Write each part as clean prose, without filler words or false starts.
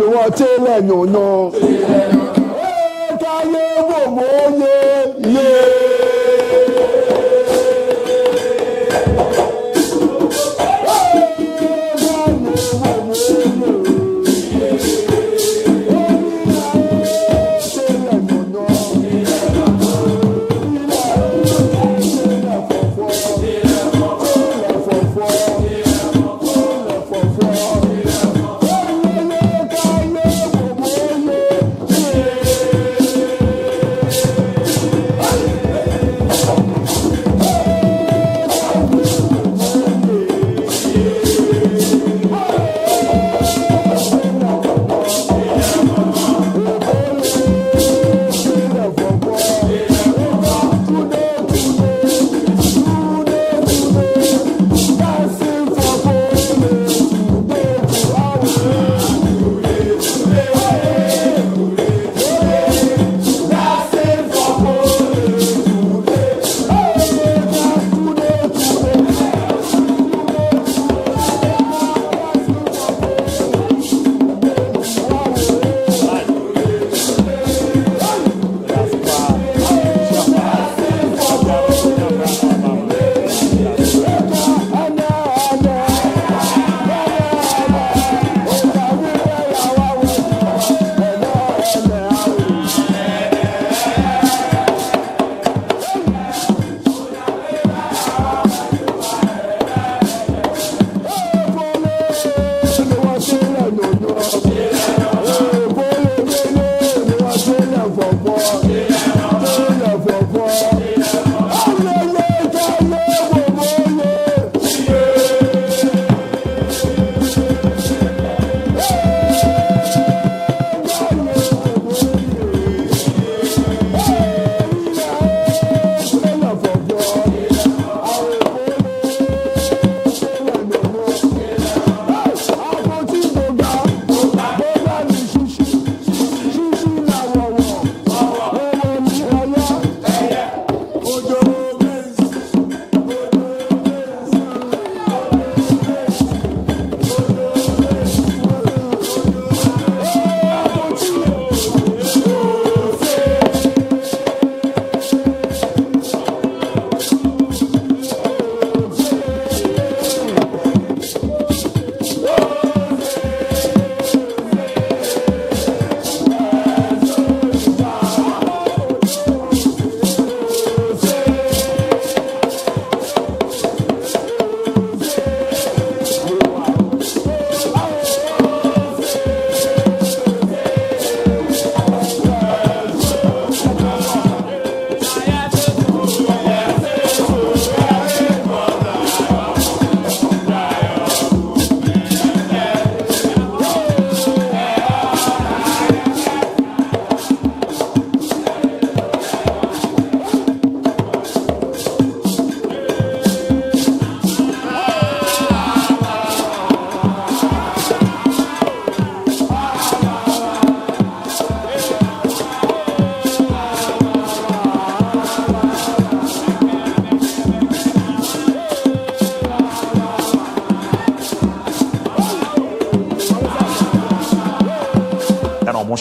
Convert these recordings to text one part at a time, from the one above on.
no wa tele no ka ye wo mo ye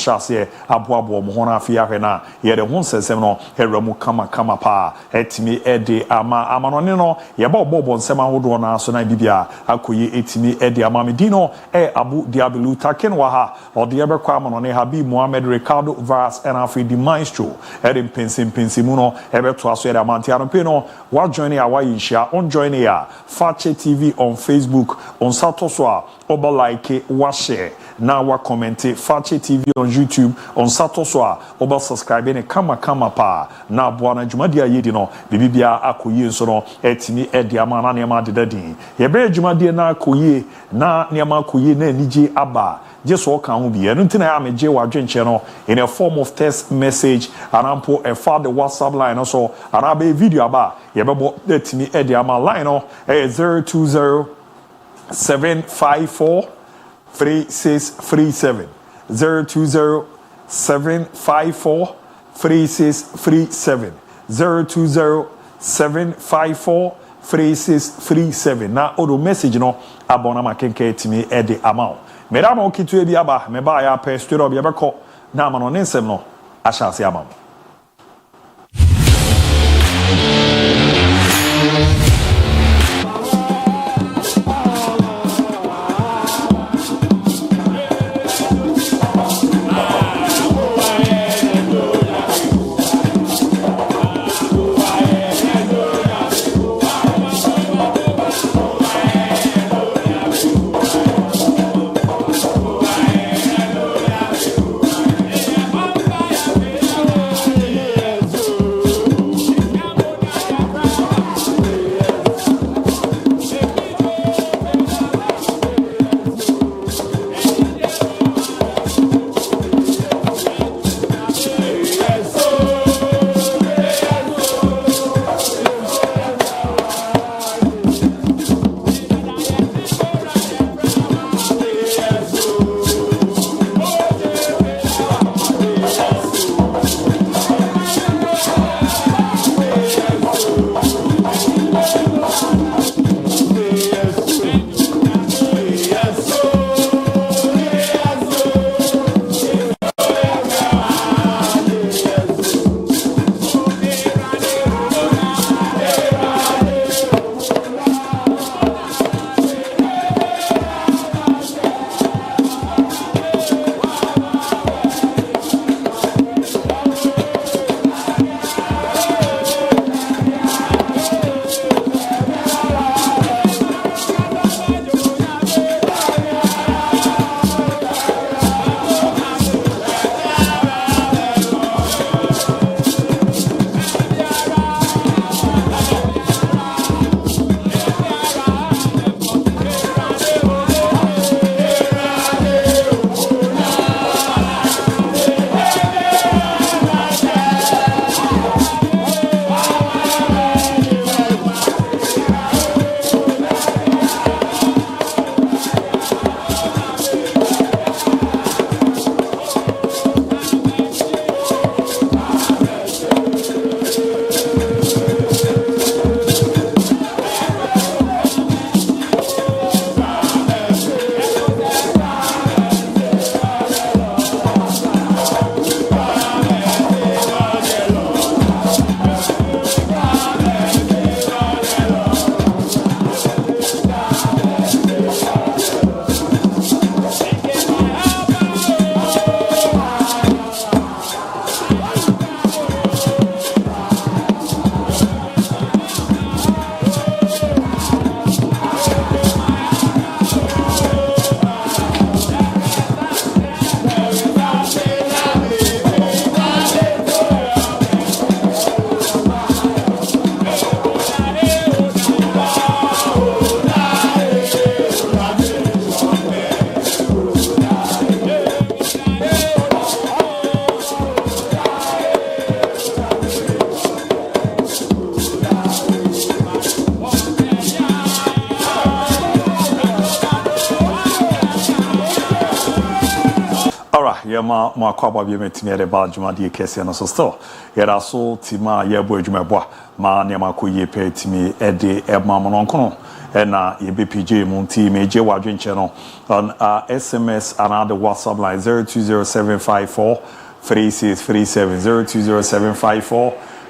Shase aboabo mo hona afia hwe na ye de ho nsensem no hewramu kama pa etimi ede ama amanone no ye ba obobo nsem ahodo na so na bibia akoyi etimi ede ama medino ABOU DIABY taken wa ha ode ye bekwa amanone Habib Mohammed Ricardo Vaz and Afridi Maestro ede pensimu no ebeto aso ede amantiano pe no wa join ya wa yinhia on join ya Fakye TV on Facebook on Satoso a oba like wa share na wa comment Fakye TV on YouTube on Satoso a oba subscribe ne kama pa na aboa na dwumadi ayedi no bibia akoyi nso no etimi ede ama na ne ma dedadin ye bre dwumadi na akoyi na ne ma akoyi na anije aba just walk on be and until I am a J channel in a form of text message and I'm put a father WhatsApp line also and I'll be video about yebebo let me add my line 020-754-3637 020-754-3637 020-754-3637 na odo message no abona makenke timi add amount meda no kitu bi aba me ba ya pe straight up ye beko na ama no ne nsem no ahyase ama. yema makwaba bi metimi de ba djuma de kese no so still yera so tima ye bo adwuma bo ma ne makoye pe timi ede ema mo no nkono na ye bpj mu ti meje wadwenche no on SMS and the WhatsApp line 020754 3637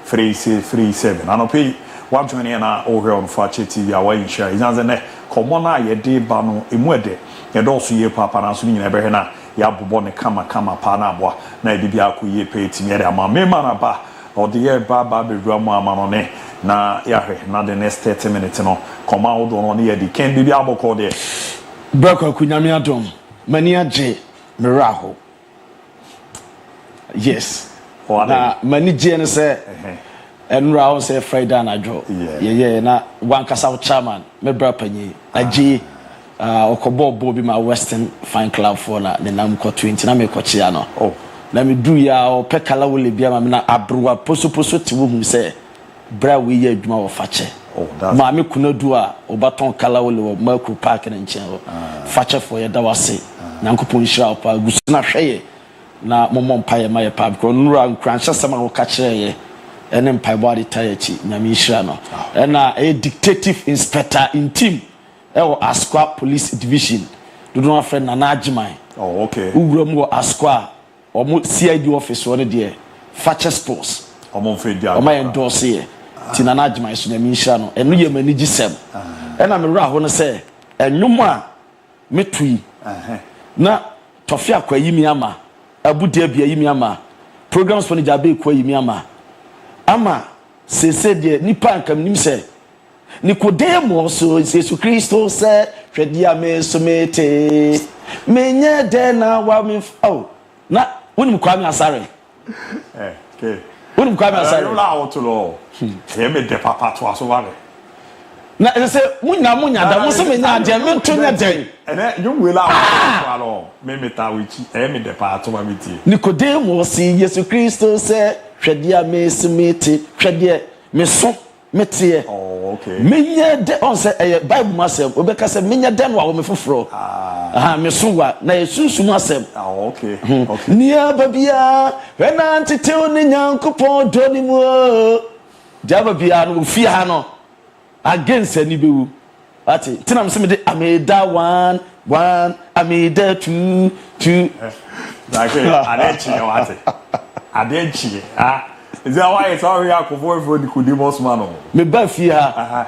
020754 anopi wadwene na ohwe on Fakye TV awa insha izanze ne komo na ye de ba no emu ede ye do so ye papa na so nyina be na ya bobo ne kama pa na aboa na bibia akoye pe timi ede ama mema na ba ode ye ba be ruamu ama no ne na yahwe na the next 30 minutes no koma odo no ne ye di ken bibia aboko de brako kunyame adom mani age miraho yes na mani je ne se enra on say Friday na jo yeah na one kasa chairman me bra panyi age okobo bi ma Western Fine Club for na the nam ko 20 na me ko chia no na me du ya o pekala wo le bia ma me na abrowa poso ti wo hu say bra we ye adwuma wo Fakye ma me kuna du a obaton kala wo le wo Makru Park na nchen wo Fakye for ye da wase na nkopon hira opa gusuna hweye na momon paye ma ye pa because nura nkranhye sama wo ka kire ye ene mpai body tire chi nyame hira no na a detective inspector in team Askwa Police Division do not friend Nana Ajimai. Oh, okay. Who room Asqua or CID office or the Fakye Sports. MON-FRI Or my endorse here. Tinana Ajimai so me shano and we manage sem. And I'm a want to say and no more me tui. Na Tofia kwa yimiama. Abu Dhabi yimiama. Programs for the DIABY kwa yimiama. Ama se de nipa nkam nim se Nikodemo so Yesu Kristo se hwedia me so mete menye de na wa me oh na wonim kwa me asare okay wonim kwa me asare la otolo e me de papa to aso vale na se munya da mo se menya de me to nya den ene you we la otolo me meta wichi e me de papa to ma meti Nikodemo si Yesu Kristo se hwedia me so mete hwede me so mete oh okay menye de on se Bible masem obeka se menye de no a wo me foforo me so wa na yesunsun asem okay okay nia babia when antete oni nyankopon do ni mu ja babia no fi ha no against ani bewu ati tinam se me de ameda 1 ameda 2 like adechi wati adechi is that why it's all here for the Kudimos man me ba fi ha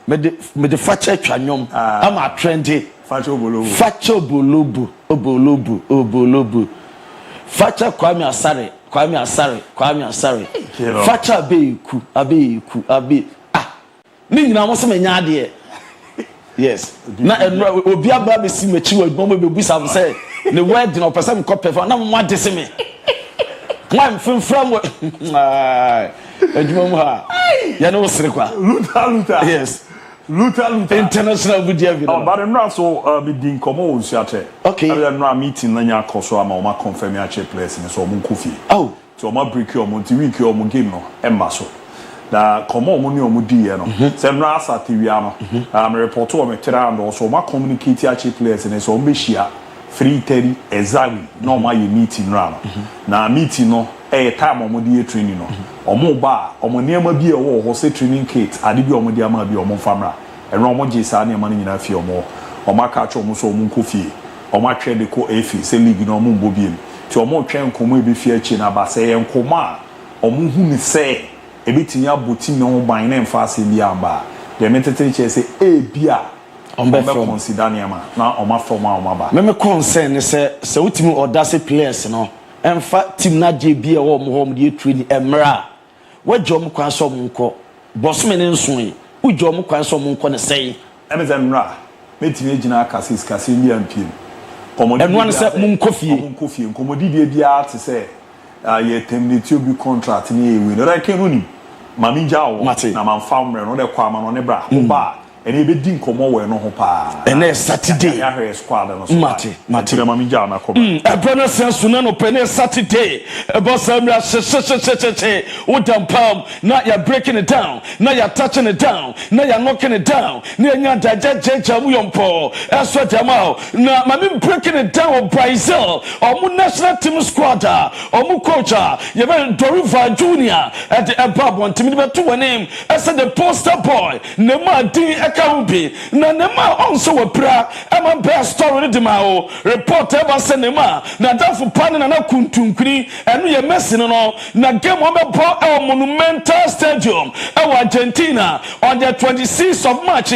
me de Fakye twanyom ama trendy Fakye obolobo Fakye Kwame Asare Fakye abeku ni nyina mo se menya ade yes na obi aba be si mechi wa mo be busa say ne wedding o person ko perform na mo ade se me Mwan from Ejumom ha. Ya no sire kwa. Luta. Yes. Luta. International Budia Vida. Oh, but no so be din komo o siate. Okay. I no meeting na nya koso ama o ma confirm ya che place ni so mo kofi. Oh. So o ma break o mo ti week o mo game no emba so. Da komo o mo ni o mo di ye no. Se no asa tiwia no. Am report o me tira and so o ma communicate ya che place ni so o be shia 3:30 exactly no ma ye meeting no na meeting no time omo dey training no omo ba omo niam bi e wo ho se training kit ade bi omo dey ama bi omo famra enro omo je sa niam na nyina fi omo aka cho omo so omo nkofie omo atwe de ko efi se league no omo mbo biem ti omo twen nkomo e bi fi achi na ba se ye nkomo a omo hu ni se e bi tinya boti no ho ban na mfa se bi amba de metete che se e bia on be consider niama na o ma from a o ma ba me concern se utimi odase players no emfa team na je bia wo mo hom de training emra wajom kwan so mo nko bosome ne nso yi ujom kwan so mo nko ne sei emra metimi agina kase ni ampiem enwan se mo nkofie nkomodi de bia te se ye terminate obi contract ni ewe no like no ni mami jawo na man famre no de kwa ma no ne bra ho ba ene be din komo we no ho pa ene Saturday ya he squad no so mate mami jawo na ko ebona sensu na no pene Saturday boss amra se udam palm na ya breaking it down na ya touching it down na ya knocking it down na nya dajejeja mu yompo eso jamal na mami breaking it down of Brazil omu national team squad omu coach ye be Doriva Junior at the Abab team be to name as the poster boy nema din akawbi na nema onso wapra ama best story de ma o reporter ba se nema na dafu pan na kuntunkuni enu ye Messi no na game o be bo el Monumental Stadium e Argentina on the 26th of March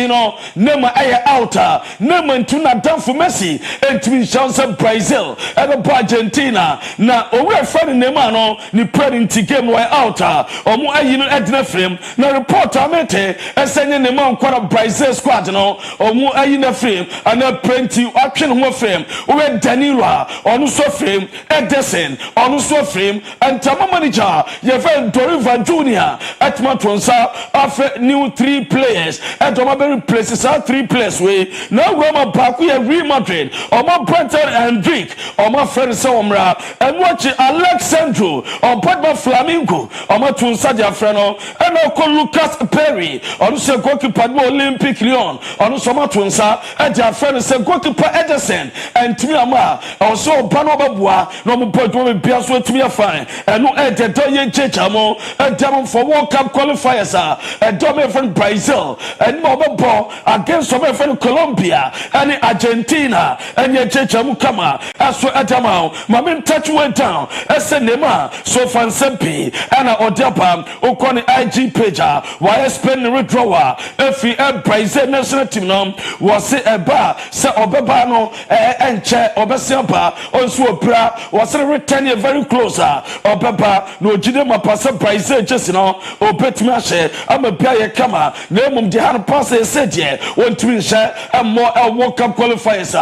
nema aye outer nema ntu na dafu Messi entimi chance Brazil e be Argentina na owe friend nema no ni print game wa outer omu ayi no edina frame na reporter mete esenye nema nkwara Brazil squad no omu ayi na frame ana prenti atwe no frame we Danilo onu so frame Ederson onu so frame antama manager ye fe Doriva Junior atma tonsa afa new 3 players atoma be replace sa 3 players we na Roma baku ye Real Madrid omo Brenton Hendrick omo Ferse omra enwachi Alexandro omo Flamingo omo tonsa dia freno eno ko Lucas Perry onu se goalkeeper mo Olympic Lyon ono so matonsa e dia friend say goalkeeper Ederson entimi ama also bano babua no mo point mo bia so etimi afan eno e de do ye chechamo e dem for World Cup qualifiers e do me friend Brazil and mo babo against some friend Colombia and Argentina and ye chechamo kama aso adama mamen touch went down esenema so fan sempi ana odepa okoni IG page why spend withdrawal efi Brazil national team no was say eba se obeba no enche obesempa onso opra was return very closer obeba no jide mapasa Brazil just no obetimi ahye amapia ye kama na emum de han pass e sedie wontimi hye emo World Cup qualifiers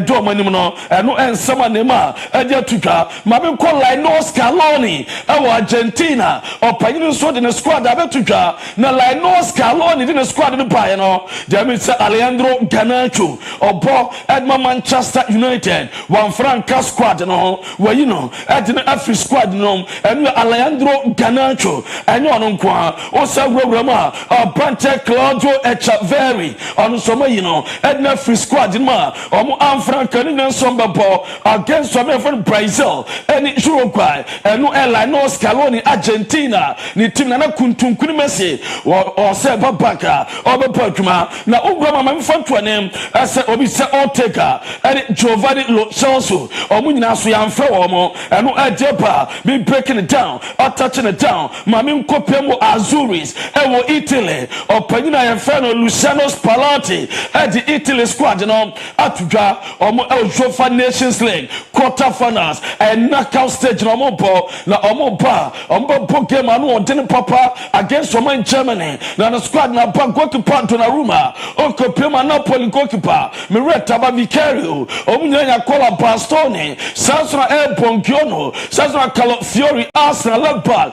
do manim no eno ensama nema edia tuka mabe ko Lionel Scaloni e Argentina opanyini so de squad abetuka na Lionel Scaloni de squad no bae no James Alejandro Garnacho obo Edma Manchester United one franca squad no wayi no edina Afri squad no enu Alejandro Garnacho enyo ono kwa o sa wurama Brante Claudio Echeverri ono so mayi no edina Afri squad no omo Franca ni nsomba bo against some from Brazil eni Uruguay enu Lionel Scaloni Argentina ni team na kuntunkuni mesi o se babaka obepatuma na ugoma mamfanto anem ase obi se Ortega eni Giovanni Lo Celso omunyina so yamfra wo mo enu adepa be breaking it down or touching it down mami nkopemo Azuris ewo Italy opanyina yamfra Luciano Spalletti edi Italy squad no atudwa omo Jofa Nations League quarterfinals and knockout stage no mo bo na omo game anu odene papa against Roman Germany na the squad na ba goalkeeper Donnarumma okopema Napoli goalkeeper Miretta Vicario omunyanya kola Bastoni Sasra Ponkiono Sasra Calafiori Arsenal Lagbal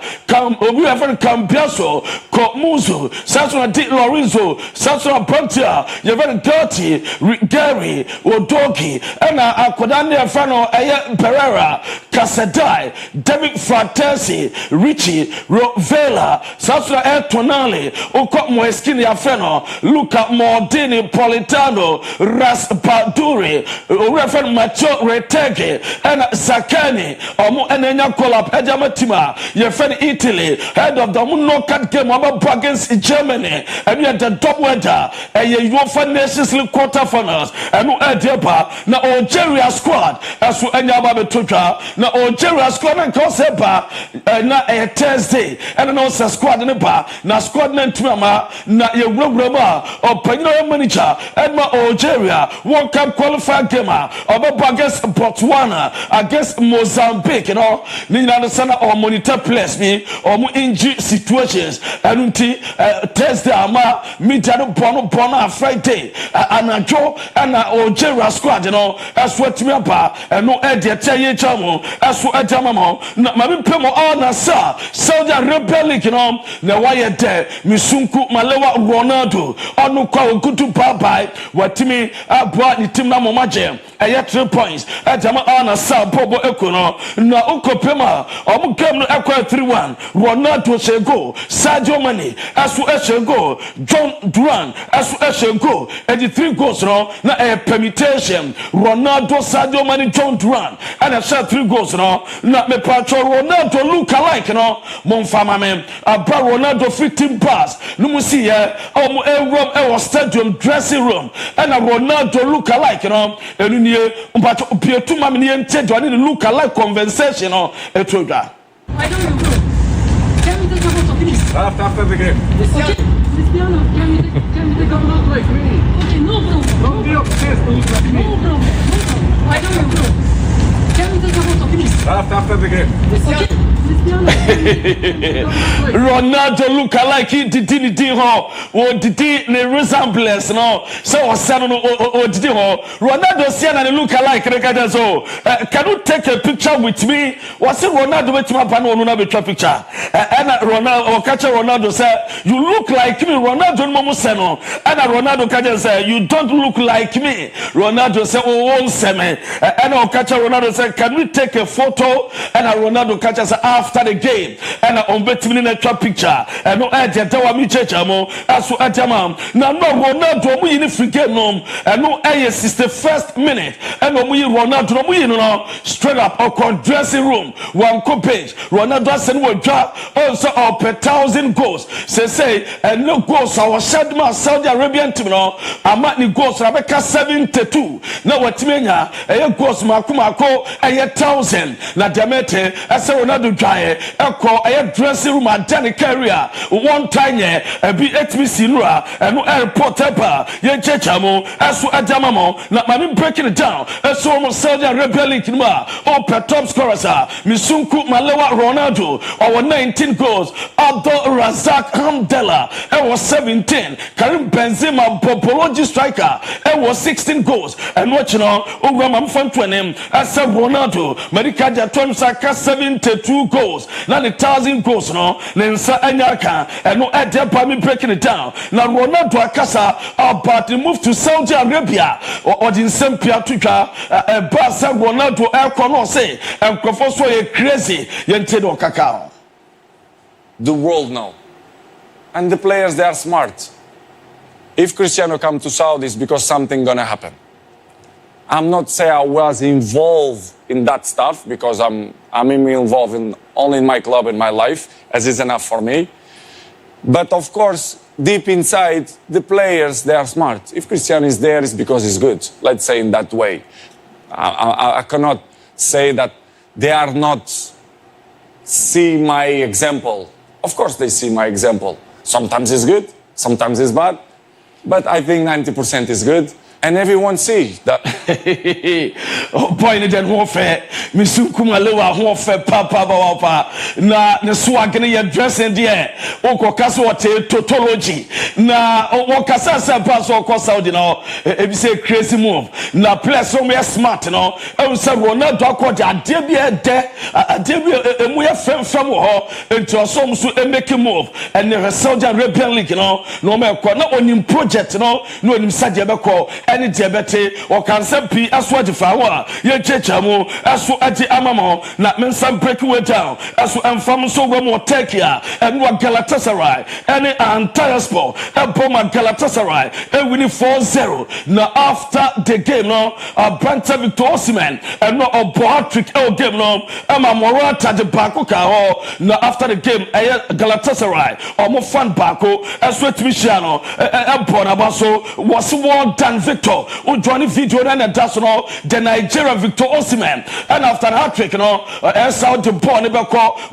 obi ever Cambiaso Muzo Sasra Di Lorenzo Sasra Pontia Yever Dirty Gary Odogi ena akodane afano Pereira Casadai David Fratesi Richie Rovella Sasra Tonali Uko Moeskini afano Luca Mordini Politano Raspaduri Reverend Macho Retege ena Zakani omo enenya collab Ejamatima Yefen Italy head of the knockout game against Germany and you had the top weather and you UEFA Nations League quarterfinals and no Edepa na Algeria squad as we anyaba betuka na Algeria squad na Kosepa na Thursday and no squad ne ba na squad na ntuma na ye wurama opanyina manager and ma Algeria World Cup qualifier game against Botswana against Mozambique you know ni understand or monitor players me or injury situations and until Thursday ama media no bono Friday anajo and Algeria squad you know as what me apa and no edie teye chamo as what adamamo na mabi pemo na sa Saudi Arabia League you know na why there misunku malewa Ronaldo onu kwa okutu bye watimi abua ni team na momaje 3 points adama na sa bobo ekono na okopema omu game no ekwa 3-1 Ronaldo shego Sadio Mane asu eshego John Duran asu eshego 3 goals no na permutation Ronaldo Sadio Mane John Duran and a shot 3 goals no na me patro Ronaldo look alike no monfama me abra Ronaldo 15 pass no mu see omu room stadium dressing room and a Ronaldo look alike no enu nie mpacho pietu ma me nie ntedo ani look alike conversation no etodwa Why don't you go? Tell me the government, please. After the game. Okay, Cristiano, tell me the government. Okay, no problem. No problem. Why don't you go? Tell me the government, please. After the game. Okay, Cristiano. Ronaldo look alike he did ho o did the resemblance no so san no o did ho Ronaldo see na look alike rekada so can you take a picture with me was Ronaldo with my pan no na be picture and Ronaldo or catch Ronaldo say you look like me Ronaldo no mo say no and Ronaldo catch say you don't look like me Ronaldo say oh won say me and or catch Ronaldo say can we take a photo and Ronaldo catch say after the game and on betting in a trap picture and no idea that we church amo as to Ajamam. Now no Ronaldo we in free game no and no AS is the first minute and no we Ronaldo we no straight up or dressing room one page Ronaldo send will drop also up 1,000 goals say and no goals our Shadma Saudi Arabian team no Amatni goals Rebecca 72 now what menya goals Makumako 1,000 na Diamete as Ronaldo dry a dressing room at Danny Carrier one time be 8 Sinura and no airport temper ye chechamo as to Adamamo na mami breaking it down as so almost Saudi Arabia link ma or per top scorers Misunku Malewa Ronaldo our 19 goals Abdul Razak Hamdallah was 17 Karim Benzema Popology striker was 16 goals and watching on Ugramam Fantuanem as Ronaldo Marikaja Tomsaka 72 goals 90,000 goals no Nensa Anyaka and no idea by me breaking it down now Ronaldo Akasa about to move to Saudi Arabia or in Sempia Tuka Basa Ronaldo Aircon say and Kofoso crazy Yentedo Kakao. The world now. And the players, they are smart. If Cristiano come to Saudi, it's because something gonna happen. I'm not saying I was involved in that stuff because I'm involved in only in my club in my life, as is enough for me. But of course, deep inside, the players, they are smart. If Cristiano is there, it's because he's good. Let's say in that way. I cannot say that they are not see my example. Of course they see my example. Sometimes it's good, sometimes it's bad. But I think 90% is good. And everyone see that. Oh, boy, ni den warfare. Misukuma lewa warfare papa. Na swagene ya dressing there. Oko kaso wate tautology. Na wakasa sa paso oko Saudi no. Ebi say crazy move. Na players so me smart no. E say Ronaldo akodi ade bi ede. Ade bi emu ya fem ho. Enti osom so make move. And the Saudi Arabian League no. No me kwa na onim project no. No onim saje be ko. Any diabetes or cancer P as what if I were ye chechamo as to ati amamo na mensa break way down as to inform so more take here and what Galatasaray any entire sport and Poma Galatasaray and winning 4-0 now after the game no a Branta Victor Osimhen and no a Patrick game no ama Morata the Bako ka now after the game Galatasaray or more fun Bako as what Michiano and Bonabaso was well done Victor Johnny video and that's no the Nigeria Victor Osimhen and after hat trick no South the born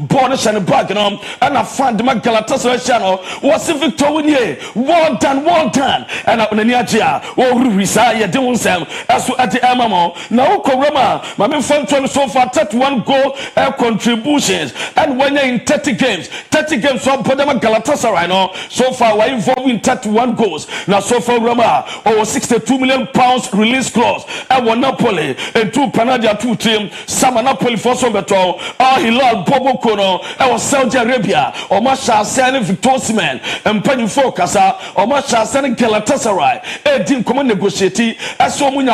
Bornish and bag no and I found my Galatasaray channel was Victor Winnie well done and Niagia or Risa ya doing some as at the Amamo now Koroma my main fun so far 31 goal contributions and when you're in 30 games so Podema Galatasaray no so far we're involved in 31 goals now so far Roma over 62 million pounds release clause and one Napoli and two Panadia 2 team some Napoli for some better Hilal Bobo Kono and was Saudi Arabia or Masha Sani Victor Osimhen and Penny Focasa or Masha Sani Galatasaray didn't come negotiate as so many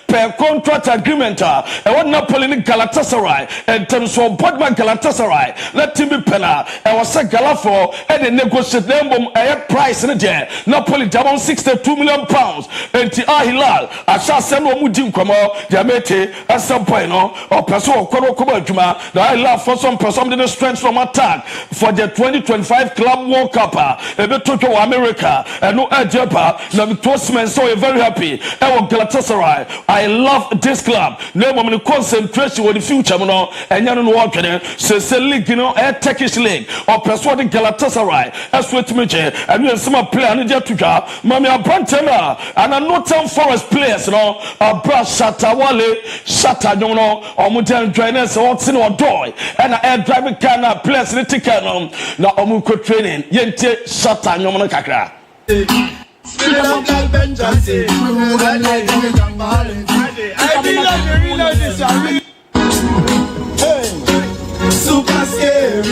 per contract agreement and one Napoli in Galatasaray and terms of Bodman Galatasaray let him be penna and was a Galafo and they negotiate them a price in there Napoli down 62 million pounds and Hilal I shall send one mudim come Diamete at some point no or person or Juma that I love for some person the strength from attack for the 2025 Club World Cup Tokyo America and no Ajapa now Victor Osimhen so we're very happy and Galatasaray I love this club no moment concentration with the future no and you know what say league you know a Turkish league or person the Galatasaray as with me and you some player and to go Mami Abantena and I know some Forest players no Abra Shatawale Shatayono or Mutan trainers or Tin or Doy and air driving car players in the ticket no na omuko training yente Shatayono kakra Super scary.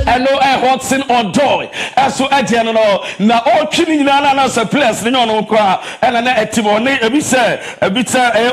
I know Hudson Odoi eso ediano no na all twini nyina na say players ne no kwa ena na etimo ne ebi say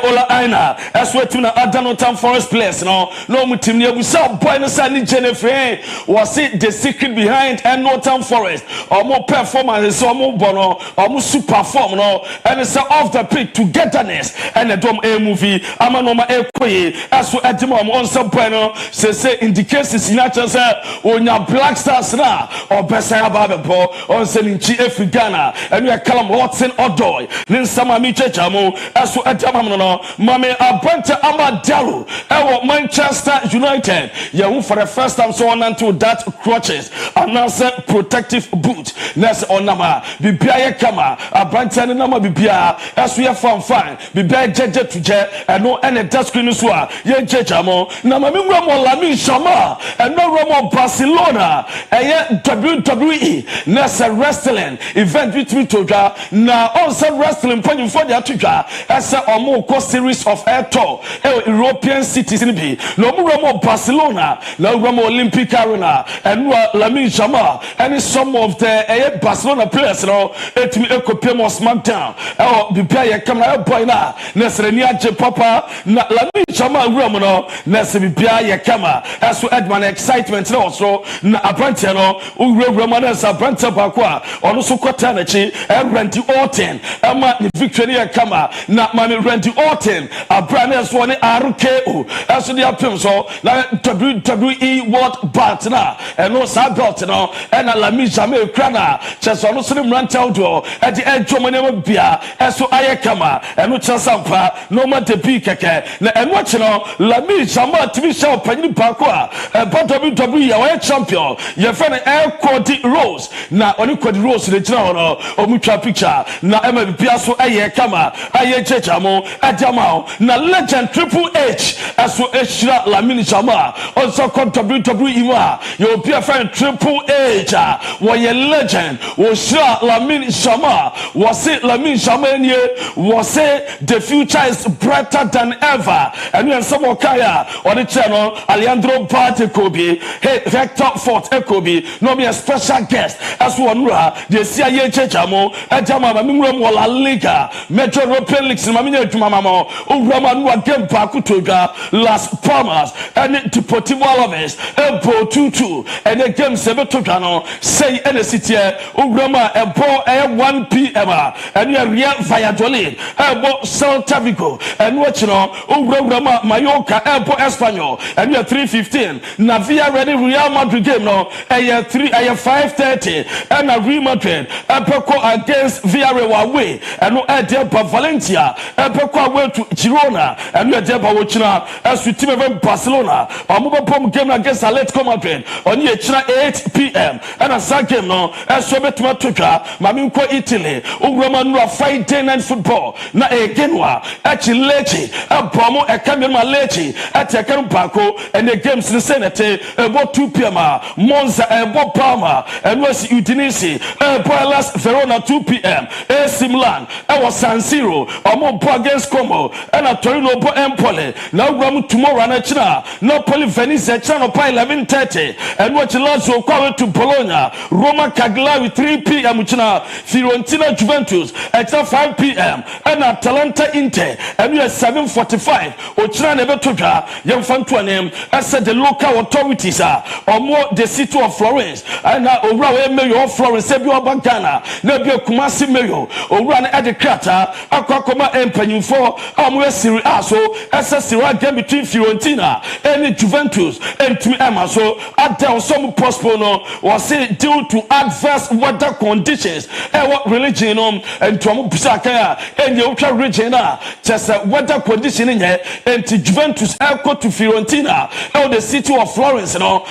Ola Aina eso etim na Adanotam Forest players no mu tim ne ebusa boy no say ni Jennifer was it the secret behind Adanotam Forest omo performance omo bono omo super form no and say off the pitch togetherness and the dom a movie amanoma ekoye eso edimo on some point no say indications in actual say onya Black Stars na obesa ababebo on selinchi Africana and we call Hudson Odoi nin sama mi chechamo eso edamo no mame abante Amadalo ewo Manchester United ya for the first time so on until that crutches and now say protective boot ness onama bibia ye kama abante ne nama bibia eso ye fine bibia jeje tuje eno ene that screen so a ye chechamo na mame nwamo Lami Shama and no Romo Barcelona WWE ness wrestling event between toga na on wrestling point for the atuga as a omo series of air tour European cities in be no Romo Barcelona no Romo Olympic Arena and Lami Shama and some of the Barcelona players no etimi ekopem SmackDown bibia ye camera boy na ness renia je papa na Lami Shama Romo no ness bibia ye kama eso Edman excitement no so na abrantia no uwuwura na sa abrantia bakwa ono so kwata na chi Randy Orton ama ni victory ya kama na mami Randy Orton abrane so ne RKO eso dia pem so na WWE World Belt na eno sa belt no na Lami Shama krana cheso no so ne mrantia do e di edwomo ne bia eso aye kama eno chesampa no ma de bi keke na eno chi no Lami Shama tv show panyi bakwa WWE ya champion your friend Air Cody Rose na oni Cody Rose le jina hono omutwa picture na bia so aye kama aye chechamo adama na legend Triple H aso eshira Lami Shama also called WWE ma your bia friend Triple H was a legend was shira Lami Shama was it Lami Shama was it the future is brighter than ever and when some kaya on the channel Alejandro Kobe, hey, Vector Fort Ekobi, no me a special guest as one the CIA Chechamo, Ajama Mimram Wala Liga, Metro European Leagues, Mamina Jumamamo, Uraman Game Pakutuga, Las Palmas, and Deportivo Alaves, Elbo 2-2, and the game Sebetogano, say any city, Urama, Elbo 1 p.m. and you're real Valladolid, Elbo Celta Vigo, and what you know, Urama, Mallorca, Elbo Espanol, and you're 3:15. Navia ready Real Madrid game no 5:30 and a Real Madrid Epeko against Villarreal away and no Edeba Valencia Epeko away to Girona and no Edeba Wochina as we team of Barcelona Amuba Pom game against Atletico Madrid on ye China 8 p.m. and a sad game no as Sobetuma Tuka Maminko Italy Urama Friday night football na Genua Leche Abomo Ekamema Leche at Ekan Paco and the games in Senate about 2 p.m. Monza about Palma and West Udinese Las Verona 2 p.m. AC Milan was San Siro Omo against Como and a Torino Empoli now Ram tomorrow and China Napoli Venice China 11:30 and watch Lazio come to Bologna Roma Cagliari 3 p.m. China Fiorentina Juventus at 5 p.m. and Atalanta Inter and we are 7:45 Ochina Nebetoga Yamfantuanem as the local authorities are or more the city of Florence and now Urawe Mayor of Florence Sebio Bankana Nebio Kumasi Mayor or run at the crater Aquacoma Empenny for Amwe Siri Aso as a Sira game between Fiorentina and Juventus and to Amaso at down some postpone was it due to adverse weather conditions and what religion and to Pisaka and the Oka region just weather condition in here and to Juventus Echo to Fiorentina and the city of Florence no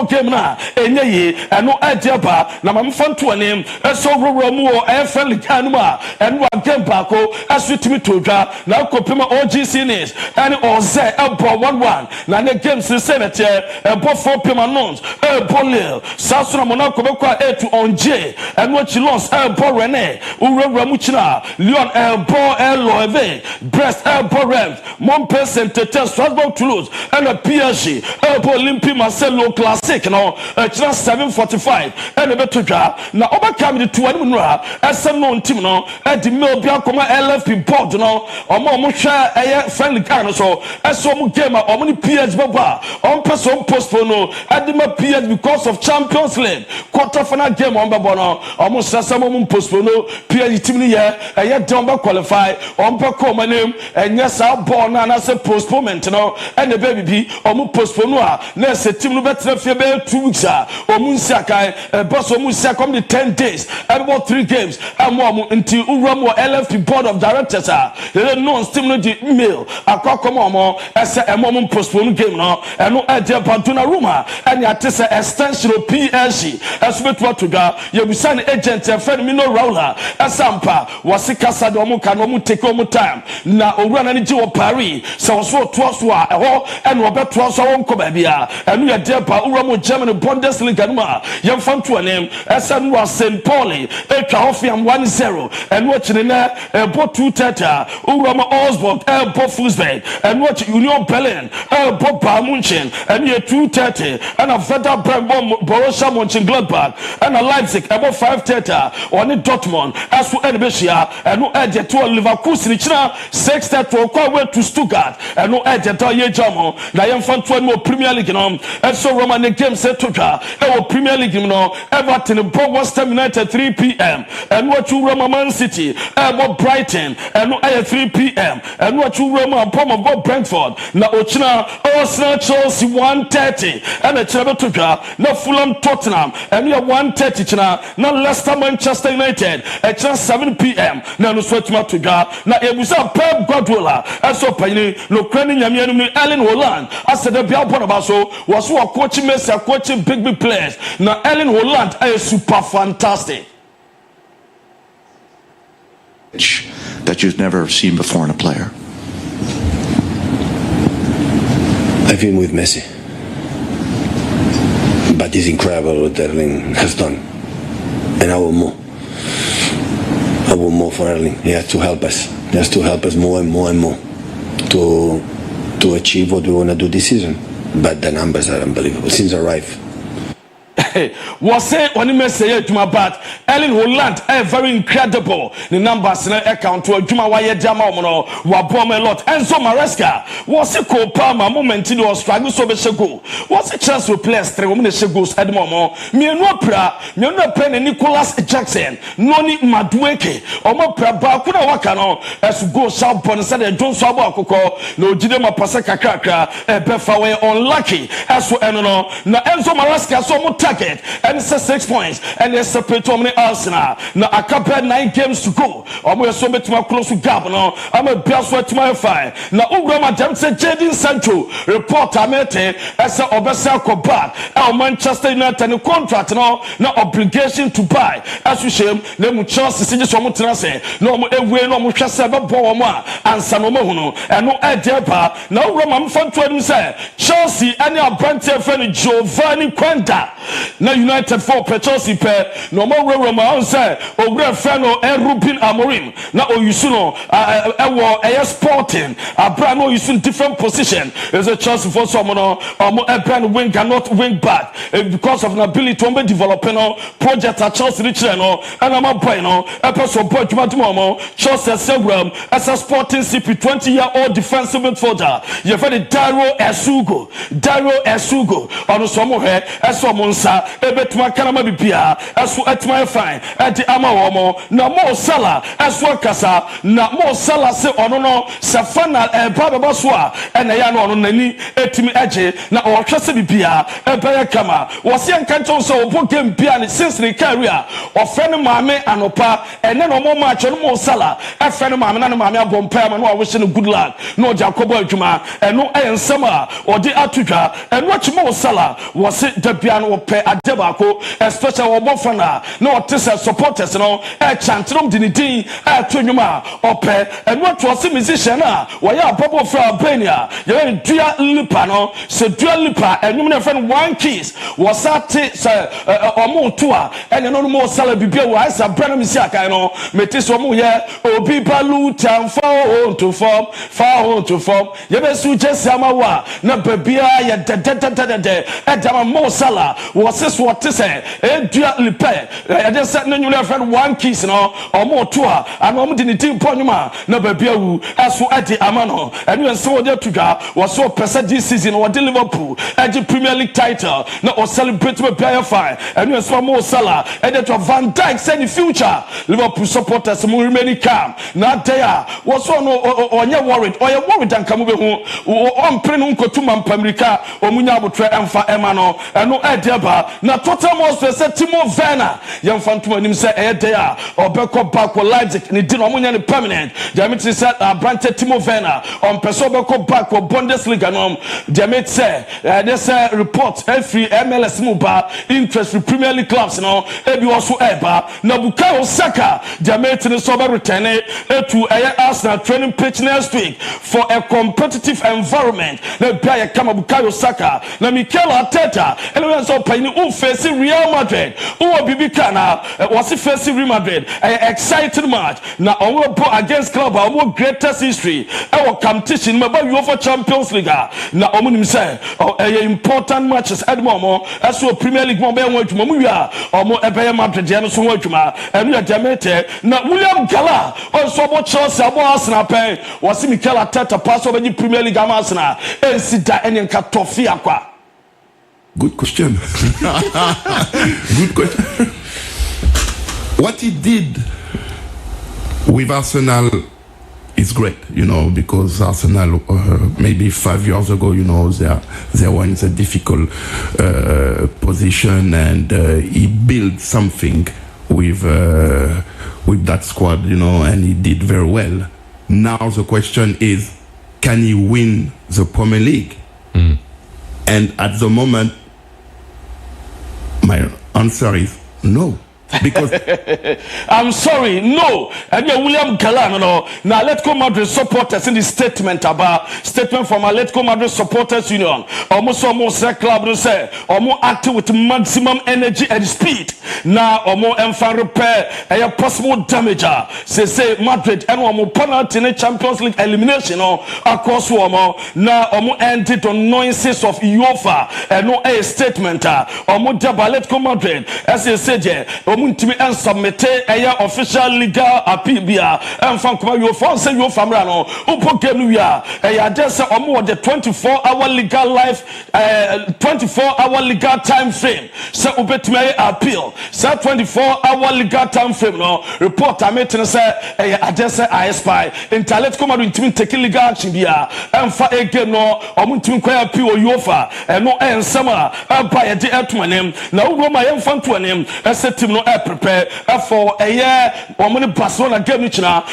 game na enye and no adiaba na mamfan to name so romu friendly kanuma and one game back as we to toga na kopema OGC nis and oze ebo 1-1 na ne games senate ebo 4 permanent ebo lil sasuna monako bekwa to onje and what you lost ebo rene uramu china leon ebo eloeve breast ebo rams Montpellier Saint-Étienne Strasbourg Toulouse and a PSG ebo Olympique Marseille Classic no chira 7:45 ene beto dwa na obaka me to anim no a esem no ntim no e di mail bia koma LFP board no omo hwe eye friendly car no so eso mo game a omo ni PS baba on person postpone no e di ma PS because of Champions League quarter final game on babo no omo sasa mo postpone no PS team ni ye eye don ba qualify on pa come name enye sa ball na say postponement no ene baby bi omo postpone a na se team no betra fie be 2 weeks a omo nsia kai boss omo nsia come the 10 days about 3 games amo until uram LFP board of directors they no team no di email akwakom omo ese emo postpone game no eno eje paduna ruma ene atese extension of PSG esbeto to ga yebusan agent friend mi no Raula esampa wasikasa de omo kan omo take omo time na owura na ni ji wo Paris so so to so a eho ene obeto so wonko ba bia eno ye de pa uram German Bundesliga no ma yemfa to anem ese no St. Pauli etwa hofiam 1-0 eno chine na ebo 2-30 uram Augsburg ebo Fusberg eno Union Berlin ebo Bayern Munchen eno 2-30 and a Werder Bremen Borussia Mönchengladbach and a Leipzig ebo 5-30 oni Dortmund asu enbesia eno eje to Leverkusen china 6-30 kwa way to Stuttgart eno eje to ye jamo na yemfa to mo Premier League no so Roma ne game set to twa e Premier League no Everton bo West Ham United 3 p.m. and what you Roma Man City ebo Brighton eno 3 p.m. and what you Roma bo Brentford na ochina Arsenal Chelsea 1:30 and a chaba to twa na Fulham Tottenham and we 1:30 china na Leicester Manchester United at 7 p.m. na no swetma to twa na ebusa Pep Guardiola aso pani no krani nyamianu ni Erling Haaland asede bia bona baso was so coaching Messi coaching big players na Erling Haaland is super fantastic that you've never seen before in a player. I've been with Messi, but it's incredible what Erling has done, and I will more. I will more for Erling. He has to help us. He has to help us more and more and more to achieve what we want to do this season. But the numbers are unbelievable since arrive. Was say when you say Juma but Erling Haaland very incredible. The numbers in account to Juma why Jama mono wa bomb a lot. Enzo Maresca was a co-palma moment in was struggle so be go. Was a chance to play 3 women goals at momo. Me no pra, me no pen Nicholas Jackson, noni Madueke, or mo pra ba kuna wakano as go sharp on said John Sabo Koko, no Jidema Pasaka Kaka, Befawe unlucky as so eno na Enzo Maresca so mo target and it's 6 points and it's separate to Arsenal. Now I compare 9 games to go. I'm going to bet my close to Gab now. I'm a best way to my fire. Now Ugrama Jam said Jadin Sancho report Amete as a Obesa Kobat our Manchester United and contract now obligation to buy as we shame them Chelsea see just one say no more away no more Chelsea but Boma and Sanomo and no Edepa now Roman fan to say Chelsea and your brand friend Giovanni Quenda na United for Chelsea pe no more Roma say o great friend o Ruben Amorim na o yusuno e Sporting abra no yusun different position is a Chelsea for someone or brand wing cannot wing back because of an ability to be developing project at Chelsea rich no and I'm a boy no a person boy to Chelsea Segram as a Sporting CP 20-year-old defensive midfielder you have Dario Esugo on some here as someone sa ebetuma kanama bibia aso atuma fine ati ama womo na Mo Salah aso kasa na Mo Salah se ono no safana baba so a na ya no ono nani etimi age na o hwese bibia ebaya kama wose ankancho so obo game bia ne since the career ofene maame anopa ene no mo match no Mo Salah efene maame na maame abompa ma no a wish no good luck no Jacobo adwuma eno ensem a odi atudwa eno chi Mo Salah wose dabia no pe adebako especially obofana no tese supporters no chantrom dinidin to nwuma ope and what was musician na why abobo fra Albania you dua lipa no se dua lipa enwum na friend one keys was at say omo a and no Mo Salah bibia wa isa brand mi siaka no metis omo ye obi balu tan for to form ye be su jesi amawa na babia ye de edama Mo Salah was what to say dua lipe just said no new friend one kiss no omo to a and omo di team ponuma na babia wu aso ade amano and you so dey tudwa was so person this season or Liverpool the Premier League title na or celebrate with player fine and you so Mo Salah and that Van Dijk said in future Liverpool supporters mo remain calm na there was so no onye worried or you worried and come be hu on prenu nkotuma mpamerika omunya abotre emfa emano eno edeba na total most say Timo Werner yemfa ntuma nim say e there obeko back for Leipzig ni di no omunya ni permanent Diamete said Brante Timo Werner on person obeko back for Bundesliga no Diamete say this report every MLS muba interest for Premier League clubs no ebi also eba na Bukayo Saka Diamete ni so be return to Arsenal training pitch next week for a competitive environment na bia kama Bukayo Saka na Mikel Arteta and we so pay ni face Real Madrid who bibi kana was face Real Madrid exciting match na on against club our greatest history our competition ma UEFA Champions League na omunim say important matches at momo as so Premier League mo be won adwuma mu wia omo ebe Madrid ya no so won adwuma enu ya Diamete na William Gala on so bo Chelsea abo Arsenal pen was Mikel Arteta pass over the Premier League am Arsenal ensida enen ka tofi akwa. Good question. Good question. What he did with Arsenal is great, you know, because Arsenal maybe 5 years ago, you know, they were in a difficult position, and he built something with that squad, you know, and he did very well. Now the question is, can he win the Premier League? And at the moment, my answer is no. Because I'm sorry, no. And William Galano, no. Now Atletico Madrid supporters in the statement from Atletico Madrid supporters union. Almost club no say, almost acting with maximum energy and speed. Now almost and repair a possible damage. Say Madrid and almost penalty in the Champions League elimination across Womo. Now almost ended on noises of UEFA and no a statement. Almost Atletico Madrid as you said, Muntimi and submit a official legal appeal bia and from your phone say your family no upo game we are just more the 24-hour legal life 24-hour legal time frame so ubetime appeal so 24-hour legal time frame no report ametin say just I spy internet come out intimi take legal action bia and for again no omuntimi kwa appeal UEFA and no ensama by the etmanem na wo ma yem fan to anem team no prepare for a year or Barcelona game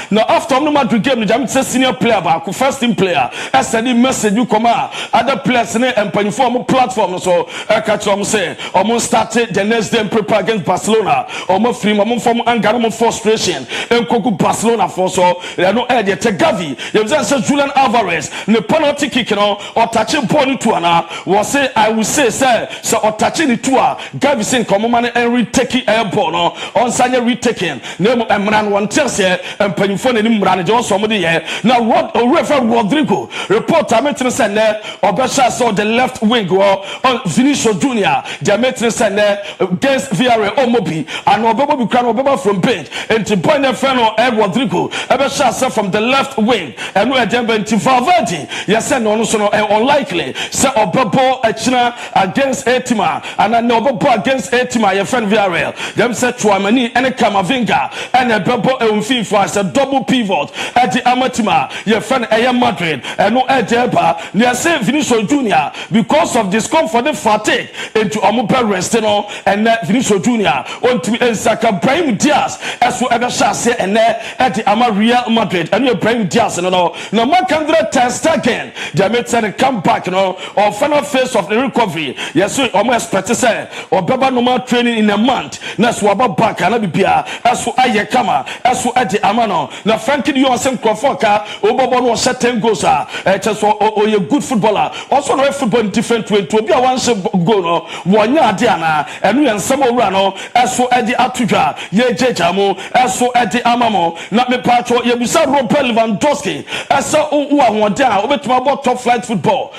now after Madrid game I'm senior player back first team player as any message you come out other players and platform so catch them say almost started the next day prepare against Barcelona almost free from anger frustration and Coco Barcelona for so they no idea to Gavi you say Julian Alvarez the penalty kick or touching ball to was say I will say so or touching it to Gavi saying come on and retake airborne on Sanya retaking name Emran one tells here and Penifon and Imran John somebody here now what Reverend Rodrigo report I met send there or Besha saw the left wing on Vinicius Junior Diametre send there against Villarreal Omobi and Obobo Crown Obobo from bench and to point the friend of Rodrigo Besha from the left wing and we are Demba to Valverde yes and no so unlikely so Obobo China against Etima and I know Obobo against Etima your friend Villarreal them said Chouamani and Camavinga and a Bebo Eunfifa as a double pivot at the Amatima, your friend Ayam Madrid, and no Edeba, near Saint Vinicius Junior, because of discomfort and fatigue into Amupa Restino and Vinicius Junior, on to Ensaka Brahim Diaz, as for other Shase and at the Real Madrid, and your Brahim Diaz and all. No more candidate test again. They said a comeback, or final phase of the recovery. Yes, we almost expect to say, or Baba no more training in a month. Now, ɛso aba back ana bibia ɛso ayɛ kama ɛso ɛde amano na Frankie de Jong Crawford ka obobo no 10 goals a ɛkyɛ oye good footballer also no football in different way to obi a one goal no wonya ade ana ɛno yɛ nsɛm owura no ɛso ɛde atudwa ye jeja mo ɛso ɛde amamo na me patro ye bisa Robert Lewandowski ɛso wo ahode a obetuma bɔ top flight football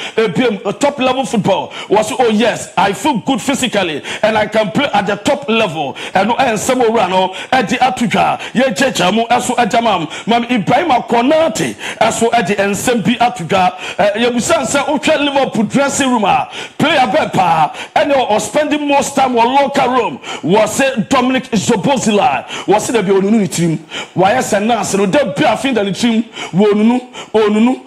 top level football was oh yes I feel good physically and I can play at the top level and nsɛm owura no ɛde atudwa ye jeja mo ɛso ɛdamam mam Ibrahim Konate ɛso ɛde nsɛm bi atudwa ye bisa sɛ otwa Liverpool dressing room a player bepa and or spending most time on locker room was Dominic Zobozila was the be onunu team why sense no de be afin da team onunu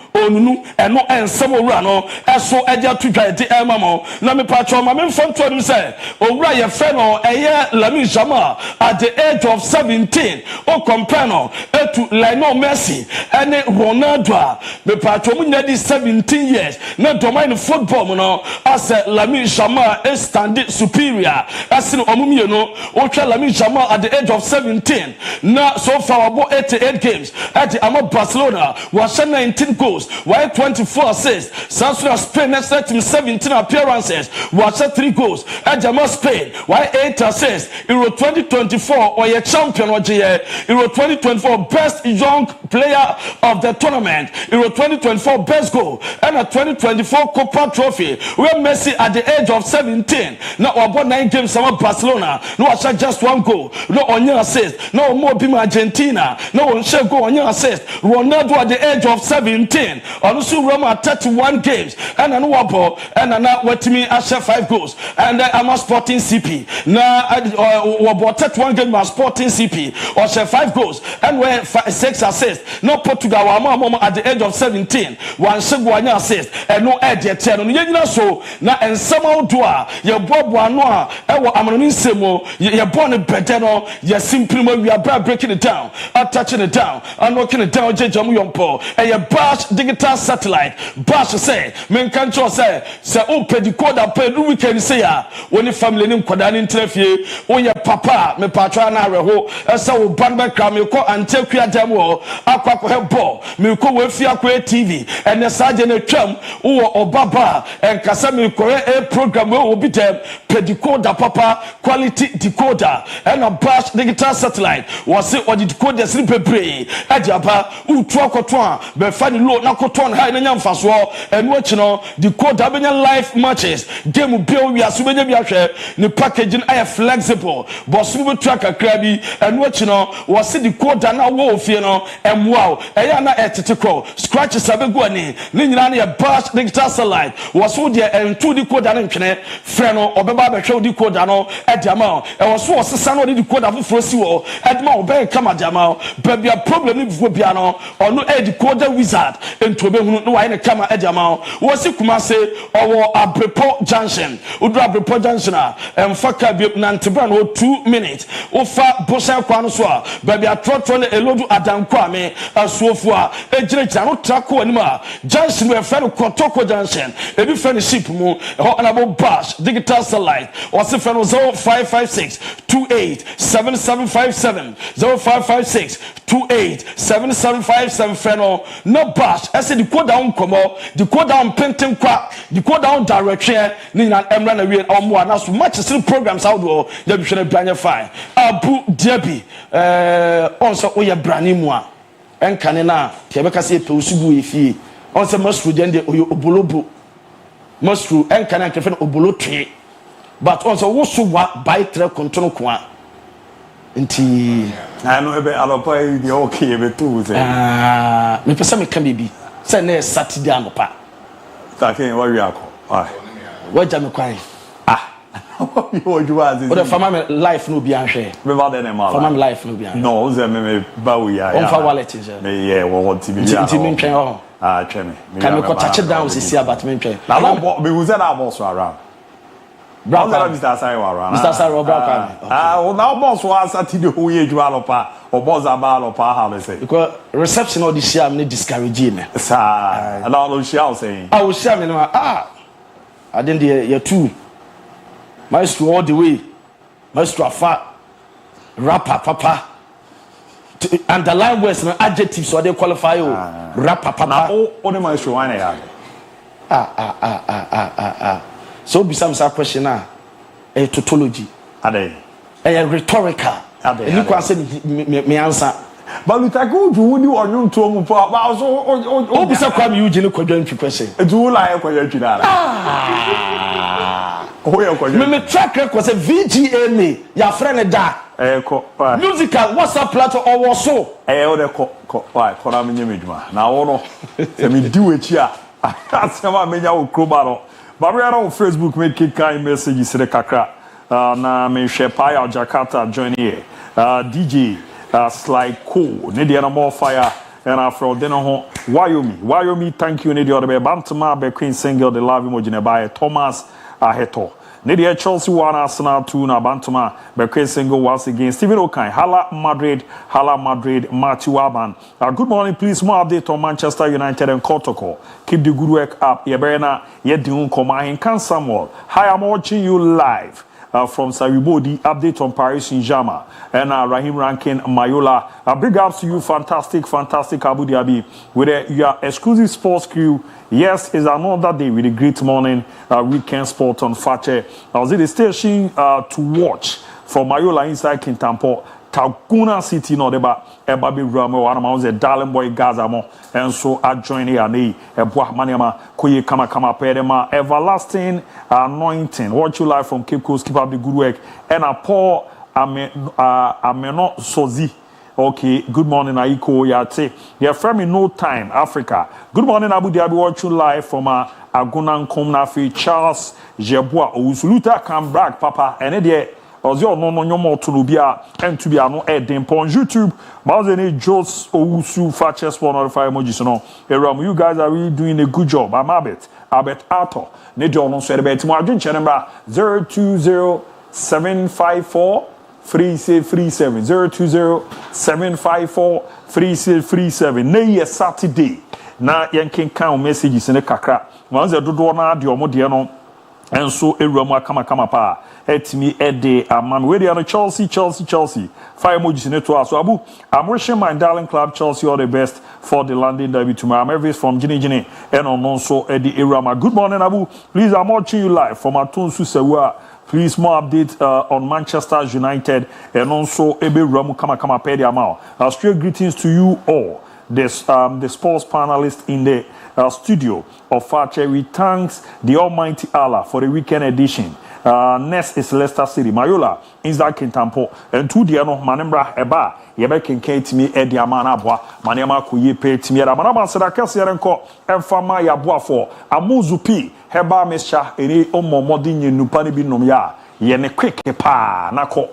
eno ensem owura no eso eje atudwa de emamo na me patro ma me mfam to say owura ye fe no eye Lamine Yamal at the age of 17 o compare no to Lionel Messi and Ronaldo me patro mu nyadi 17 years na domain football no as Lamine Yamal is standing superior as no omumie no o twa Lamine Yamal at the age of 17 na so far about 88 games at the Barcelona was 19 goals while 24 assists. South Spain next team 17 appearances was 3 goals at Jamal Spain while 8 assists. Euro 2024 or a champion or Euro 2024 best young player of the tournament. Euro 2024 best goal and a 2024 Copa Trophy where Messi at the age of 17 now about 9 games some Barcelona no was just 1 goal no on your assist no more beam Argentina no on share goal on your assist. Ronaldo at the age of 17 also Roma 31 games and an wabo and an what me ashare 5 goals and I'm a Sporting CP now about 31 games my Sporting CP or share 5 goals and where 6 assists no Portugal mama at the age of 17 one share assist and no edge 10 no so na and somehow do your bob one ewo amani semo your born better no you simply we are breaking it down touching it down and knocking it down jejam yompo and your bash digital satellite bash say men can say o pedicoda pe do weekend say ya when family nim kwada ni ntrafie o ye papa me patwa na reho say o ban be kra me ko antekua dem wo akwakọ he ball me ko we fi akọ TV and saje na twam wo obaba en kasa me ko a program we obi dem pedicoda papa quality decoder and a bash digital satellite was say o decoder sri pebre ajaba utu akoto a be fa ni low na koto na na nyamfa so en wo chi no decoder benya live matches game bi o wi aso benya bi ahwe ni packaging ay flexible but so be track akra bi en wo chi no was say decoder na wo ofie no emwa eya na etete crawl scratch sabegu ani ni nyina na ye bash digital satellite was so de entu decoder na ntwene frɛ no obeba be hwe decoder no ediama e was so sesa no decoder foforo si wo edma obe kama diama ba bia problem ni before bia no ono decoder wizard entu obe hunu no why ne kama ediama wo si kuma se owo Abrepo junction odu Abrepo junction a emfaka bi na ntebra no 2 minutes ofa bosan kwa no so a ba bia trotro na elodu adanko ame asuofu a ejirejira no trako ani ma junction we fa no Kotoko junction ebi fa no ship mu ho anabo bash digital satellite o se fa no 0556 28 7757 0556 28 7757 fa no bash ese the code down komo the code down painting kwa the code down direction ni na emra na wie omo na so much still programs out do ya bi hwe na branya fine Abu Dhabi onso oye brani mu a enkane na te be ka se pe osubu efie onso masru de oyo obolobo masru enkane ke fe no obolotwe but onso wo so wa by tre control kwa nti I know ebe alopa e bi okay ebe tu se me pesa me kan bibi se na Saturday anopa ta ken wa wi akọ waja me kwan yo juwa ze o de fama me life no bi anhwe me ba de na ma fama me life no bi anhwe no ze me ba wi ya on fa wallet je me ye wo want bi ya nti me ntwen ho twe me kan me ko touch down sisi about me ntwen na no me who say na boss around Brown Mr. Saiwa Mr. Saiwa Brown now boss was Saturday who ye juwa lopa or boss about lopa how they say because reception of the share me discourage me sir and all those shall saying I will share me I didn't hear you too maestro all the way maestro afa rapper papa. Underline words and adjectives so they qualify you. Rapper papa. Na only my show one ya. So be some question a tautology. Ade. A rhetorical. Ade. You can say me answer. But Lutako do woni onyo to mu pa ba so o bisa kwa mi Eugene kwadwan question. Do like kwadwan twidara. Oh ya kwadwan. Me track record say VGA me ya friend da. Musical WhatsApp platform or so. O de ko why kora me nyemeduma. Na wo no se me di wechi a. Asema me nya wo kroba no. Ba we on Facebook make kind messages se kakra. Na me hwe pa ya Jakarta join here. DJ Sly Cool, Nidia MON-FRI, and after then on Wyoming, thank you, Nidia the Bantama, be Queen Single, the love emoji by Thomas Aheto. Nidia Chelsea 1 Arsenal 2 na Bantama, be Queen Single once again. Stephen Okai, Hala Madrid, Matthew Aban. Good morning, please. More update on Manchester United and Kotoko. Keep the good work up. Yeberena, Yedun Koma, Can Samuel. Hi, I'm watching you live. From Saribodi, update on Paris Saint-Germain and Raheem Rankin Mayola. Big ups to you, fantastic Abu Dhabi with your exclusive sports crew. Yes, it's another day with a great morning weekend sport on Fakye. I was at the station to watch for Mayola inside Kintampo. Taguna City no deba ebabi ramo wana mauze darling boy Gaza mo and so I join here ne ebwa maniama koye kama pedema everlasting anointing. Watch you live from Cape Coast. Keep up the good work and a Paul ameno sozi. Okay, good morning Aiko Yate. You're from in no time Africa. Good morning Abu Dhabi. Watch you live from Agunan Komnafi Charles Jeboa Usuluta come back papa and there. Ozio no more to Nubia and to be no Edin on YouTube. Bazeni Jos Owusu Fakye Sport Notify emojis no. You guys are really doing a good job. I'm Albert Arthur. Nejo no so bet mo adwen chene number 0207543637 0207543637. Na Saturday na yenken kan messages ne kakra. Wanze dodo na de omo de no enso ewuramu akama pa. Etimi ede amam we dey Chelsea fire emojis in to us. So Abu, I'm wishing my darling club Chelsea all the best for the London derby tomorrow. Mavis from Gini and on so Eddie Irama. Good morning Abu, please I'm watching you live from Atunsu Sewa. Please more update on Manchester United and also Ebe Ramu kama pedi amao. Straight greetings to you all. The sports panelists in the studio of Fakye. We thanks the Almighty Allah for the weekend edition. Next is Leicester City. Mayola, Inza Kintampo, and two diano Manembra Eba, Yebekin Kate me Eddie Amanabwa, Manema Kuye Pay Timira, Manama Sadakasi Renko, and Fama Yabua for Amuzupi, Heba Mesha, Ere Omo Modin Nupani Binomia, Yene quick pa, Nako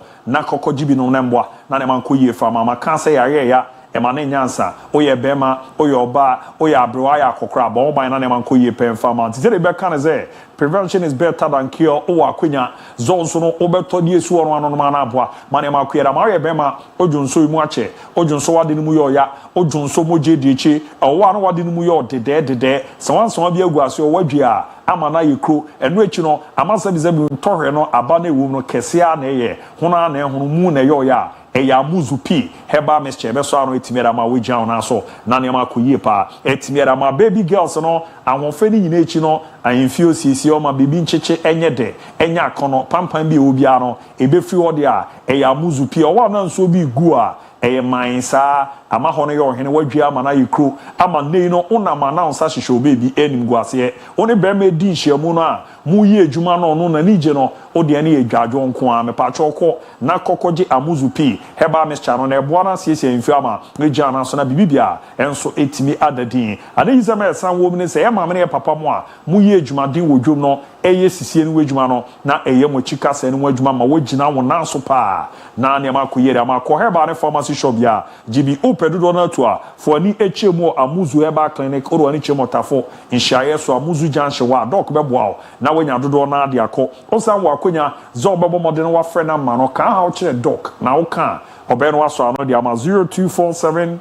Kojibi no Nembwa, Naneman Kuye from Mama Kanse ya. Emane nyansa oye bema oye oba oye abroa ya kokra ba oban na neman koye pemfama tire be kan ze prevention is better than cure o akwenya zonso no obeto die su ono ano na aboa mane ma kuyera ma oye bema ojunso mu ache ojunso wade ni mu yo ya ojunso moje die chi owo ano wade ni mu yo dede se wanso bi agu ase o wadua amana yekro enu echi no amasa bi ze bi ntohwe no aba na ewu no kese a na eye hona na ehunu mu na yo ya eya muzupi heba mesche be so ano etimiera ma wejia na so na ne ma koyie pa etimiera ma baby girls no awonfe ni nyina echi no ahemfio sisi o ma baby ncheche enye de enya akono pampan bi obia no ebefri ode a eya muzupi o wa na nso bi gu a eye mansa ama hono ye ohene wadua ama na yekro ama nei no una ma na onsa hihye obebi enim guase oni be me di hyiamu no a mu yi adwuma no no na nije no ode ne ye dwadwo nko a me pa choko na kokoje amuzupi heba mescha no na ebo na siesie mfi ama meja na so na bibibia enso etimi adadin ade yizama esan wo mne se ye mamne ye papa mo a mu yi adwuma din wodwom no eye sisie ne wadwuma no na eye mo chika se ne wadwuma ma wagina wo na so pa na ne ma koyere ma ko heba ne pharmacy shop ya gibi pedudo na to a for ni echemu amuzu heba clinic oro ani chemo tafo inshaye so amuzu janhye wa doc beboa na wanya dodo na ade akọ osan wa akonya zo bebo modern wa frɛ na ma no ka ha o kire doc na wo ka obe no waso ano de ama 0247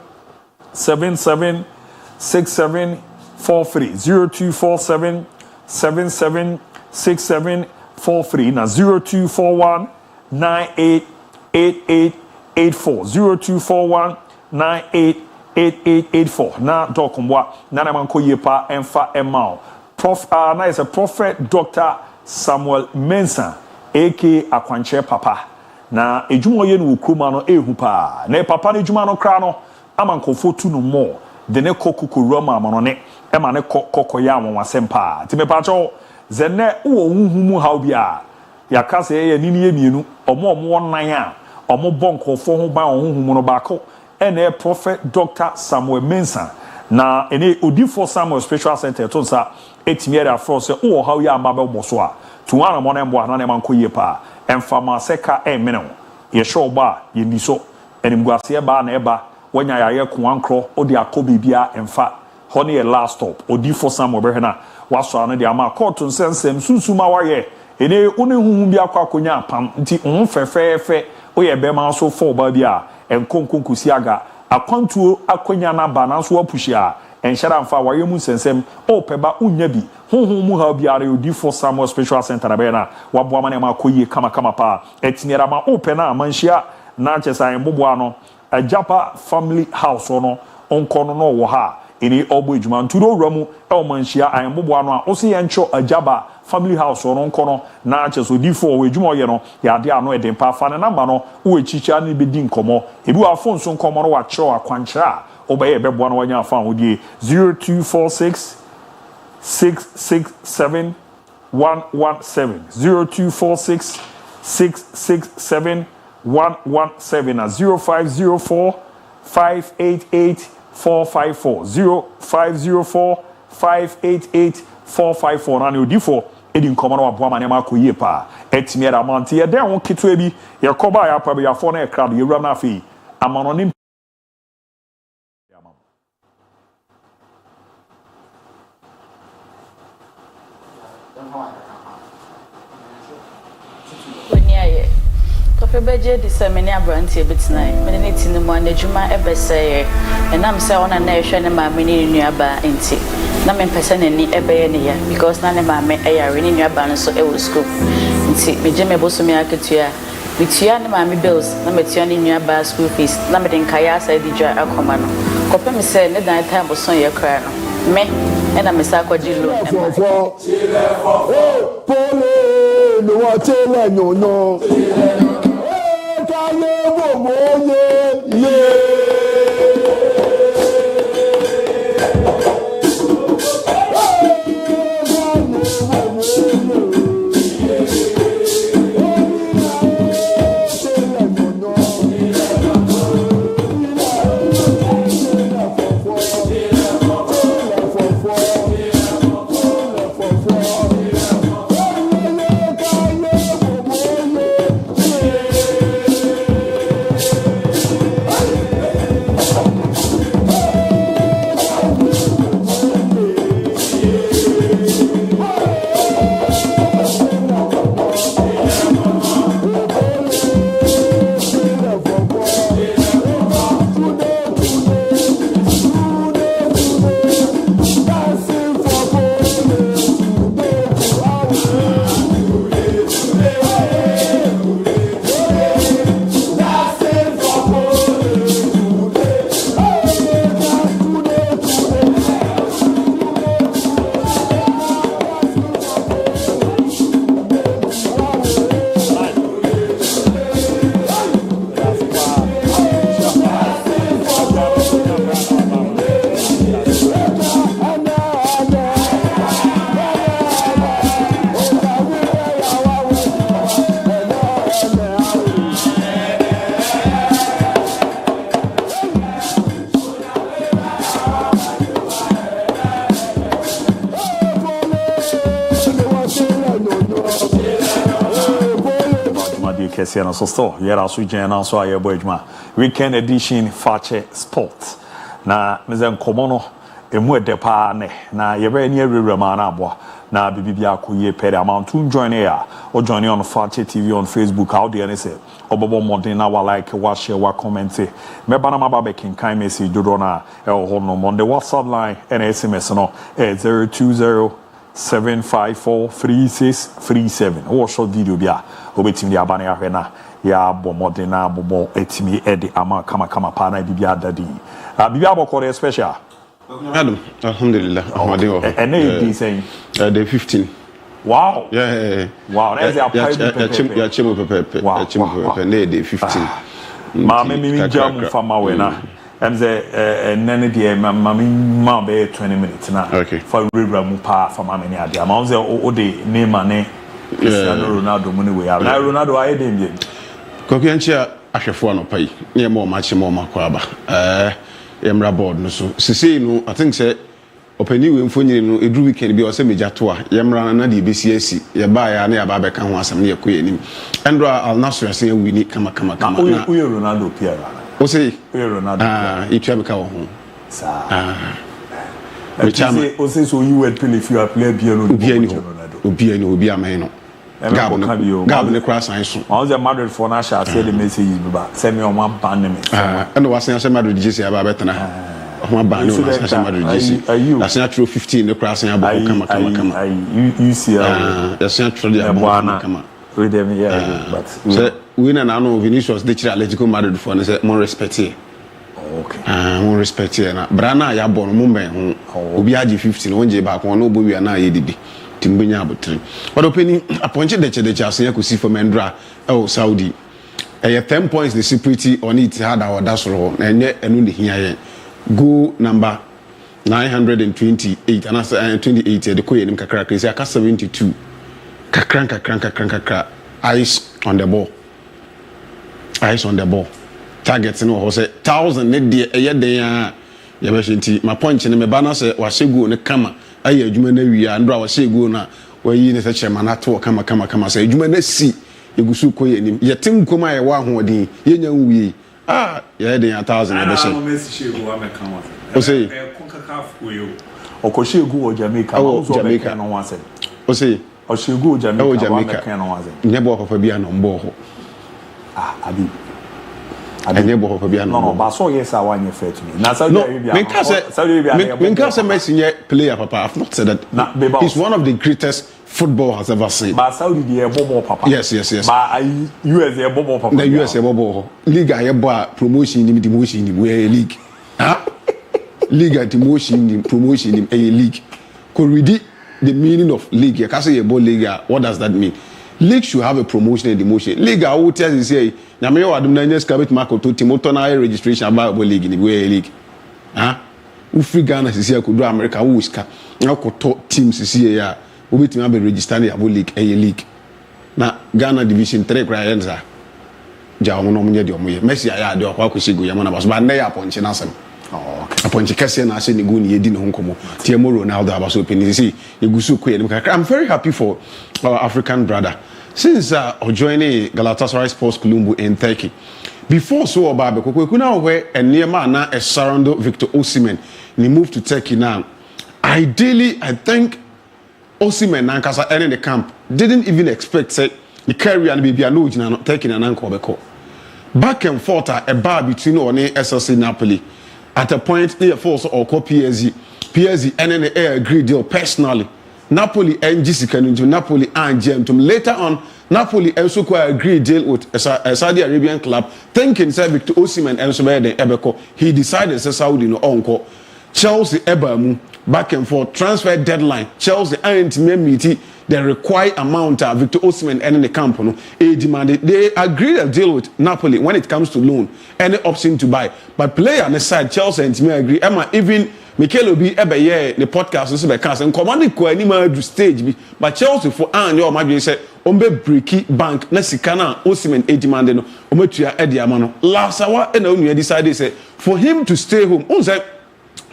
77 6743 0247 77 6743 na 0241 9888 0241 988884 na dokumwa na na manko yepa emfa emao prof na is a prophet Dr. Samuel Mensah aka Akwanche Papa na ejuma ye no kruma no ehu pa na papa na ejuma no kra no amankofo tu no mo de ne kokuku roma amono ne e ma ne kokoya anwasem pa ti me pa cho zenne wo huhumu ha bia ya kase ye nini ye mienu omo nan a omo bonkofo ho ban huhumu no bako ene prophet Dr. Samuel Mensah na ene odifo Samuel Spiritual Center to sa etimiere afro se wo ha ya amba be boso a tuana mo na mbo na ne manko ye pa emfama seka emene ye show ba ye niso enimguase ba na eba wanya ya ye kuankro odi akobi bia emfa hone ye last stop odifo Samuel be na waso na de ama court nsensem susuma waye ene one huhu bia kwakonya apam nti onfefefe oye be ma so for ba bia enkonkonkusi aga akwantuo akonya na ba na so apushia enhyara mfa waye mu nsensem opeba unya bi huhu mu ha biare odifo Samuel Spiritual Center be na wabo ma na ma koyi kama pa etiniera ma open na manhia na chesa embobo ano ajapa family house ono onkono no wo ha eni obo ejuma nturo wramu e manhia embobo ano a osi yencho ajaba family house ono onkono na cheso odifo wo ejuma ye no ya de ano eden pa fa na namba no wo echicha ni bedi nkomo ebi wa phone so nkomo no wa chiro akwanchira obeye bebo no wanya fa hodie 0246 667 117 0246 667 117 na 0504 588 454 0504 588 454 na ne odifo edi nkomo no aboa mane ma koyie pa etimiera mante ye den ho keto ebi ye koba ya pa be ya fo na ekra de yewram na afi amanonim Beje disemini abranti ebitina menene tinimu anadwuma ebeseye enam se ona na ehwe ne maame ne nuaba enti na me pese ne ni ebeye ne ya because na ne maame eyare ne nuaba no so ewo school enti meje mebosomi aketua metua ne maame bills na metua ne nuaba school fees na me den kaya sa edijwa akoma no kope me se ne dan time boson ye kra no me ena me sa kwaji lo pole no wa tele no Kesiano so yera so gena so ayebo adwuma weekend edition Fakye Sport na mezen komono emu edepa ne na yebe ni awura ma na abo na bibibia akoye pere amount to join here or join on Fakye TV on Facebook how dey say obobo modern na wa like wa share wa comment me bana maba be kinkan message dodo na e ho no on the WhatsApp line and SMS no 020 7543637 or short video bia obetim dia bana ya hwe na ya bo modern na bobo etimi edi ama kama pa na bibia dadi bibia bokore special Adam alhamdulillah ahmadu and they saying day 15 wow wow that's a ya chemo pepe day 15 ma me jam fama we na em say nene de ma be 20 minutes na for rewra mu pa fama me ni ade ma say o de Neymar ne Cristiano Ronaldo mu ni we na Ronaldo aye dem bi kokianchia ahwefo no pai ne mo match mo makwaba yemra board no so sisi no I think say opani we mfonyire no edru weekend bi o say meja to a yemra na de besi asi ye ba ya na ya ba be ka ho asam ne yakoye nim Andra Al Nassr say wini kama na uye Ronaldo Pierre o say Ronaldo itu abeka wo ho sa o say so you would play if you are player bi no obi amen no Gab ne cross sign so on the Madrid for na sha say the message bi ba say me o ma ban me and was say Madrid jisi aba betena o ma ban no na say Madrid jisi na say throw 15 ne cross sign aba kama you see ya say throw the aba kama with them but so we na no Vinicius de chira Atletico Madrid for na say mon respect here okay mon respect here na brana ya bon mo men ho obi agi 15 onje ba ko no obo wi na ye didi timbunya abotri but opening aponche de chase yakosi for Mendra Saudi 10 points the security on it had our dasro na enye enu de hia ye goal number 928 and after 28 the koye nim kakra kresi aka 72 kakra eyes on the ball targets no ho say 1000 ne de eye den a ye be hwenti my punch ne me ba na say wa shegu ne kama ayi adwuma na wi andro wa shegu na wa yi ne se chema na to kama say adwuma na si egusu koye nim ye tim koma ye wa hoodin ye nya nwie ye den 1000 e be she no mesi shegu wa me kama o say konkaka fuyo okoshegu o Jamaica o Jamaica no wa say o say o shegu o Jamaica wa me kan no wa say nye bo papa bia no mbo ho abi enye bo papa bia no ba so yes I want you fair to me na Saudi Arabia Menka say Messi nye player papa I've not said that he's one of the greatest football has ever seen ba Saudi the bobo papa yes ba US the bobo papa the US bobo league aye bo promotion ni demotion ni we league league demotion ni promotion ni league ko read the meaning of league you can say a ball league what does that mean league should have a promotion and demotion league I will tell you say na me wadum na nyes kabet makoto timoto na registration about league ni we league u free Ghana sisi akodo America wo ska na koto team sisi ya obetima be register na abo league league na Ghana division 3 kra yenza ja omo no munye de omo ye Messi aya de okwa kwesigo ya na baso ba na ya ponche na asem aponche kese na ase ni go ni yedi ne honkomo Tiemo Ronaldo abaso penisi egusu ko ye I'm very happy for our African brother since joining Galatasaray Sports Colombo in Turkey. Before so Obabe Kokuna where and near na a surround Victor Osimhen he moved to Turkey now. Ideally, I think Osimhen Nankasa in the camp didn't even expect say the career and be no Turkey and Anko. Back and forth a bar between one SLC Napoli. At a point near force or call PSG and then the agreed deal personally. Napoli and Jessica into Napoli and Gem to later on Napoli also quite agreed deal with a Saudi Arabian club thinking say Victor Osimhen and so the Ebeko he decided say Saudi no onko Chelsea ABOU back and forth transfer deadline Chelsea and meet the required amount of Victor Osimhen and in the camp no demanded they agreed a deal with Napoli when it comes to loan any option to buy but player on the side Chelsea and me agree Emma even Mikel Obi ebeye the podcast so be cast and command ko ani ma do stage bi but Chelsea for an your madwe say ombe breaki bank na sika na Osimhen demand no omatua e dia ma no last hour na onu decide say for him to stay home on say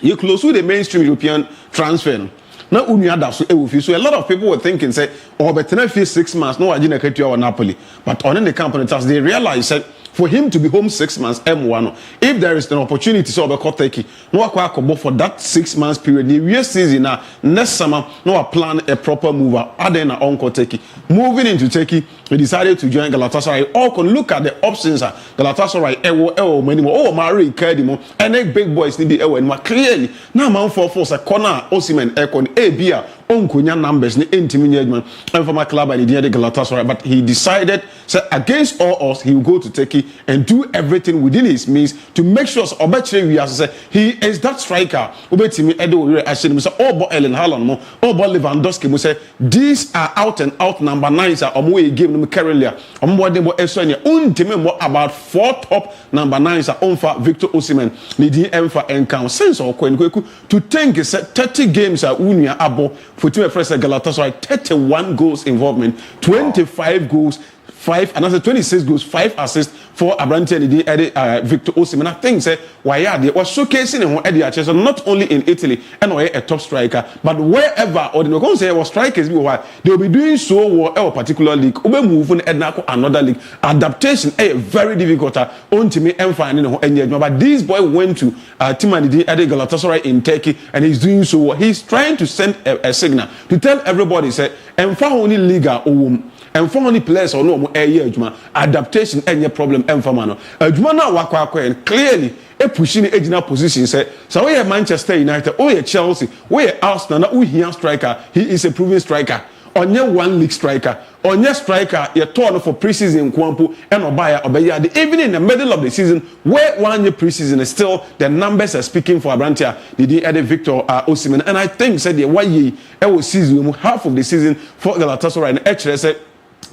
you close with the mainstream European transfer no na unu ada so ewufi so a lot of people were thinking say oh betena fi 6 months no agina katua wa Napoli but on the company task they realize that for him to be home 6 months M1 if there is an opportunity so be call Turkey no akwa for that 6 months period the year season na next summer no plan a proper mover other na onko Turkey moving into Turkey he decided to join Galatasaray or can look at the options Galatasaray ewo many more Mari Kadimo and big boys need the ewo clearly now man for force a corner Osimhen ekon bia onkonya numbers ne entimi nya adwuma and from a club and the Galatasaray, but he decided so against all odds he will go to Turkey and do everything within his means to make sure obetire we as say he is that striker obetimi edo actually say all but Ellen Haaland mo all but Lewandowski mo say these are out and out number 9s are omo e game no currently omo dey bo esonya untimi mo about 4 top number 9s are on for Victor Osimhen ni di emfa encounter since okwenkweku to think is 30 games are unia abo for team first Galatasaray 31 goals involvement 25 goals 5 and that's 26 goals 5 assists for Abrante Victor Osimhen. I think say why they was showcasing him Eddie Achesa not only in Italy and a top striker but wherever or they go say was strikers be why they will be doing so well a particular league ube move on another league adaptation very difficult on to me and finding but this boy went to Timani Galatasaray in Turkey and he's doing so well. He's trying to send a signal to tell everybody say and for only Liga and for only players or no adaptation any problem and for man and clearly a pushing original position say so we are Manchester United or Chelsea we are Arsenal we here striker he is a proven striker on your one league striker on your striker you're torn for preseason Kwampu and Obaya even in the middle of the season where 1 year preseason is still the numbers are speaking for Abrantia the added Victor Osimhen and I think said the 1 year season half of the season for Galatasaray and actually said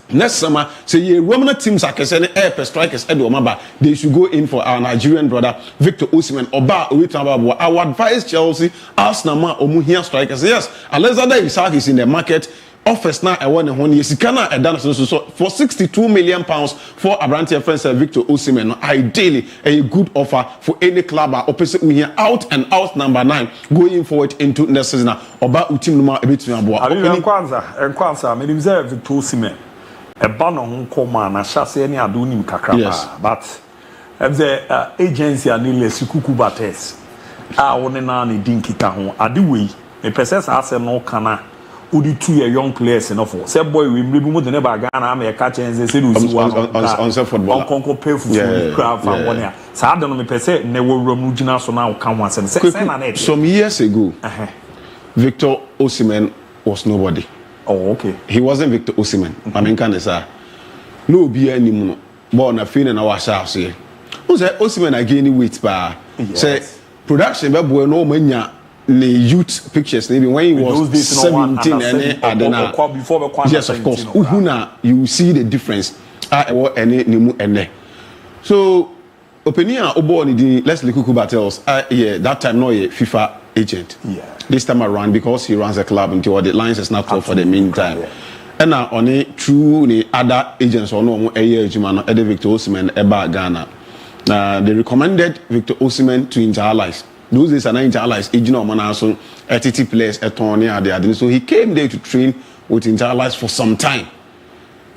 next summer, say Roman teams are concerned air strikers they should go in for our Nigerian brother Victor Osimhen I would advise Chelsea, Arsenal, Omuhia strikers. Yes, Alexander Isak is in the market. Offers now I want to one year so for 62 million pounds for Abrante friends Victor Osimhen. Ideally a good offer for any club opposite we here out and out number 9 going forward into next season. Oba utim numa ebetumi aboa. Enkwanza me reserve Victor Osimhen. A ban on coma na chassis any adonim kakrapa but the agency are nearly Sukuku Bates. I want to ni dinkita ho adiwe me pese sa asem no kana odi 2 young players enough say boy we mrebu mo de ne ba Ghana me catch and say do si on football on konko pay for crowd for one year sa adon me pese ne wo wram gina so na kan ho asem say na na some years ago Victor Osimhen was nobody. Oh, okay. He wasn't Victor Osimhen. I mean, can say no be anymore. But na feeling na washa say. Who say Osimhen again weight ba? Say production be boy no manya the youth pictures maybe when he was 17 and adena. Yes, of course. Uhuna you see the difference. Any nimu ene. So opinion obo ni di Leslie Kuku battles. Yeah, that time no FIFA agent. Yeah. This time around because he runs a club until the lines is not closed for the meantime. Yeah. And now on it through the other agents or no a year Jumano Eddie Victor Osimhen Eba Ghana. They recommended Victor Osimhen to Inter-Allies. Those days are not Inter-Allies, Ejino Manaso, ATT players, Etoni are there. So he came there to train with Inter-Allies for some time.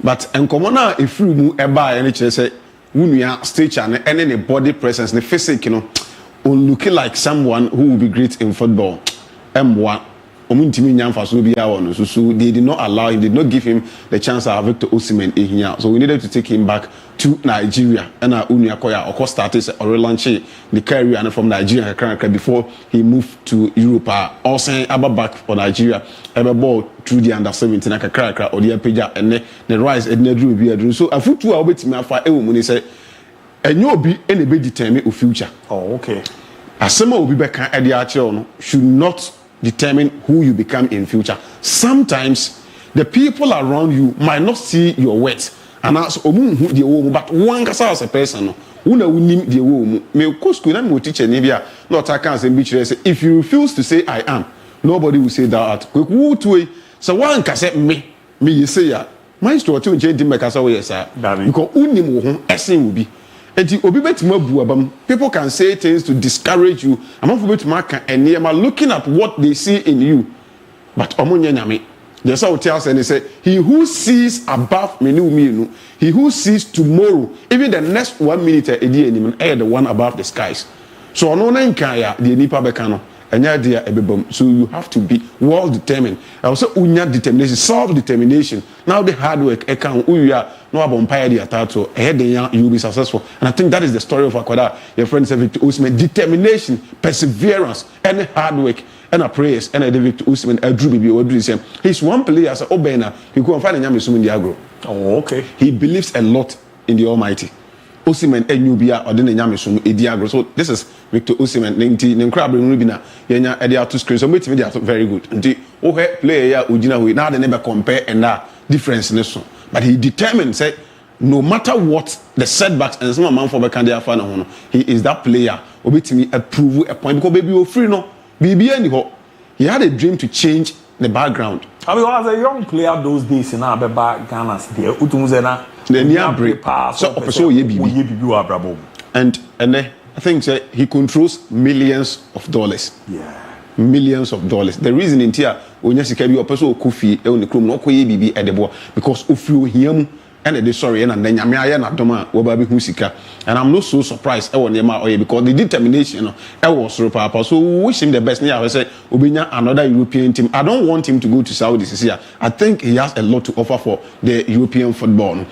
But in Komona if you move Eba and say Unia stage and any body presence, the physique, you know, looking like someone who will be great in football. M1 so they did not allow him, did not give him the chance of Victor Osimhen in here. So we needed to take him back to Nigeria. And Unia Koya, of course, started or relaunch the career and from Nigeria before he moved to Europe. Also, back for Nigeria, ever ball through the under 17 or the Peja and the rise and the Drew. So a foot 2 hours with me for a say, and you'll be anybody determine your future. Oh, okay. As someone will be back at the actual should not determine who you become in future. Sometimes the people around you might not see your worth and ask but one kasa as a person una unim the wo me ko school na me teacher ni bia not I can say if you refuse to say I am nobody will say that who to so one kasa me you say ya maestro to change him kasa we yes because unim wo ho esen will be people can say things to discourage you. I'm not going to mark and looking at what they see in you. But there's how tells and they say, he who sees above me, he who sees tomorrow, even the next 1 minute the one above the skies. So no the nipa bekano. So you have to be well determined. Also, determination, self-determination. Now the hard work, you will be successful. And I think that is the story of Akwada. Your friend said Victor Osimhen, determination, perseverance, and hard work. and a prayers and a Victor Osimhen a drew baby or do the same. He's one player as Obena. He go and find a Yamisum in the agro. Oh, okay. He believes a lot in the Almighty. Osimhen Enubia or then Yamisum Ediagro. So this is Victor Osimhen, Ninti, Ninkrab, Rubina, Yenya, Edia to screens. So meet me very good. And the player Ujina, we now they never compare and that difference in this one. But he determined, say, no matter what the setbacks and some man for Bakandia fan, he is that player. Obey me approve a point because baby, you're free no. Baby, anyhow, he had a dream to change the background. I mean, as a young player those days in our back Ghana's there, Utumuzena, the near break. So ye be. And I think he controls millions of dollars. Yeah. Millions of dollars. The reason in here, when you see a person Kofi on the crew, no Koye at the board because Ofu him and they sorry and then Yamia na Doma Wababi Husika. And I'm not so surprised because the determination was so powerful. So we wish him the best. I say Obinya another European team. I don't want him to go to Saudi this year. I think he has a lot to offer for the European football.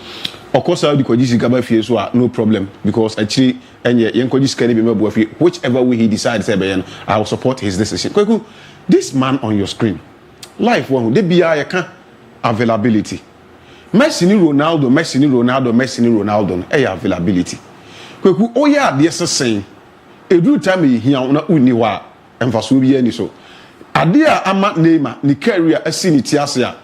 Of course, Saudi no problem because actually whichever way he decides, I will support his decision. This man on your screen, life one, they be availability. Messi ni Ronaldo, availability. Oh yeah, the saying. Every time you hear on uniwa and Vasubi any so. Adia ama Neymar, ni career a sinitiasia.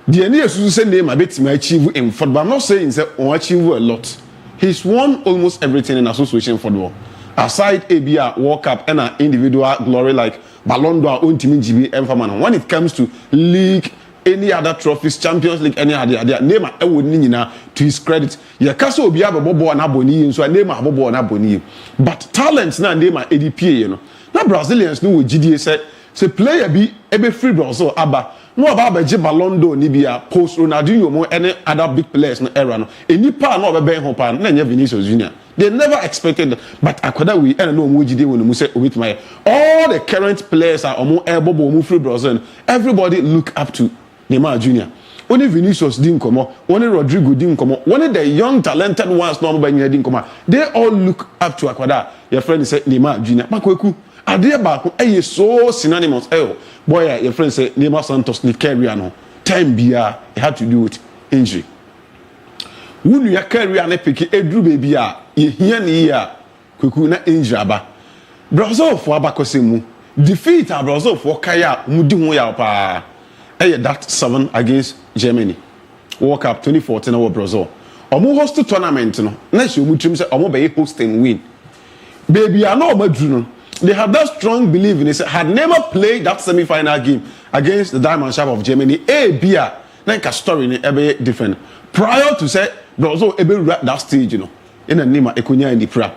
The near Susan Neymar bets may achieve in football. I'm not saying that on achieve a lot. He's won almost everything in association football. Aside ABOU World Cup and an individual glory like Ballon d'Or, Ultimate GB, and when it comes to league, any other trophies, Champions League, any other Neymar, I would need to his credit. Yeah, Castle be a bobo and aboni, so I name a bobo and aboni. But talents now Neymar ADP, you know. Now Brazilians know what GDA said. Say player be free Brazil, Abba. No about Ballon d'Or, Nibia, post Ronaldinho, more any other big players in the era. No, any part no be Hopan, no Vinicius Junior. They never expected that. But Akwada we and no more GD when we say with my all the current players are more able more free Brazil. Everybody look up to Neymar Junior. Only Vinicius didn't come up, only Rodrigo didn't come up, only the young talented ones no by didn't come up. They all look up to Akwada. Your friend said Neymar Junior. Makweku. Adia baako ɛyɛ so synonymous boy your friend say Neymar Santos ni career no time bia it had to do with injury wunu ya career na pick edru baby a ye hia ni ya kweku na injury aba Brazil for abakosemu defeat a Brazil for kaya mudi ho ya pa that 7 against Germany World Cup 2014 na Brazil omo host tournament no na she omu trim say omo be host and win baby I know madru no. They have that strong belief in it. Had never played that semi-final game against the Diamond Shaft of Germany. Bia, like a story in every different. Prior to say Brazil able that stage, you know, in a Nima Ekunya in the pra.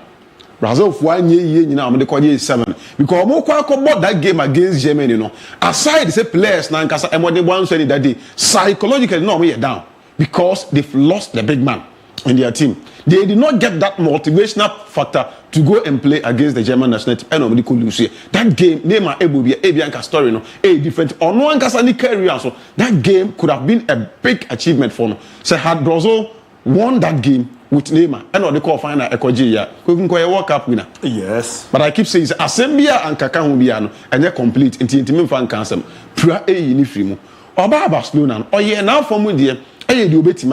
Brazil for 1 year, you know, they call it 7 because more bought that game against Germany, you know. Aside say players now, because and what they want to say that day psychologically no way down because they've lost the big man in their team. They did not get that motivational factor to go and play against the German national team. And nobody could lose. That game, Neymar Ebianca story, no, a different or no one can career. So that game could have been a big achievement for them. So had Brazil won that game with Neymar, and or the call final Ekoji, who can call a World Cup winner. Yes. But I keep saying Assembia and Kakambiano, and they're complete into intimate fan cancer. Pra a uniform. Or Barcelona, or yeah, now for Mundia. The Obeti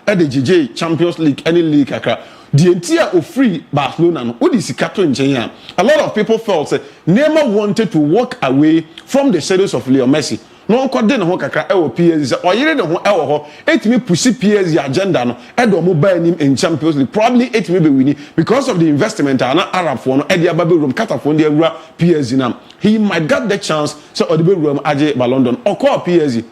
at the JJ Champions League, any league, the entire of free Barcelona. What is Kato in China? A lot of people felt that Neymar wanted to walk away from the shadows of Leo Messi. No one could then walk PSG or you know, 8 me push PSG agenda. No, Edo mobile him in Champions League. Probably 8 me be winning because of the investment. And Arab for no Edia Baby room Catafon the PSG now. He might get the chance so or the room AJ Ballon d'Or or call PSG.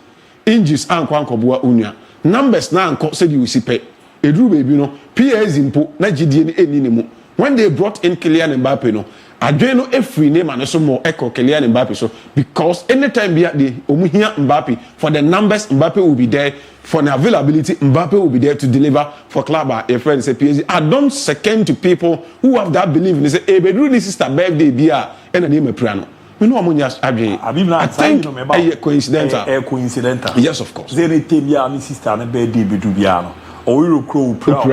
Injuries and Kwankobua Unia. Numbers now said you see pay. A drew baby no PS impo na GDN any when they brought in Kylian Mbappe no Adreno a free name and so more echo Kylian Mbappe so because anytime be at the Omuhia Mbappe for the numbers Mbappe will be there for the availability Mbappe will be there to deliver for club a friend say PSG. I don't second to people who have that belief in say a bedroom this sister birthday be a and a name a piano. I think a coincidental. Yes, of course. They tell me my sister and birthday be dubiano. Or you crow proud.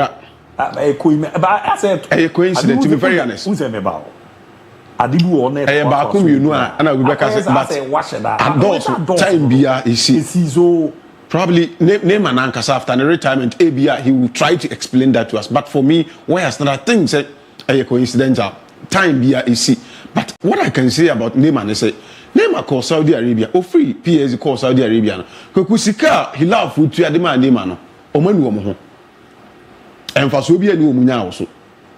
But I said a coincidence, to be very honest. Who's about? adibu on e ba ko mienu a na we beka say but adults time bia isi so probably Neymar Nankasa after the retirement ABA he will try to explain that to us, but for me whereas another thing say a coincidental time bia isi. But what I can say about Neymar is say Neymar call Saudi Arabia or free PSG call Saudi Arabia kokusika he love food to adema Neymar no omanu omo ho emfaso bia ni omunya also.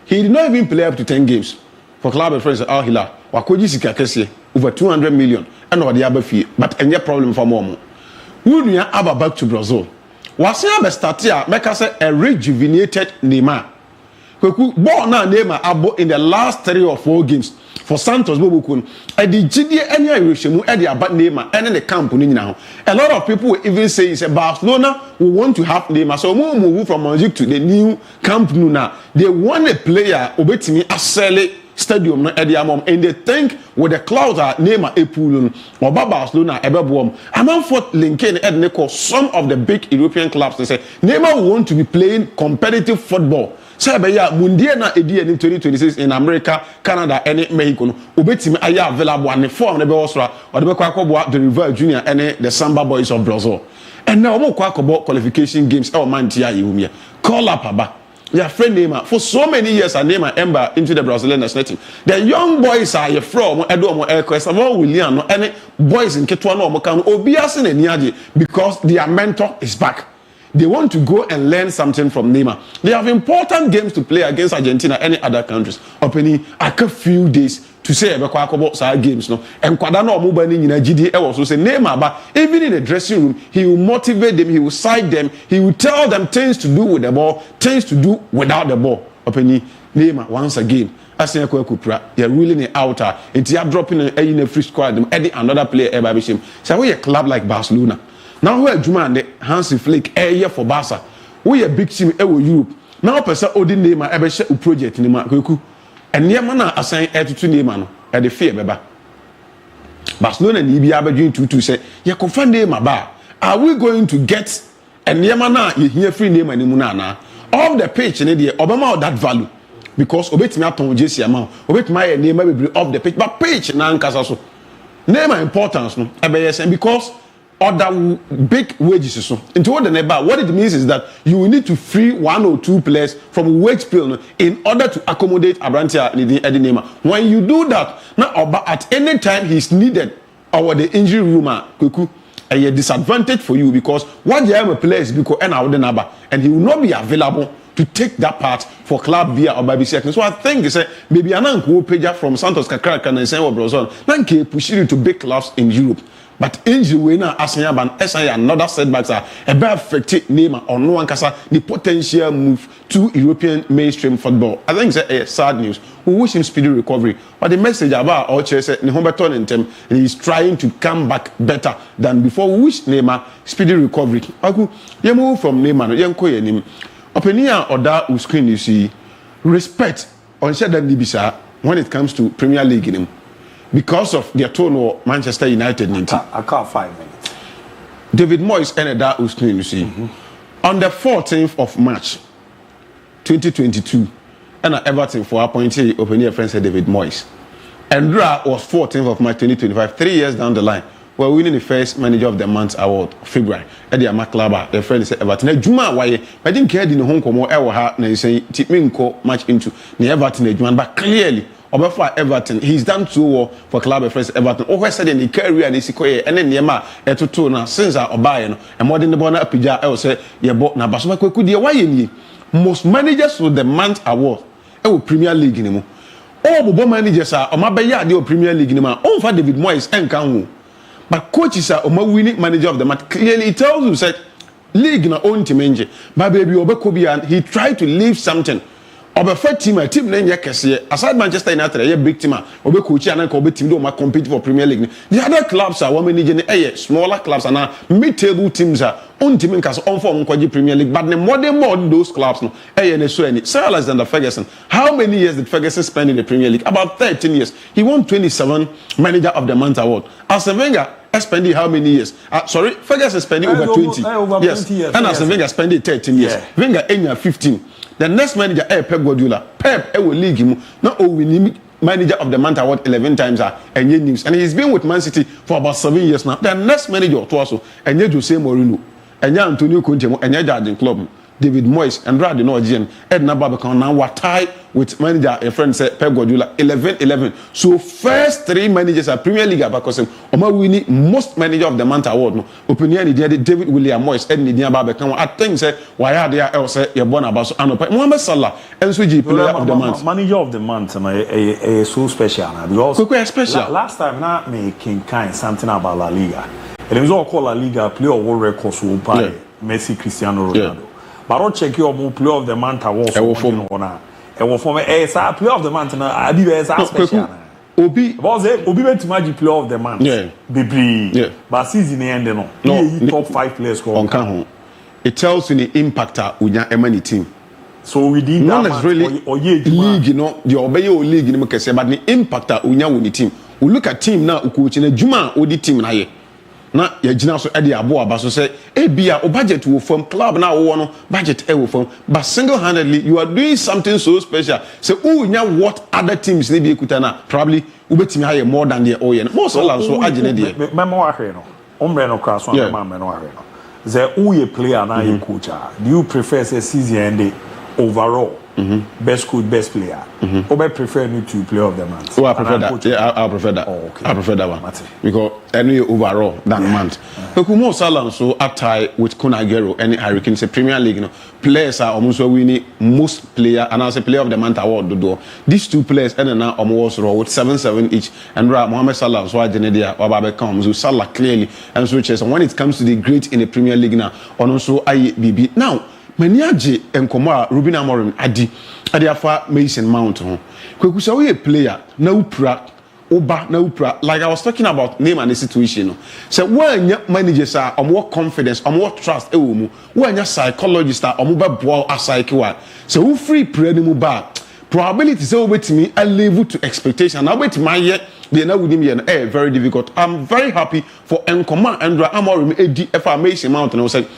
He did not even play up to 10 games for club of friends Al Hilal wakoji sika kese over 200 million and what the aba fee, but any problem for more. When you are back to Brazil, was here start here make us a rejuvenated Neymar. Born now Neymar abo in the last 3 or 4 games for Santos Bobukun. And the GD any Irishemu at the about Neymar and in the camp now. A lot of people will even say it's a Barcelona who want to have Neymar. So we move from Magic to the new Camp Nou now. They want a player obetimi asele stadium no ediamom and they think with the clouds are Neymar Epulun or Barcelona ebeboom. Among for linking Edneko some of the big European clubs they say Neymar want to be playing competitive football. Say ya mundia na edi in 2026 in America, Canada and Mexico no obetimi aya available and form na be wosra or the kwakobwa the River Junior and the Samba Boys of Brazil. And now mo kwakobo qualification games e man tia yumia. Call up aba. Your friend Neymar for so many years and Neymar ember into the Brazilian national team. The young boys are your from Edo mo Elquest about William no any boys in Ketwa no mo kan obiase na niaje because their mentor is back. They want to go and learn something from Neymar. They have important games to play against Argentina and any other countries. Opening a few days to say about some games no. And Kwadano Mubani in a GD also say Neymar, but even in the dressing room, he will motivate them, he will side them, he will tell them things to do with the ball, things to do without the ball. Opening Neymar once again. Asenya Kupra, you're ruling it out. It's dropping in a free squad, adding another player ever be him. So we a club like Barcelona. Now we are Juma and Hansi Flick a year for Barca. We a big team ever Europe. Now person Odin Neymar ever share a project in Neymar. And Neymar assign to Neymar at the fear beba. Barcelona and EBA doing to say, you confirm Neymar bar. Are we going to get and Neymar you hear free Neymar in Munana? Off the pitch in the Obama that value. Because obey me upon JC amount, obey my Neymar will be off the pitch, but pitch na Nkasaso. Neymar importance no and because other big wages so into what it means is that you will need to free 1 or 2 players from wage bill in order to accommodate Abrantia Neymar. When you do that, now at any time he's needed or the injury room a disadvantage for you because what you have a player is because and he will not be available to take that part for club via or baby second. So I think it's maybe an uncle pager from Santos Kakara and San Brazil. Nanke push you to big clubs in Europe. But injury winner Asanya ban SI another setbacks are a bad affected Neymar or no one kasa the potential move to European mainstream football. I think it's sad news. We wish him speedy recovery. But the message about our church said Nihombeton in term and he's trying to come back better than before. We wish Neymar speedy recovery. You move from Neymar, you ko yenim. Opinion or that screen you see respect on said that Libisa when it comes to Premier League in him. Because of their tone or Manchester United. I can't 5 minutes. David Moyes ended that screen, you see. On the 14th of March, 2022, and Everton for appointing opening friend said David Moyes. And Dra was 14th of March 2025, 3 years down the line. We're winning the first Manager of the Month award, February. Eddie Amaklaba, the friend said Everton. Juma, why? I didn't care in the home como ever had, and say, Tipminko match into the Everton, but clearly. Obefa Everton, he's done so well for club of friends Everton. Oh, I said in the career and the and then Yama to na since I obey and more than the bona pija. I will say, yeah, but na basuma could you why ye most managers with the month award. Premier League in him. Oh, but managers are on my bayard, Premier League in him. Oh, for David Moyes and Kangu. But coaches are my winning manager of the month. Clearly, it tells you said league na own team engine. My baby Obekobian, he tried to leave something. Obefa team a team nenya kese aside Manchester United a big team obe coach and ko be team do ma compete for Premier League. The other clubs are women manage smaller clubs and mid-table teams are on team in case on form kwaji Premier League but the more those clubs no ne so any Sir Alexander Ferguson. How many years did Ferguson spend in the Premier League? About 13 years. He won 27 Manager of the Month award. Arsene Wenger spending how many years? Sorry, Ferguson spending over 20. Yes. 20 years. And Arsene Wenger spending 13 years. Yeah. Wenger 15. The next manager, Pep Guardiola. Pep, will league him. Not win manager of the month award 11 times and news, and he's been with Man City for about 7 years now. The next manager to also and Jose Mourinho and Antonio Conte and Jurgen Klopp, David Moyes and Brad Norgian, Edna Babacan now were tied with manager a friend said Pep Guardiola 11-11. So first 3 managers are Premier League because Oma winning most manager of the month award. No opinion David William Moyes and Nidia Babacan. I think say why are they else you're born about Mohamed Salah and Swiji player of the month. Manager of the month is so special because special. Last time now making kind something about La Liga. It was all called La Liga player world record so by Messi, Cristiano Ronaldo. But I'll check your more player of the month award for a player of the month now. I be a special. Obi was it Obi went to magic player of the month. Yeah. But season end no. Top 5 players on Kahon. It tells you the impact with your Emani team. So within not necessarily league, you know, the Obeyo league in the but the impact with the team. We look at team now, coaching Juma or the team now. Na ya gina so e de abo aba so say bia o budget wo from club na wo no budget e wo from but single-handedly you are doing something so special say nya what other teams ne bi ekuta na probably ubetimi haye more than the oye no most all so agene de memo ahwe no omre no kwa so na memo ahwe no ze uye player na ye coach do you prefer say season end overall best coach, best player. Or I prefer me to player of the month. Oh, I prefer that. Yeah, I prefer that. Oh, okay. I prefer that one. Because any overall that month. Mo Salah so a tie with Kun Aguero and Harry Kane. Say Premier League, you know, players are almost winning most player and as a player of the month award. These 2 players and now almost raw with 7-7 each. And Mohamed Salah so Genedia or Babe comes with Salah clearly and switches. And when it comes to the great in the Premier League now, and also IBB now. Maniaje enkomo Ruben Amorim adi afa Mason Mount ho kwekusa we a player na upra like I was talking about name and the situation no say when managers are more confidence more trust e wo mu when psychologist are more boa asike wa say who free play ni mu ba probability say obetimi a level to expectation na obetimi ye they now with him very difficult. I'm very happy for Nkoma Andra Amorim Mason Mount and I was like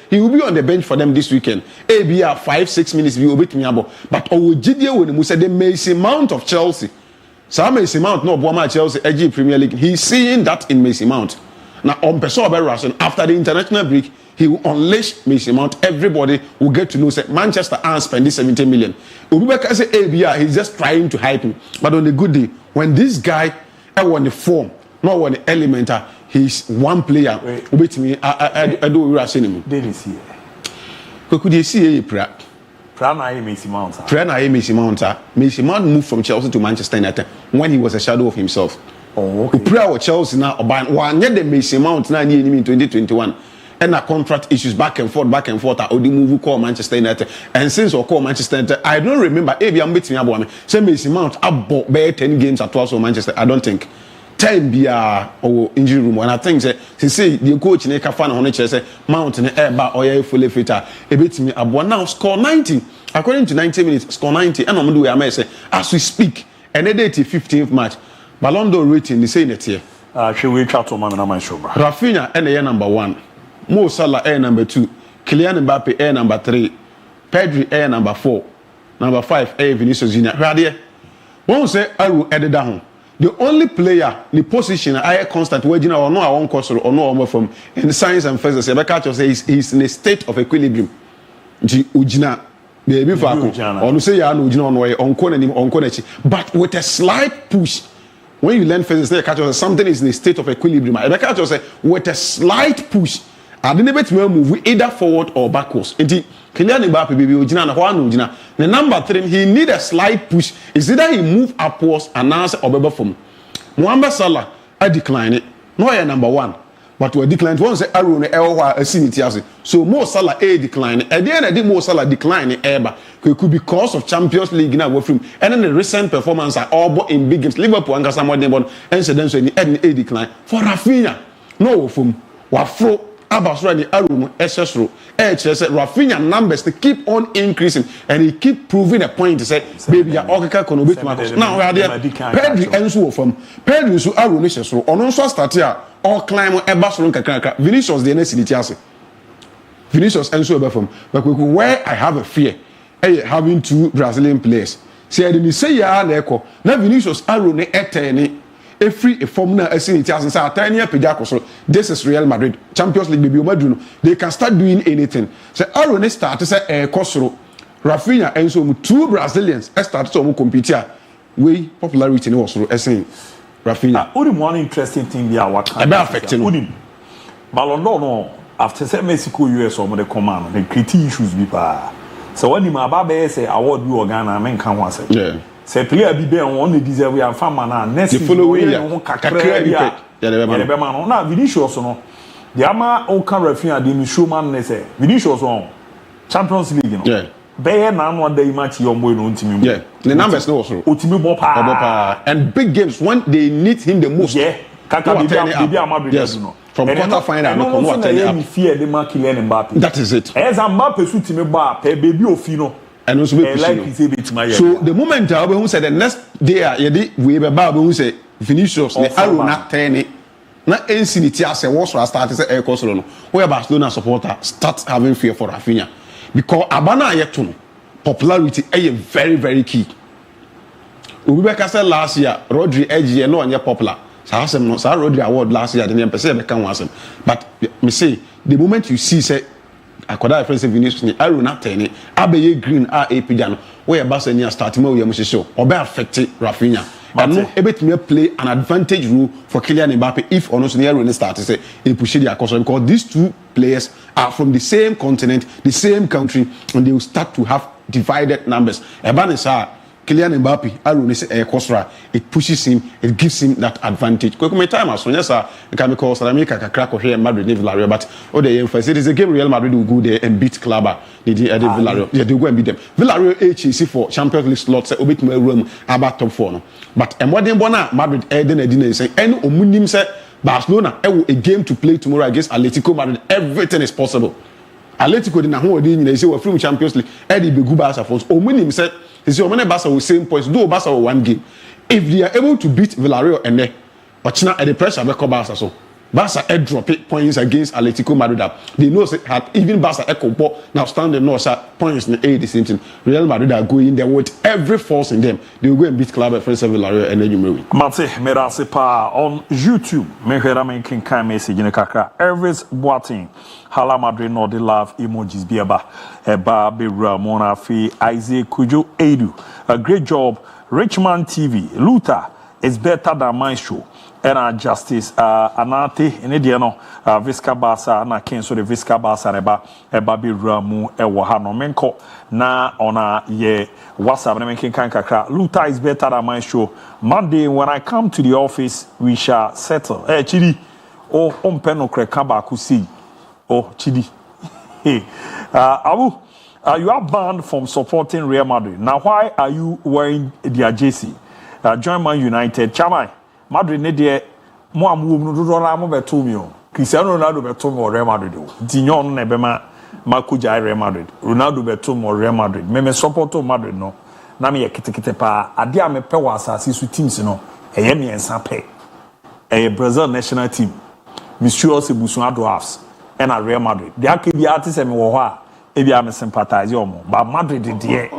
he will be on the bench for them this weekend. ABOU 5-6 minutes we will beat me abo but Ojidia when we said the Mason Mount of Chelsea. So Mason Mount no Boama Chelsea AG Premier League. He's seeing that in Mason Mount. Now on Pessoa Berrason after the international break he will unleash Mason Mount. Everybody will get to know say Manchester and spend this 70 million. Ububeka say ABOU he's just trying to hype him. But on the good day, when this guy won the form, not one element, he's one player. Wait me, I do we are seeing him. Did see? Could you see a prayer? Prayer na Mason Mount. Prayer na Mason Mount. Mason Mount moved from Chelsea to Manchester United when he was a shadow of himself. Oh, okay. Prayer with Chelsea now, but one year the Mason Mount now in 2021. And a contract issues back and forth. I only move call Manchester United. And since we call Manchester United, I don't remember. Maybe I'm beating about me. Say Mason Mount about 10 games at also Manchester. I don't think 10 be or injury room. And I think say the coach in a fan on the say Mount in the air bar or fully fit. A bit me about now score 90. According to 90 minutes, score 90. And I'm do I say as we speak. And they date 15th match. Ballon d'Or rating they say it here. Should we chat to man and my show? Rafinha and the number 1. Mo Salah air number 2, Kylian Mbappe air number 3, Pedri air number 4, number 5 air Vinicius Junior. Radie, one say Aru added down. The only player, the position I constant where you know or no I won't cost or no from in science and physics. Ebeka say he's in a state of equilibrium. Ujina, baby Fako. Or no say ya no Ujina on way on Konechi, but with a slight push. When you learn physics, they catch us something is in a state of equilibrium. Ebeka just say with a slight push. I didn't bet me move either forward or backwards. Kylian Mbappe baby ojina na ho ojina. The number 3 he need a slight push. Is either he move upwards and now obeba from. Mohamed Salah I decline it. No I number 1. But we decline once say arrow na elwa asiniti. So Mo Salah a decline. At the end of the Mo Salah decline ever. It could be cause of Champions League now from. And then the recent performance are all in big games. Liverpool and Gasamode incidents in the a decline. For Rafinha no from wafro Abasura the Arum SSRO Rafinha numbers to keep on increasing and he keep proving a point to say baby ya okaka kono bit Marcus now we are there Pedri enso from Pedri so Arum SSRO ono so start here all climb Ebasoro kakaka Vinicius the next ase Vinicius enso be from but where I have a fear having 2 Brazilian players say the say ya na eko na Vinicius arrow ne etene every a form na asin it as say atania pija koso this is Real Madrid Champions League baby o they can start doing anything say arrow ne start say kosoro Rafinha and so two Brazilians start to compete we popularity ne was asin Rafinha only one interesting thing there what can affecting Ballon d'Or no after say Mexico US or the command the create issues be pa so when him aba say award you Ghana men kan ho say yeah say player bi be on the deserve and farmer na next the following year kakra be man no na Vinicius no the ama o kan Rafinha the showman ne say Vinicius on Champions League no yeah be na no day match your boy no ntimi yeah the numbers no also otimi bo pa and big games when they need him the most yeah kaka bibi Madrid yes no from quarter final no come what any fear the mark Kylian Mbappe that is it as Mbappe su timi ba pe baby ofi no and also be so the moment who said the next day we be ba who say Vinicius the arrow na turn na infinity as was start say air course no where Barcelona supporter start having fear for Rafinha because abana yeto no popularity is very very key obi be ka say last year Rodri edge no onye popular so no so Rodri award last year the name person be kan wasem but me say the moment you see say akoda reference Vinicius ni arrow na turn abeye green pija no where Barcelona start ma we am show obe affect Rafinha and no ebetime play an advantage role for Kylian Mbappe if or no so arrow start say he push the across because these two players are from the same continent the same country and they will start to have divided numbers ebanisa Kylian Mbappe arrow say Kosra it pushes him it gives him that advantage kwekome time as soon as can be called Salamika kakra here Madrid Villarreal but the emphasis it is a game Real Madrid will go there and beat Clubber the Villarreal yeah they go and beat them Villarreal HC for Champions League slot say obit my room about top 4 no but modern bona Madrid Eden say any omunim say Barcelona a game to play tomorrow against Atletico Madrid everything is possible Atletico di na ho odi nyina say we from Champions League Eddie Begu Barca for omunim say is your money Barca with same points do Barca with one game if they are able to beat Villarreal and there but now at the pressure be Barca so Barca drop points against Atletico Madrid they know say had even Barca ball now standing no points in the same thing Real Madrid are going there with every force in them they will go and beat Club at Villarreal and then you may Mate merase pa on YouTube me hwera me kan message ne kakra Elvis Boateng Hala Madrid no the love emojis biaba eba be MON-FRI Isaac Kujo Edu a great job Richmond TV Luther is better than my show and Justice Anate in the no Visca Basa na ken so the Visca Basa eba be ramu ewo ha no menko na ona ye WhatsApp na menken kan kakra Luther is better than my show Monday when I come to the office we shall settle chidi o ompeno kreka ba ku see oh chidi hey Abu you are banned from supporting Real Madrid now why are you wearing their jersey join Man United Chamai Madrid ne de mo amu no do na mo beto mi o Cristiano Ronaldo beto mo Real Madrid o dinyo no na be ma Marco Jai Real Madrid Ronaldo beto mo Real Madrid me support Madrid no na me yeketekete pa ade a me pe wa asase su teams no eye me ensa pe Brazil national team Monsieur Sebusun Adolfs and a Real Madrid they can be artists me wo ho a e bia me sympathize omo but Madrid de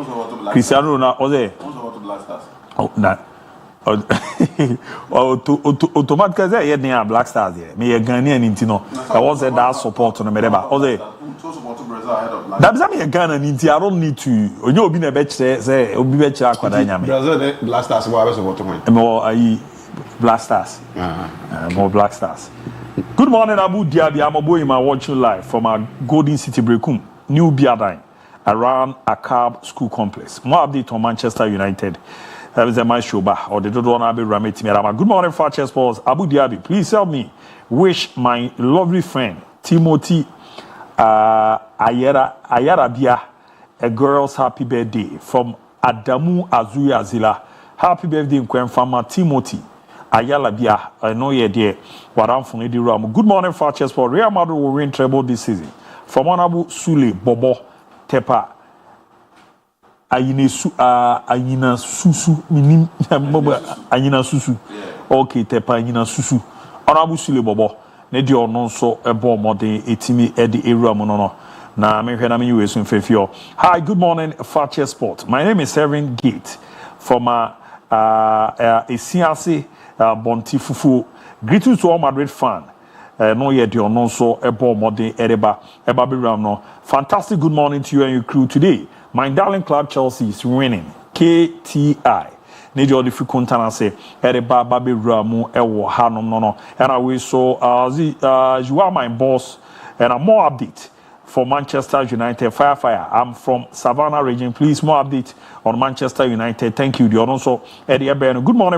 Cristiano Ronaldo oh na automatically say yeah near Black Stars there me Ghanaian intino I was that support no me deba o say that be me Ghana inti I don't need to onye obi na be kire say obi be kire akwada nyame Brazil Black Stars wa be support mo mo ayi Black Stars more Black Stars. Good morning Abu Diaby Amaboyima watching live from our Golden City Brekum New Biadine around Akab School Complex. More update on Manchester United. That is my show back or the Dodona be Rameti Merama. Good morning, Fakye Sports. Abu Diaby, please help me wish my lovely friend Timothy Ayarabia a girl's happy birthday from Adamu Azuya Zila. Happy birthday, Farmer Timothy Ayarabia. I know you're there. What I'm from the Ram. Good morning, Fakye Sports. Real Madrid will win treble this season. From Honorable Sule Bobo Tepa. Ayina susu minim ayina susu okay tepa ayina susu Honorable Sule Bobo ne di ono so ebo modern etimi e di area mo no na me hwe na me US mfefio. Hi, good morning Fakye Sport. My name is Seven Gate from Esiase Bonti Fufu. Greetings to all Madrid fan. No yet your non so ebo modern ereba biram no. Fantastic good morning to you and your crew today. My darling club Chelsea is winning. KTI. Need your difficult and say ereba baby ramu ewo hanom no. And I will so you are my boss and a more update for Manchester United. Fire. I'm from Savannah region. Please, more update on Manchester United. Thank you. Good morning,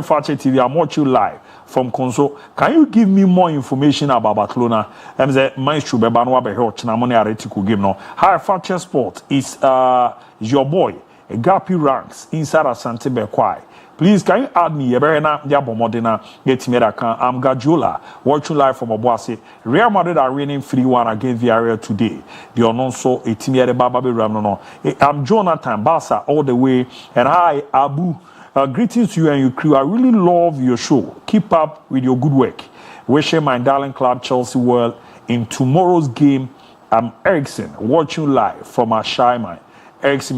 Fakye TV. I'm watching you live from Konso. Can you give me more information about Barcelona? I'm the Maestro Bebanwa Beho Aretiku game no. Hi, Fakye Sport is your boy. Gapi ranks inside Asante Bekwai. Please, can you add me? Get me that can. I'm Gadiola, watching live from Obuasi. Real Madrid are winning 3-1 against Villarreal today. They are not so a team here. I'm Jonathan Bassa all the way. And hi, ABOU. Greetings to you and your crew. I really love your show. Keep up with your good work. Wishing my darling club Chelsea well in tomorrow's game. I'm Erickson, watching live from Ashaiman. Erickson,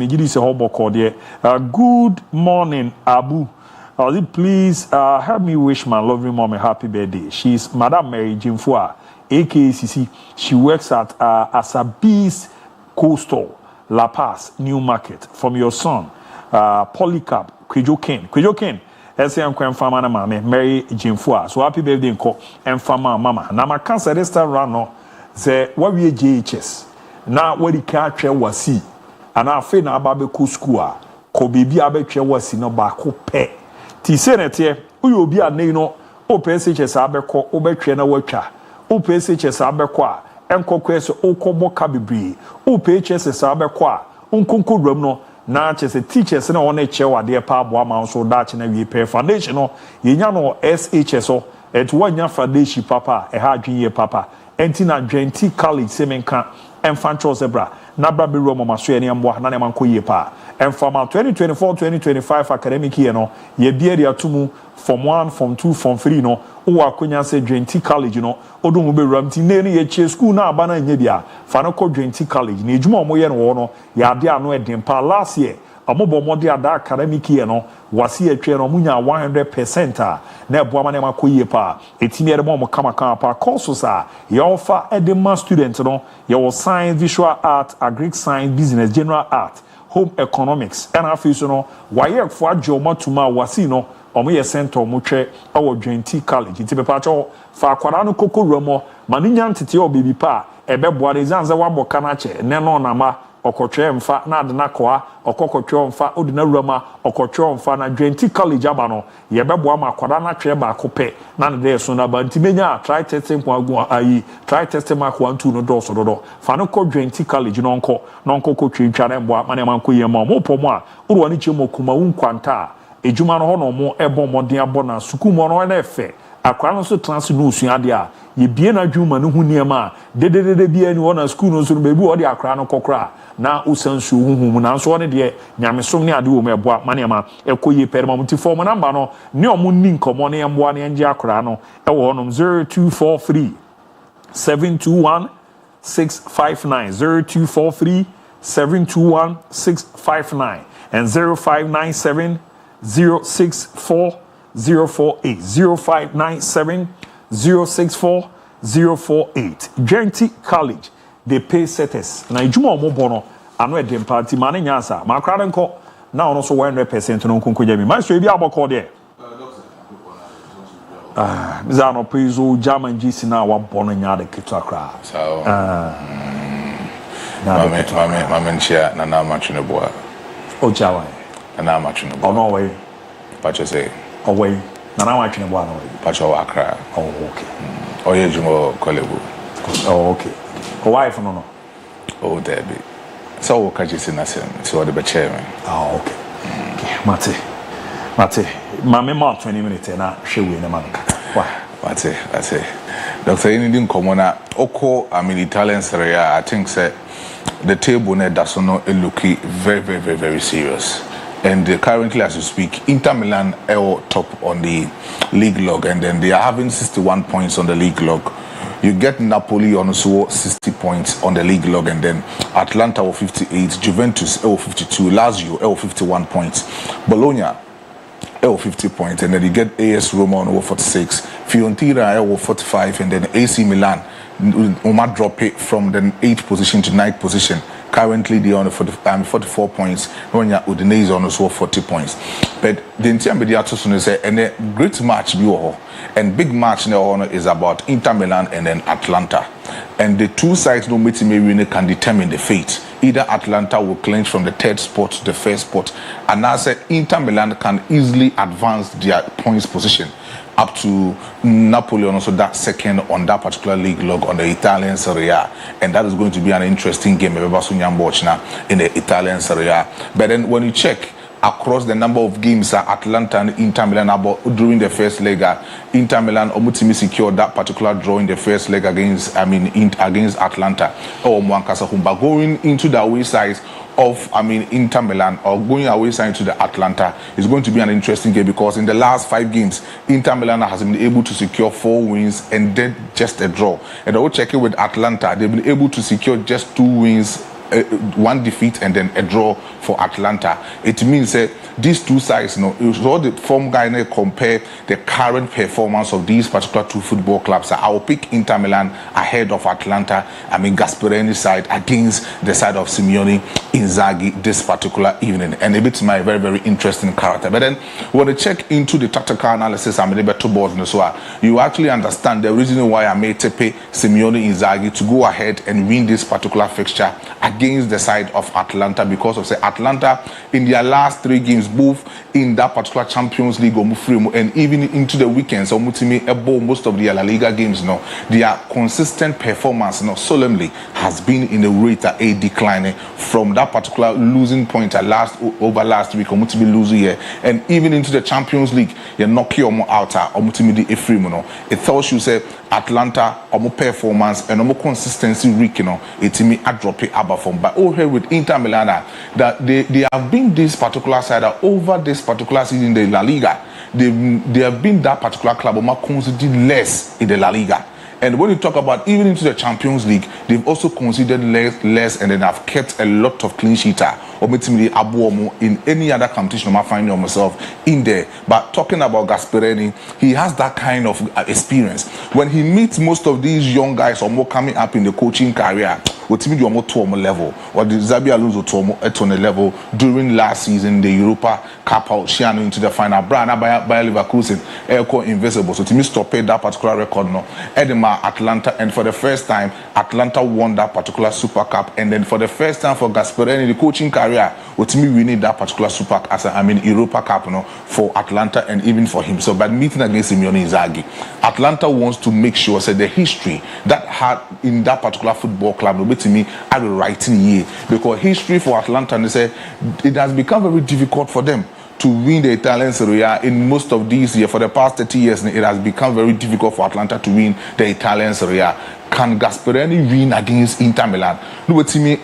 good morning, Abu. Please help me wish my lovely mom a happy birthday. She's Madame Mary Jimfua, AKCC. She works at Asabi's Coastal, La Paz, New Market. From your son, Polycarp, Kwejo Ken. SM Kwemfama na mame, Mary Jimfua. So happy birthday, and Fama Mama. Now, my cancer restaurant no, say, what we JHS. Now, what the catch was see. And I feel na ababe ku school a ko bibi abetwe wasi no ba ko pe ti se nete uyo obi anei no o PSHS abekọ o betwe na watwa o PSHS abekọ a enkokọ so o kobo ka bibiri o PSHS abekọ a onkonko ram no na chese teachers na wona eche wade pa abo ama so daach na wie pe foundation no yenya no SHS o et wanya foundation papa e ha adwenye papa enti na Dwenti College semenka enfantro zebra na brabe ro mama so ene ambo na ne manko yie pa enfama 2024-2025 academic year no ye bia dia tumu form 1 form 2 form 3 no o akonya se Dwenti College no odo mu be ram ti ne ye che school na aba na nya bia fa no ko Dwenti College na ejuma omo ye no no ya de ano edin pa last year amobo mode ada academic year no wasi atwe no munya 100% a na ebo ama ne makoyie pa etimi ere mo kama pa courses a ye offer edema student no ye wo science, visual art, agric science, business, general art, home economics and afis no waye fo adwoma tuma wasi no omo ye center omo twe awo Dwenti College ti pepa cho fa akwara no kokoro mo maninya ntete obibi pa ebeboa de zanza waboka na che ne no na ma okotwe mfa na adena koa okokotwe mfa odina rama okotwe mfa na Dwenti College abano ye beboa ma akwara na twe ba kope na de so na ba ntimenya try testing kwa agu ayi try testing mark 1 2 no do so do fa no ko Dwenti College no nko kotwe ntware mboa mane manko ye mo pomo a uro ni chemo kuma unkwanta ejuma no ho no mo ebo modin abona suku mo no na efe akwara no so trans no usua de a ye bie na dwuma no hu niema de bia ni wona school no so no bebu o de akwara no kokora na usansu huhum na so ne de nyamesom ne ade wo me boa manema ekoye perma muti form number no ne omo ni nkomo ne emboa ne nje akwara no e wo honom 0243 721 659 0243 721 659 and 0597 064 048 0597 064 048 Dwenti College they pay setters na ejuma omo bono ano edem party mane nyansa makra nko na ono so 100% no nkonko jami master bi aboko de mizano pezo German GC na wa bono nya de ketu akra so mama nchia na na matchino boa o jawa na matchino boa ono way pacho say away na na matchino boa no pacho akra oh okay oye jumo kolebu oh okay ko wife no oh DIABY so ka jisi na sem so the chairman okay mate mame ma 20 minutes na hwewe na manka why mate Dr. Inidin Komona oko Italian Serie A I think say the table ne dasono looking very serious. And currently, as we speak, Inter Milan are top on the league log, and then they are having 61 points on the league log. You get Napoli on also 60 points on the league log, and then Atlanta 58, Juventus 52, Lazio 51 points. Bologna 50 points, and then you get AS Roma on 46, Fiorentina 45, and then AC Milan Oma drop it from the 8th position to 9th position. Currently, they are on 44 points. When you're Udinese on also 40 points. But the entire media say, and a great match, and big match now is about Inter Milan and then Atlanta. And the two sides no meeting maybe can determine the fate. Either Atlanta will clinch from the 3rd spot to the 1st spot, and I said Inter Milan can easily advance their points position up to Napoli, and also that 2nd on that particular league log on the Italian Serie A. And that is going to be an interesting game in the Italian Serie A. But then when you check across the number of games Atlanta and Inter Milan about during the first leg, Inter Milan Omutimi secured that particular draw in the first leg against Atlanta. But going into the away side of Inter Milan, or going away side to the Atlanta, is going to be an interesting game, because in the last 5 games Inter Milan has been able to secure 4 wins and then just a draw. And I will check it with Atlanta, they've been able to secure just 2 wins, 1 defeat and then a draw for Atlanta. It means that these two sides, all the form guy compare the current performance of these particular 2 football clubs. I will pick Inter Milan ahead of Atlanta. Gasperini's side against the side of Simeone Inzaghi this particular evening, and a bit my very, very interesting character. But then when you check into the tactical analysis, I'm able to board as well. You actually understand the reason why I made Tepe Simeone Inzaghi to go ahead and win this particular fixture against the side of Atlanta, because of say Atlanta in their last 3 games, both in that particular Champions League and even into the weekends, most of the La Liga games, their consistent performance solemnly has been in the rate a decline from that particular losing point last week, losing here, and even into the Champions League, you knock your out it tells you say Atlanta performance and consistency it's me a drop it from. But here with Inter Milan, that they have been this particular side over this particular season in the La Liga. They have been that particular club conceded less in the La Liga. And when you talk about even into the Champions League, they've also conceded less and then have kept a lot of clean sheets. Or ABOU in any other competition, I find myself in there. But talking about Gasperini, he has that kind of experience. When he meets most of these young guys or more coming up in the coaching career, with me do to level, or the Xabi Alonso to a level during last season, the Europa Cup out, Shiano into the final. Brian by Leverkusen, Elko Invisible. So to me, stop that particular record. Edema, Atlanta, and for the first time, Atlanta won that particular Super Cup. And then for the first time for Gasperini, the coaching career, with me, we need that particular Super Europa Cup, for Atlanta and even for himself. But meeting against Simeone Inzaghi, Atlanta wants to make sure the history that had in that particular football club, to me, I will write in here, because history for Atlanta, they say it has become very difficult for them to win the Italian Serie A in most of these years. For the past 30 years, it has become very difficult for Atlanta to win the Italian Serie A. Can Gasperini win against Inter Milan? No, to me,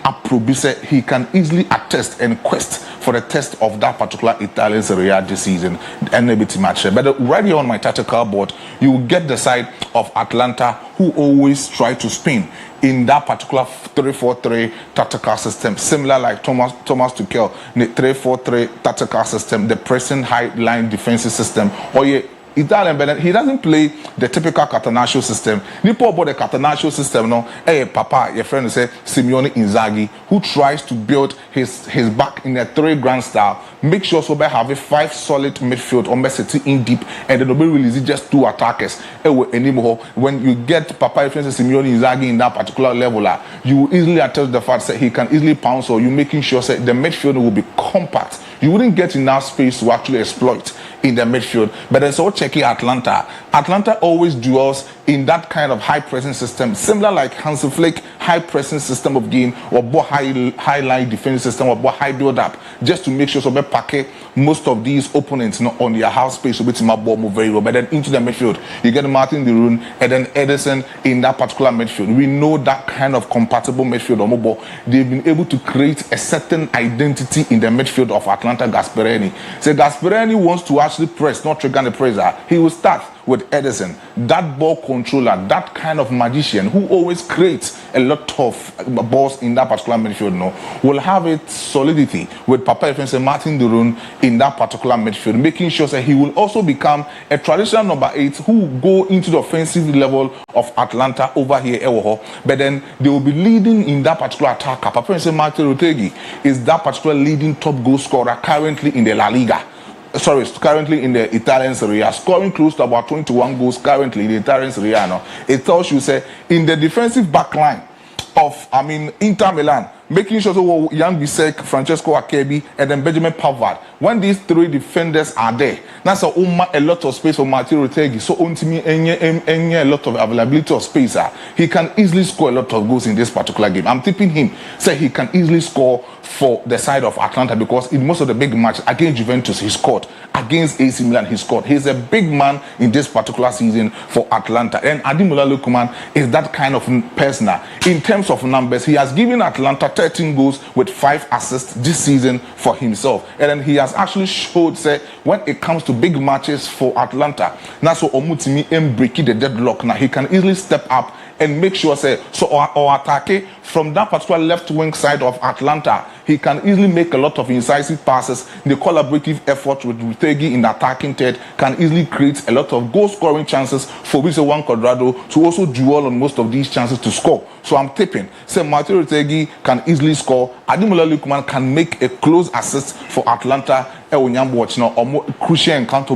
he can easily attest and quest for the test of that particular Italian Serie A this season and maybe to match. But right here on my tactical board, you will get the side of Atlanta, who always try to spin in that particular 3-4-3 tactical system, similar like Thomas Tuchel, the 3-4-3 tactical system, the pressing high line defensive system. Or Italian, he doesn't play the typical Catenaccio system. Nipo about the Catenaccio system, Papa, your friend say Simeone Inzaghi, who tries to build his back in a 3 grand style. Make sure so have a 5 solid midfield or city in deep, and then nobody release just 2 attackers. Anymore, when you get Papa, your friend say Simeone Inzaghi in that particular level, you will easily attest the fact that he can easily pounce, or you making sure that the midfield will be compact. You wouldn't get enough space to actually exploit in the midfield. But then so checking Atlanta. Atlanta always duels in that kind of high pressing system, similar like Hansi Flick high pressing system of game, or high line defense system, or high build up, just to make sure so be pack most of these opponents on their half space, so my ball move very well. But then into the midfield, you get Martin Deroon and then Edison in that particular midfield. We know that kind of compatible midfield or mobile. They've been able to create a certain identity in the midfield of Atlanta. Gasperini. So Gasperini wants to actually press, not trigger the pressure. He will start with Edison, that ball controller, that kind of magician who always creates a lot of balls in that particular midfield, will have its solidity with Papa Efense Martin Durun in that particular midfield, making sure that he will also become a traditional number 8 who will go into the offensive level of Atlanta over here, but then they will be leading in that particular attacker. Papa Efense Martin Rotegi is that particular leading top goal scorer currently in the La Liga. Currently in the Italian Serie A, scoring close to about 21 goals currently in the Italian Serie A. It tells you, say, in the defensive back line of, Inter Milan, making sure that Jan Bisek, Francesco Akebi, and then Benjamin Pavard, when these 3 defenders are there, that's a lot of space for Matteo Retegui. So a lot of availability of space. He can easily score a lot of goals in this particular game. I'm tipping him, say he can easily score for the side of Atlanta, because in most of the big matches against Juventus he scored, against AC Milan he scored. He's a big man in this particular season for Atlanta, and Ademola Lookman is that kind of person. In terms of numbers, he has given Atlanta 13 goals with 5 assists this season for himself, and then he has actually showed, say, when it comes to big matches for Atlanta, now so Omutimi breaking the deadlock, now he can easily step up and make sure, say, so or attack from that particular left wing side of Atlanta, he can easily make a lot of incisive passes. The collaborative effort with Retegui in the attacking third can easily create a lot of goal scoring chances for One Quadrado to also duel on most of these chances to score. So I'm tipping, say, Matteo Retegui can easily score. Ademola Lookman can make a close assist for Atlanta. Or crucial encounter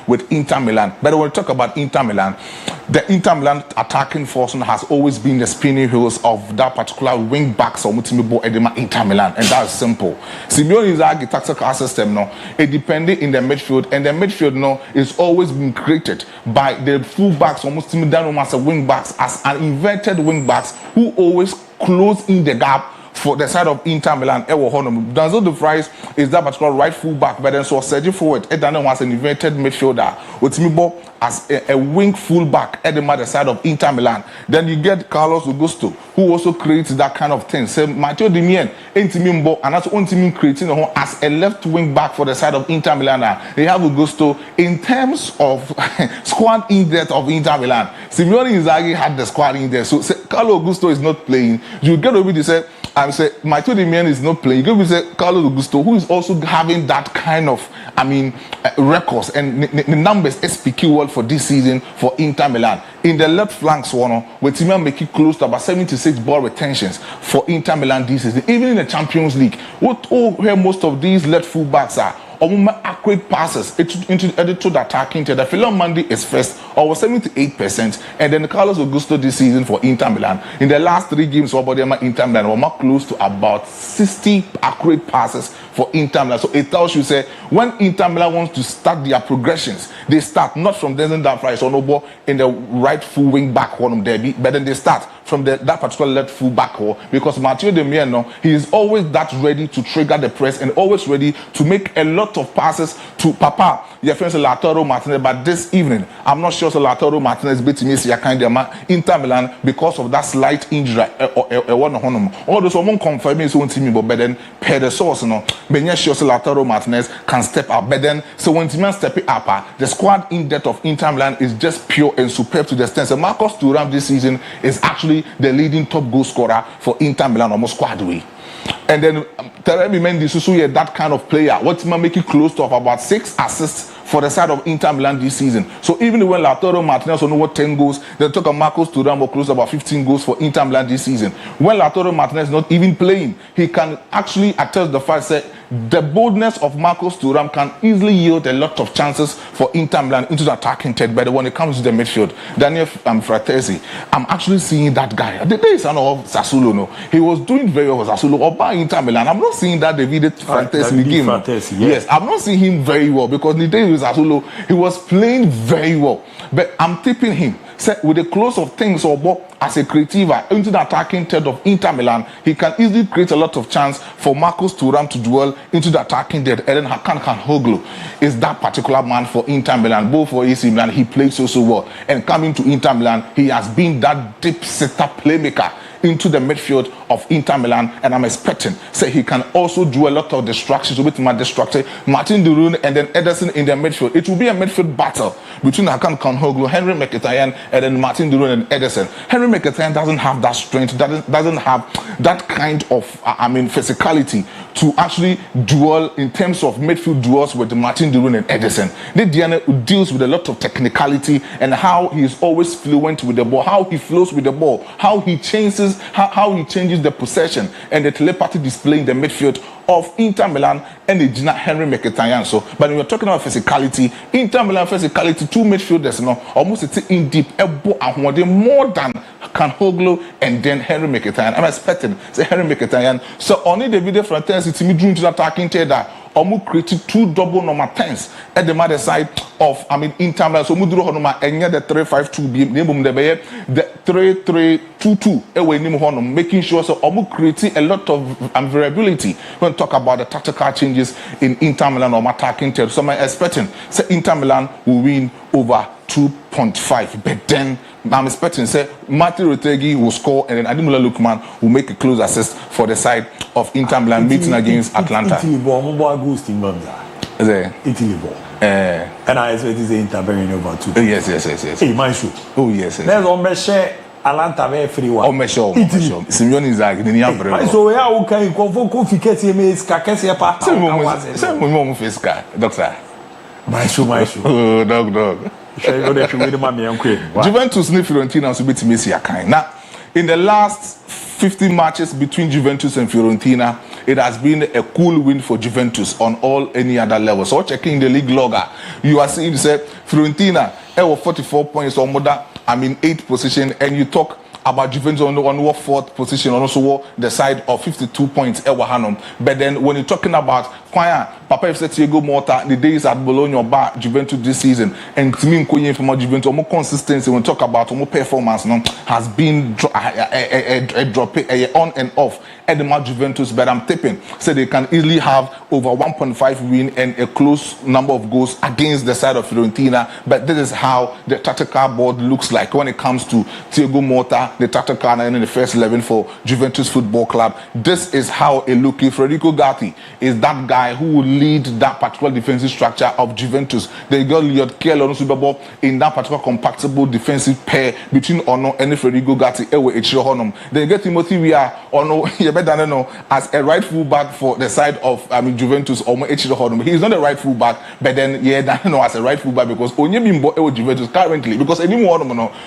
with Inter Milan. But when we talk about Inter Milan, the Inter Milan attacking force has always been the spinning wheels of that particular wing backs or Mutimibo Edema Inter Milan, and that's simple. Simeone Inzaghi tactical system it depending in the midfield, and the midfield is always been created by the full backs or Mutimidano as a wing backs, as an inverted wing backs who always close in the gap for the side of Inter Milan. Danzo De Vries is that particular right full back, but then so Sergio forward Edana was an inverted midfielder with Timibo as a wing full back at the side of Inter Milan. Then you get Carlos Augusto, who also creates that kind of thing. So Matteo Dimien, Intimimbo, and that's Intimin creating as a left wing back for the side of Inter Milan. They have Augusto. In terms of squad in depth of Inter Milan, Simeone Inzaghi had the squad in there. So Carlos Augusto is not playing. You get over to say, Matteo Dimien is not playing. You get over to say Carlos Augusto, who is also having that kind of, records and the numbers speak well for this season for Inter Milan. In the left flanks, with Timon making close to about 76 ball retentions for Inter Milan this season. Even in the Champions League, where most of these left full backs are, accurate passes into the attacking to the Philemon Mendy is first, over 78%, and then Carlos Augusto this season for Inter Milan. In the last 3 games, Inter Milan were close to about 60 accurate passes for Inter Milan. So it tells you, say, when Inter Milan wants to start their progressions, they start not from Denzel Dumfries or Nobo in the right full wing back one derby, but then they start from that particular left full back hole, because Matteo Dimien, he is always that ready to trigger the press and always ready to make a lot of passes to Papa, your friend Lautaro Martinez. But this evening, I'm not sure Lautaro Martinez beating Inter Milan because of that slight injury. All those won't confirm his own team, but then per the source, Benya sure Lautaro Martinez can step up. But then, so when Timon step it up, the squad in depth of Inter Milan is just pure and superb to the extent. So Marcus Thuram this season is actually the leading top goal scorer for Inter Milan, almost squad way. And then Teremi Mendy Susu, that kind of player, what's making close to about 6 assists for the side of Inter Milan this season. So even when Lautaro Martinez only what 10 goals, they talk about Marcos Thuram will close about 15 goals for Inter Milan this season. When Lautaro Martinez is not even playing, he can actually attest the fact that the boldness of Marcos Thuram can easily yield a lot of chances for Inter Milan into the attacking third. But when it comes to the midfield, Daniel Fratesi, I'm actually seeing that guy. The days of Sassuolo, he was doing very well for Sassuolo. Or by Inter Milan, I'm not seeing that David Fratesi game. Yes, I'm not seeing him very well, because the day with Sassuolo, he was playing very well. But I'm tipping him, with the close of things or as a creativa into the attacking third of Inter Milan, he can easily create a lot of chance for Marcos Thuram to dwell into the attacking third. And then Hakan Kanhoglu is that particular man for Inter Milan, both for AC Milan. He played so well, and coming to Inter Milan, he has been that deep setter playmaker into the midfield of Inter Milan, and I'm expecting say he can also do a lot of distractions with my distractor Martin de Roon and then Ederson in the midfield. It will be a midfield battle between Hakan Kanhoglu, Henry Mkhitaryan, and then Martin de Roon and Ederson. Henry Mkhitaryan doesn't have that strength, doesn't have that kind of physicality to actually duel in terms of midfield duels with Martin de Roon and Ederson. Diana deals with a lot of technicality and how he is always fluent with the ball, how he flows with the ball, how he changes the possession and the telepathy display in the midfield of Inter Milan and the Henry Mkhitaryan. So, but when we're talking about physicality, Inter Milan physicality, two midfielders, almost it's in deep, more than Kanhoglu and then Henry Mkhitaryan. I'm expecting say Henry Mkhitaryan. So only the video from Tennessee to me doing to attacking that. Omu created 2 double number 10s at the other side of Inter Milan. So Mudro Honoma and the 3-5-2 be the 3-3-2-2 away Honum, making sure so Omu created a lot of variability when we talk about the tactical changes in Inter Milan or attacking territory. So I'm expecting say Inter Milan will win over 2.5, but then I'm expecting say Martin Rotegi will score and then Ademola Lookman will make a close assist for the side of Inter Milan meeting against Atlanta. Italy ball, Italy ball. And I expect this Inter very over 2. Yes. Hey, my shoot. Oh yes. There's on Meshe Atlanta very free one. Oh Meshe. Simeone is like the Niambro. So we are okay. Convo fiketi me skakesi pa. Say mo face guy, doctor. My shoe. Oh dog. Juventus need Fiorentina to beat Messi Akai. Now, in the last 50 matches between Juventus and Fiorentina, it has been a cool win for Juventus on any other level. So checking the league logger, you are seeing say Fiorentina 44 points or more than 8th position, and you talk about Juventus on 4th position, and also the side of 52 points. But then when you're talking about Papa if Diego Mota, the days at Bologna about Juventus this season, and to me, from Juventus, more consistency when we talk about more performance, has been a drop on and off at the match Juventus. But I'm tipping so they can easily have over 1.5 win and a close number of goals against the side of Fiorentina. But this is how the tactical board looks like when it comes to Diego Mota, the tactical and in the first 11 for Juventus Football Club. This is how it looks. Federico Gatti is that guy who will lead that particular defensive structure of Juventus. They got Liot Kiel on Super Bowl in that particular compatible defensive pair between Ono and Federico Gatti. They get Timothy Weah Ono as a right full back for the side of Juventus. He's not a right full back, but then as a right full back because Onyebimbo Juventus currently because anymore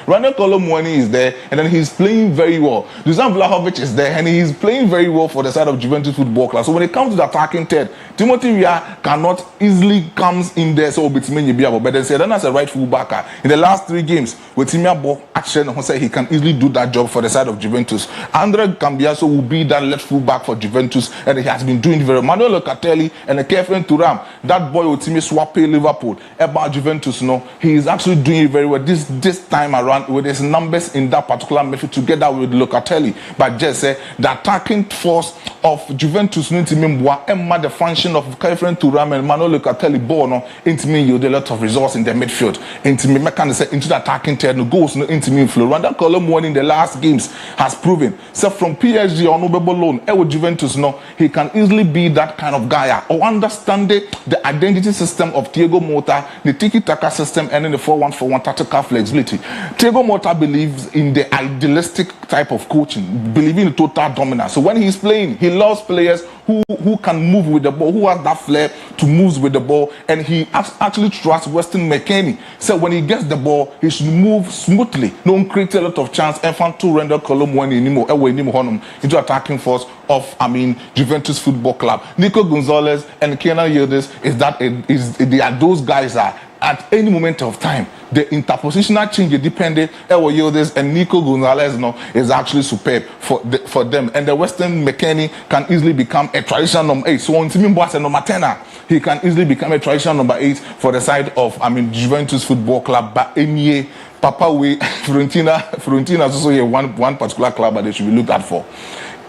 Randall Colomwani is there and then he's playing very well. Dusan Vlahovic is there and he's playing very well for the side of Juventus Football Club. So when it comes to the attacking third, Timothy Weah cannot easily comes in there so but then say as a right full backer in the last 3 games with Timia action he can easily do that job for the side of Juventus. Andre Cambiaso will be that left full back for Juventus and he has been doing very well. Manuel Locatelli and Kefren Thuram, that boy with Timmy Swappe Liverpool about Juventus, he is actually doing very well this time around with his numbers in that particular midfield together with Locatelli. But just say the attacking force of Juventus the function of Kefren Thuram and Manuel Locatelli ball into me you a lot of results in the midfield into me into the attacking third goals into me flow. Randa Colomwani in the last games has proven so from PSG on Nobel loan with Juventus he can easily be that kind of guy or understand the identity system of Diego Mota, the tiki-taka system and in the 4-1-4-1 tactical flexibility. Diego Mota believes in the idealistic type of coaching, believing in total dominance. So when he's playing, he loves players who can move with the ball, who has that flair to move with the ball, and he actually trusts Weston McKennie. So when he gets the ball, he should move smoothly, don't create a lot of chance, and find to render Colomwani into attacking force of Juventus Football Club. Nico Gonzalez and Kenan Yildiz they are those guys are at any moment of time the interpositional change dependent Yildiz and Nico Gonzalez is actually superb for them, and the Weston McKennie can easily become a traditional number 8. So on Timimbo number 10 he can easily become a traditional number 8 for the side of Juventus Football Club. But NEA Papa we Fiorentina is also one particular club that they should be looked at for.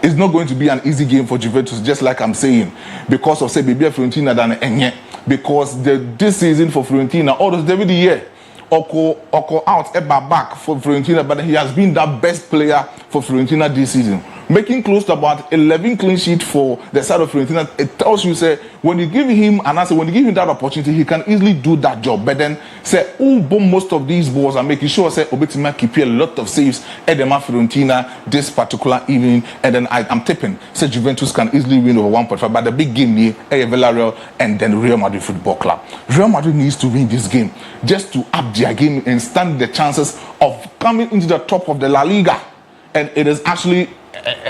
It's not going to be an easy game for Juventus, just like I'm saying, because of say maybe Fiorentina than Enye. Because this season for Fiorentina, all those David year, Oko out, Eba back for Fiorentina, but he has been the best player for Fiorentina this season. making close to about 11 clean sheets for the side of Fiorentina. It tells you, say, when you give him an answer, when you give him that opportunity, he can easily do that job. But then, say, most of these balls are making sure, say, Obetima keep a lot of saves at the Fiorentina this particular evening. And then I'm tipping, say, Juventus can easily win over 1.5. But the big game near Villarreal and then Real Madrid Football Club. Real Madrid needs to win this game just to up their game and stand the chances of coming into the top of the La Liga. And it is actually,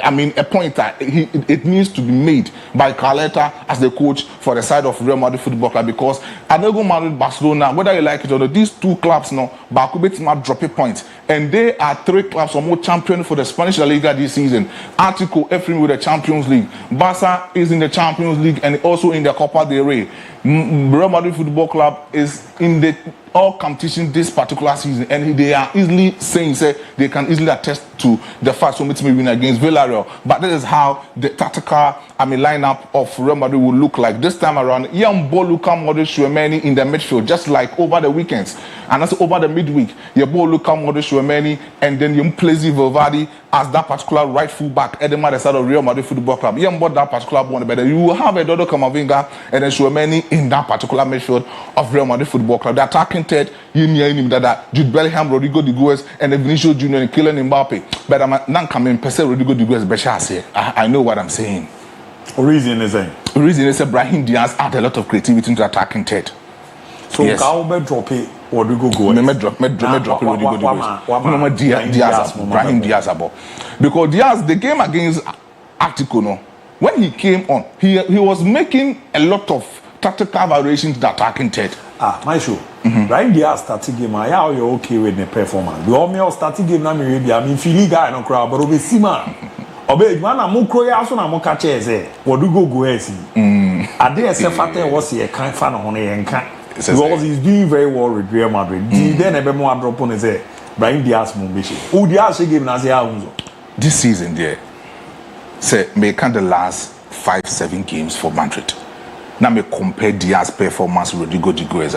a pointer. It needs to be made by Carleta as the coach for the side of Real Madrid Football Club, because Atletico Madrid, Barcelona, whether you like it or not, these two clubs now, Bakubet might drop a point. And they are three clubs or more champion for the Spanish La Liga this season. Atletico, Efrain with the Champions League. Barca is in the Champions League and also in the Copa del Rey. Real Madrid Football Club is in the all competition this particular season, and they are easily saying, say, they can easily attest to the fact Summit may win against Villarreal. But that is how the tactical lineup of Real Madrid will look like this time around. Young Luka Modric, Chouameni in the midfield, just like over the weekends, and that's over the midweek. You Luka Modric, Chouameni, and then you Plezi Valverde as that particular right full back at the side of Real Madrid Football Club. You bought that particular one, but you will have Eduardo Camavinga and then Chouameni in that particular midfield of Real Madrid Football Club. The attacking third, you need him that Jude Bellingham, Rodrigo de Goes, and then Vinicius Junior and Kylian Mbappe. But I'm not coming per se Rodrigo de Goes Bechase. I know what I'm saying. Reason is saying. Reason is Brahim Diaz add a lot of creativity into attacking third. So yes. Can drop it or do go? Me drop Rodrigo de Goes. Diaz, Brahim Diaz about because Diaz the game against Atletico, no, when he came on, he was making a lot of tactical variations to attacking third. My show. Brahim Diaz starting game. Are you okay with the performance? We all me starting game na me ready. I mean, feeling guy no crowd, but we see man. Obe man na mo kroya so na mo ka cheze. Wodu go esi. Ade ese fate was here kan fa no hono yen kan. Because he's doing very well with Real Madrid. Then ebe mo drop on say Brahim Diaz mo be. O Diaz game na say how this season there. Say me can the last 5-7 games for Madrid. Now me compare Diaz performance with Rodrigo de Goes.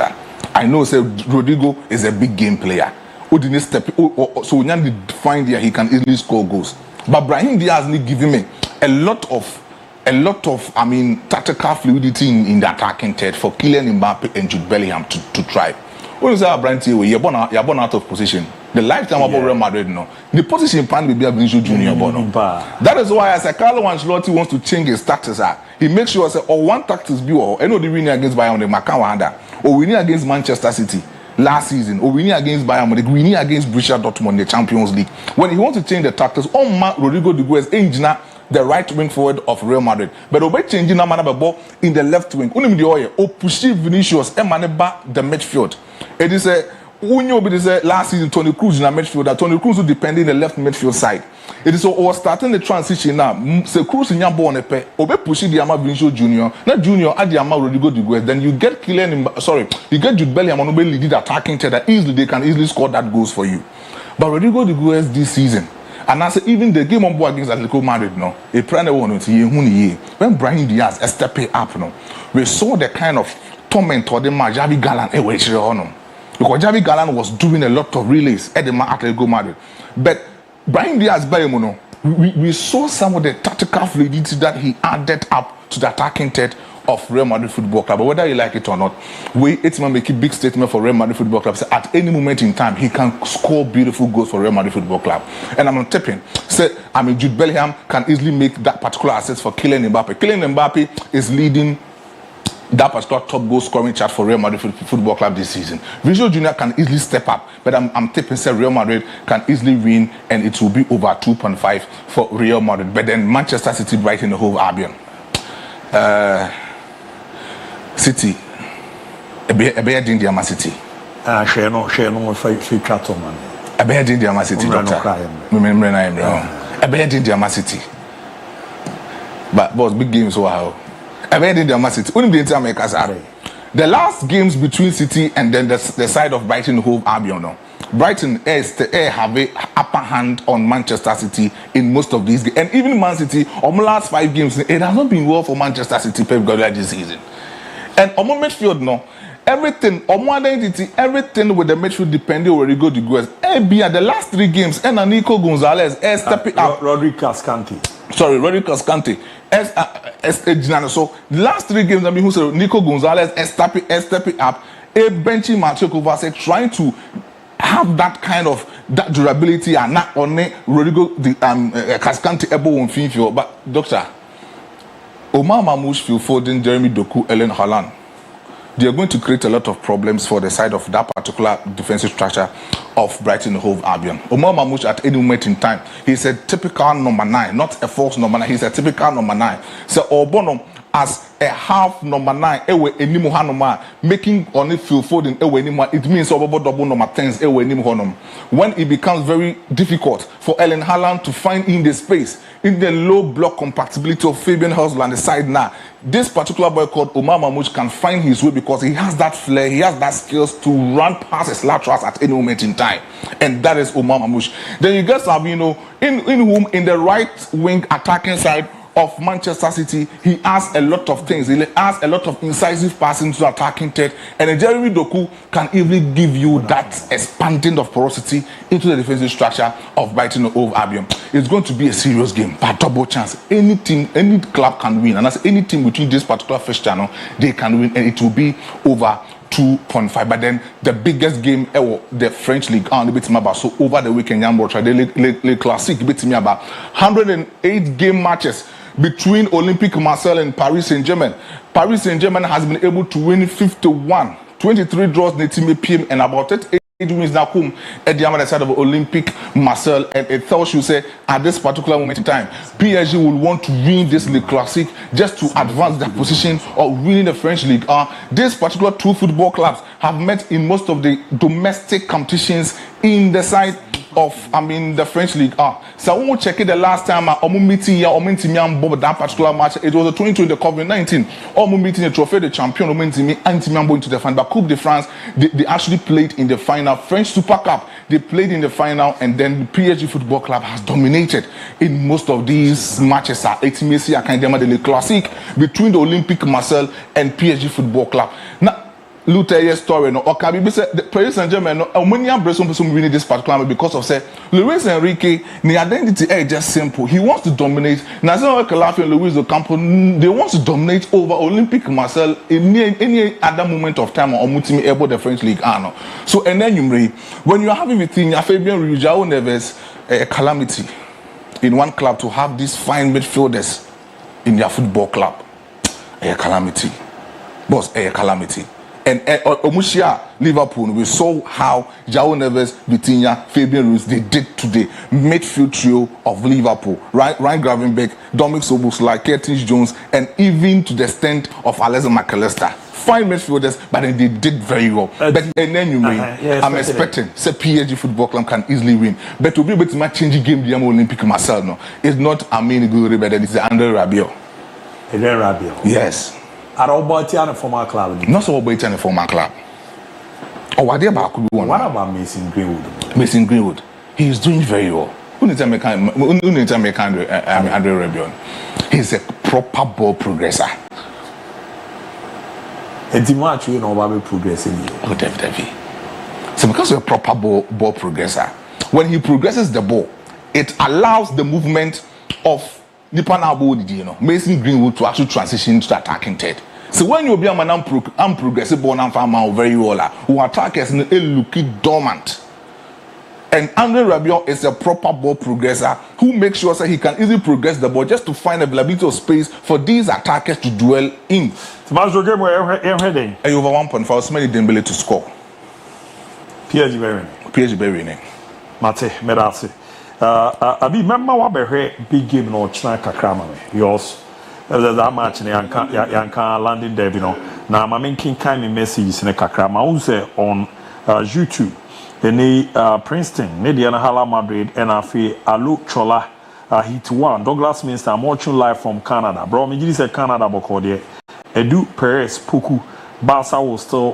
I know say Rodrigo is a big game player. Who didn't step so when you find there he can easily score goals. But Brahim Diaz need giving me a lot of tactical fluidity in the attacking third for Kylian Mbappe and Jude Bellingham to try. When you say Brahim Diaz, you're born out of position. The lifetime about Real Madrid, no. The position plan will be a Vinicius Junior. That is why I say Carlo Ancelotti wants to change his tactics. He makes sure say one tactics be or any of the winning against Bayern the Macau or winning against Manchester City last season, or winning against Bayern, winning against Borussia Dortmund in the Champions League. When he wants to change the tactics, Rodrigo de Goes engineer the right wing forward of Real Madrid. But obey changing na man ball in the left wing. Unim the oye o pushi Vinicius e maneba the midfield. It is a Unyo be say last season Toni Kroos in the midfield. That Toni Kroos depending the left midfield side. It is so starting the transition now. Say Kroos in your ball ne pe obey pushi the ama Vinicius Junior. Not Junior add the ama Rodrigo de Goes. Then you get you get Jude Bellingham on lead the attacking that easily they can easily score that goals for you. But Rodrigo de Goes this season. And I say even the game on board against Atletico Madrid, no, a prana one when Brahim Diaz stepping up, no, we saw the kind of torment or the Javi Galán because Javi Galán was doing a lot of relays at the Atletico Madrid. But Brahim Diaz, we saw some of the tactical fluidity that he added up to the attacking third of Real Madrid Football Club. But whether you like it or not, it's going to make a big statement for Real Madrid Football Club. So at any moment in time, he can score beautiful goals for Real Madrid Football Club. And I'm tipping. Jude Bellingham can easily make that particular assist for Kylian Mbappe. Kylian Mbappe is leading that particular top goal scoring chart for Real Madrid Football Club this season. Vinicius Junior can easily step up, but I'm tipping say Real Madrid can easily win, and it will be over 2.5 for Real Madrid. But then Manchester City, Brighton, the whole Albion. City, a bear in the City. Share no free chat on man. A bear in the City, doctor. Remember, I'm wrong. A bear in the City. But boss, big games, wow. A bear in the City. Only the entire makers are. The last games between City and then the side of Brighton, Hove Albion, no. Brighton have a upper hand on Manchester City in most of these games. And even Man City, on the last 5 games, it has not been well for Manchester City Pep Guardiola this season. And on my midfield, no, everything, identity, everything with the midfield depending on Rodrigo de Guez. ABOU the last 3 games, and Nico Gonzalez stepping up. Rodrigo Cascante. Sorry, Rodrigo Cascante. So the last 3 games, I mean, who said Nico Gonzalez stepping up, a benchy Mathieu Kovacic trying to have that kind of that durability and not only Rodrigo Cascante able on FIFA. But Doctor Omar Mamouche, Phil Foden, Jeremy Doku, Ellen Haaland, they are going to create a lot of problems for the side of that particular defensive structure of Brighton and Hove Albion. Omar Mamouche at any moment in time, he's a typical number 9, not a false number 9. He's a typical number 9. So Obono as a half number 9, ewe enimu hanoma, making only Phil Foden ewe enimu. It means Obobo double number 10s ewe enimu hanum. When it becomes very difficult for Ellen Haaland to find in the space, in the low block compatibility of Fabian Hustle on the side now, this particular boy called Omar Mamouche can find his way because he has that flair, he has that skills to run past his laterals at any moment in time. And that is Omar Mamouche. Then you guys have, in whom in the right wing attacking side of Manchester City, he has a lot of things. He has a lot of incisive passing to attacking third, and Jeremy Doku can easily give you that expanding of porosity into the defensive structure of Brighton and Hove Albion. It's going to be a serious game, but double chance. Any team, any club can win, and as any team between this particular fixture, they can win, and it will be over 2.5. But then the biggest game ever, the French League so over the weekend, Le Classique beat me about 108 game matches between Olympique Marseille and Paris Saint-Germain. Paris Saint-Germain has been able to win 51, 23 draws, PM, and about 8 wins now come at the other side of Olympique Marseille. And it tells you, say, at this particular moment in time, PSG will want to win this Le Classique just to advance their position of winning the French League. These particular 2 football clubs have met in most of the domestic competitions in the side of, the French League. So when we check it the last time, meeting here, that particular match, it was a 2020 the COVID-19. Meeting the Trophée de Champion, into the final. But Coupe de France, they actually played in the final. French Super Cup, they played in the final, and then the PSG Football Club has dominated in most of these matches. It's Messi, Le Classique between the Olympique Marseille and PSG Football Club. Now, Luther story no Okabi be say the Paris Saint-Germain no many person winning this particular because of say Luis Enrique the identity is just simple. He wants to dominate. National Calafia and Luis Ocampo, they want to dominate over Olympique Marseille in any other moment of time or multi able the French League. So and then when you are having everything, Fabian Ruiz, João Neves, a calamity in one club to have these fine midfielders in their football club, a calamity, boss, a calamity. And Omushia, Liverpool, we saw how João Neves, Vitinha, Fabian Ruiz, they did today. Midfield trio of Liverpool. Ryan Gravenberch, Dominic Szoboszlai, Curtis Jones, and even to the extent of Alexander McAllister. Fine midfielders, but then they did very well. But and then I'm expecting, say PSG Football Club can easily win. But to be able to match change game, the Olympique Marseille, no, it's not Amin Gouiri, but it's Andre Rabiot. Andre Rabiot. Yes. At all, but a former club. Not so about a former club. Oh, what about Mason Greenwood? Mason Greenwood, he is doing very well. Andre Rabiot. He's a proper ball progressor. And the match you know about progressing. Oh, definitely. So because you're a proper ball progressor, when he progresses the ball, it allows the movement of Mason Greenwood to actually transition to attacking third. So when you be a man progressive ball and farmer very well, who attackers looking dormant. And Andre Rabiot is a proper ball progressor who makes sure that he can easily progress the ball just to find availability of space for these attackers to dwell in. Tomorrow's game we're heading. And over 1.5, so many Dembele to score. PSG very winning. Mate, Medasi. Abi remember what be big game no China kakrama me. Yours. That match ne yanka landing derby no. Na ma menkin kan me message ne kakrama. Who say on YouTube. Any Princeton, Mediana Hala Madrid, and Afi Alu Chola hit 1. Douglas Minster, I'm watching live from Canada. Bro, me say Canada Bokode. Edu Perez Puku, Barca will still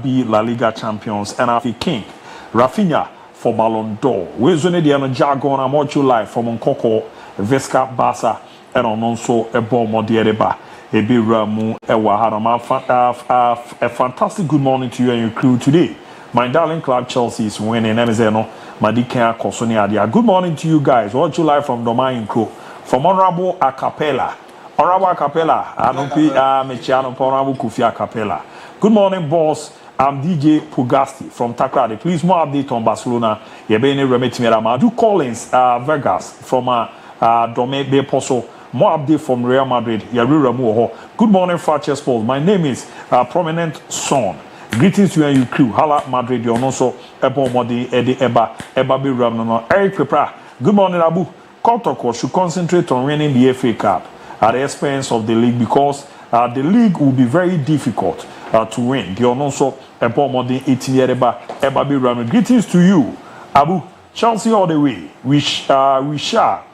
be La Liga champions, and Afi King, Rafinha for Ballon d'Or. We're going to jargon. I'm watching live from Nkoko, Vesca Barca, and on also a ball more Diareba. Ebiramu Ewa. A fantastic good morning to you and your crew today. My darling club Chelsea is winning. Nemezeno Madika Kosoni Adia. Good morning to you guys. Watch you live from Domain Crew. From Honorable Acapella. Honorable Acapella. Mechiano Honorable Kufi Acapella. Good morning, boss. I'm DJ Pugasti from Takrade. Please, more update on Barcelona. Yebene Remetimiera. Do Collins Vegas from Dome Beposo. More update from Real Madrid. Good morning, Fakye Sports. My name is Prominent Son. Greetings to you, crew. Hala Madrid. You're also Ebo Modi Edi Eba Be Ram. Eric Pepra. Good morning, Abu. Kotoko should concentrate on winning the FA Cup at the expense of the league because the league will be very difficult to win. You're also Ebo Modi Eti Eba Be Ram. Greetings to you, Abu. Chelsea all the way. We shall.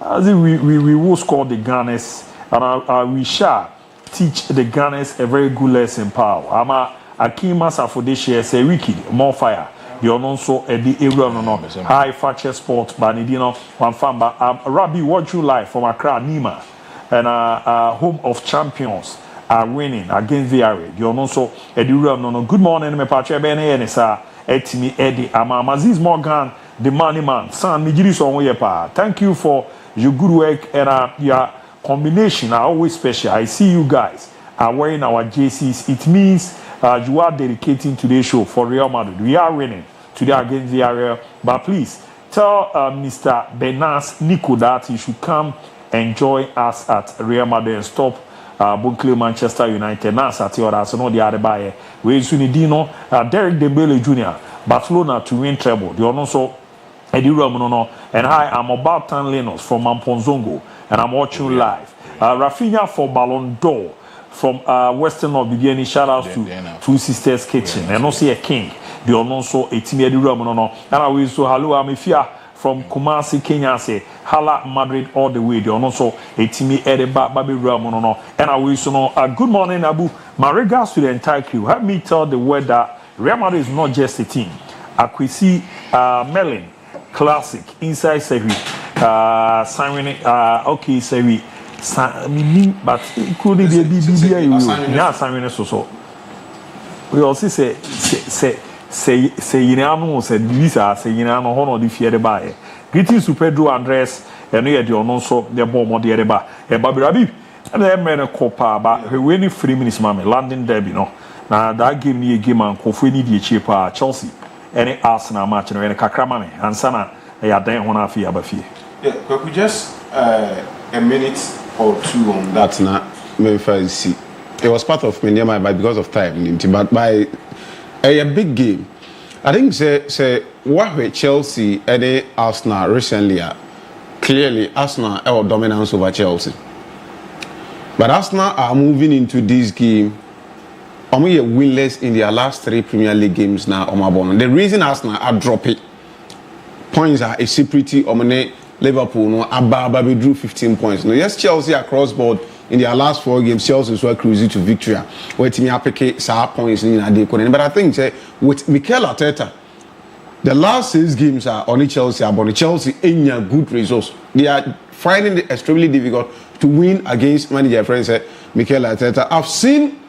As we will score the Gunners, and we shall teach the Gunners a very good lesson. Power. Ama Akima Safodeshe say wicked, more fire. You're also a the area no high Fakye Sport, Banidino, Wanfamba. Rabbi, watch you live from Accra, Nima, and home of champions are winning against VRA. You're also a the no. Good morning, me Patrick Bene, sir. Etimi Eddie, Ama Maziz Morgan, the money man, son, Mijiri Sonwepa. Thank you for your good work and your combination are always special. I see you guys are wearing our JCs. It means you are dedicating today's show for Real Madrid. We are winning today against the area. But please tell Mr. Benas Nico that he should come enjoy us at Real Madrid and stop Bunkle Manchester United. Now, Satio, so no the other buyer. We Sunidino, Derek Dembele Jr. Barcelona to win treble. They are also Eddie Ramono, and hi, I'm about 10 Lenos from Mamponzongo, and I'm watching live. Rafinha for Ballon d'Or from Western North beginning. Shout out to Two Sisters Kitchen, and also a king. They are also a team Eddie Ramono, and I will so hello, I'm Ifia from Kumasi, Kenya. Say Hala Madrid all the way. They are also a team Eddie Baby Ramono, and I will so know. Good morning, Abu. My regards to the entire crew. Help me tell the word that Real Madrid is not just a team. Akwesi Melin. Classic inside Serie Simon okay Serie but it could be a BBA yeah Simon so we also say you know said visa say you know honor the fear by greetings to Pedro Andres and you don't so the bomb or the eba and Babi and then men a copa but we winning 3 minutes mammy London derby no now that gave me a game and Kofi need the cheaper Chelsea any Arsenal match and any Kakramame and Sana, I don't want to feel about fear. Yeah, but we just a minute or two on that. Now, maybe see. It was part of me, but because of time, but by a big game, I think say what with Chelsea and Arsenal recently, clearly Arsenal have dominance over Chelsea, but Arsenal are moving into this game. We are winless in their last 3 Premier League games now. The reason Arsenal are dropping points are a security. Liverpool no Abba drew 15 points. No, yes, Chelsea across board in their last 4 games. Chelsea were cruising to victory. Where team applique some points in the but I think with Mikel Arteta, the last 6 games are only Chelsea. But Chelsea in good results. They are finding it extremely difficult to win against manager friends Mikel Arteta. I've seen.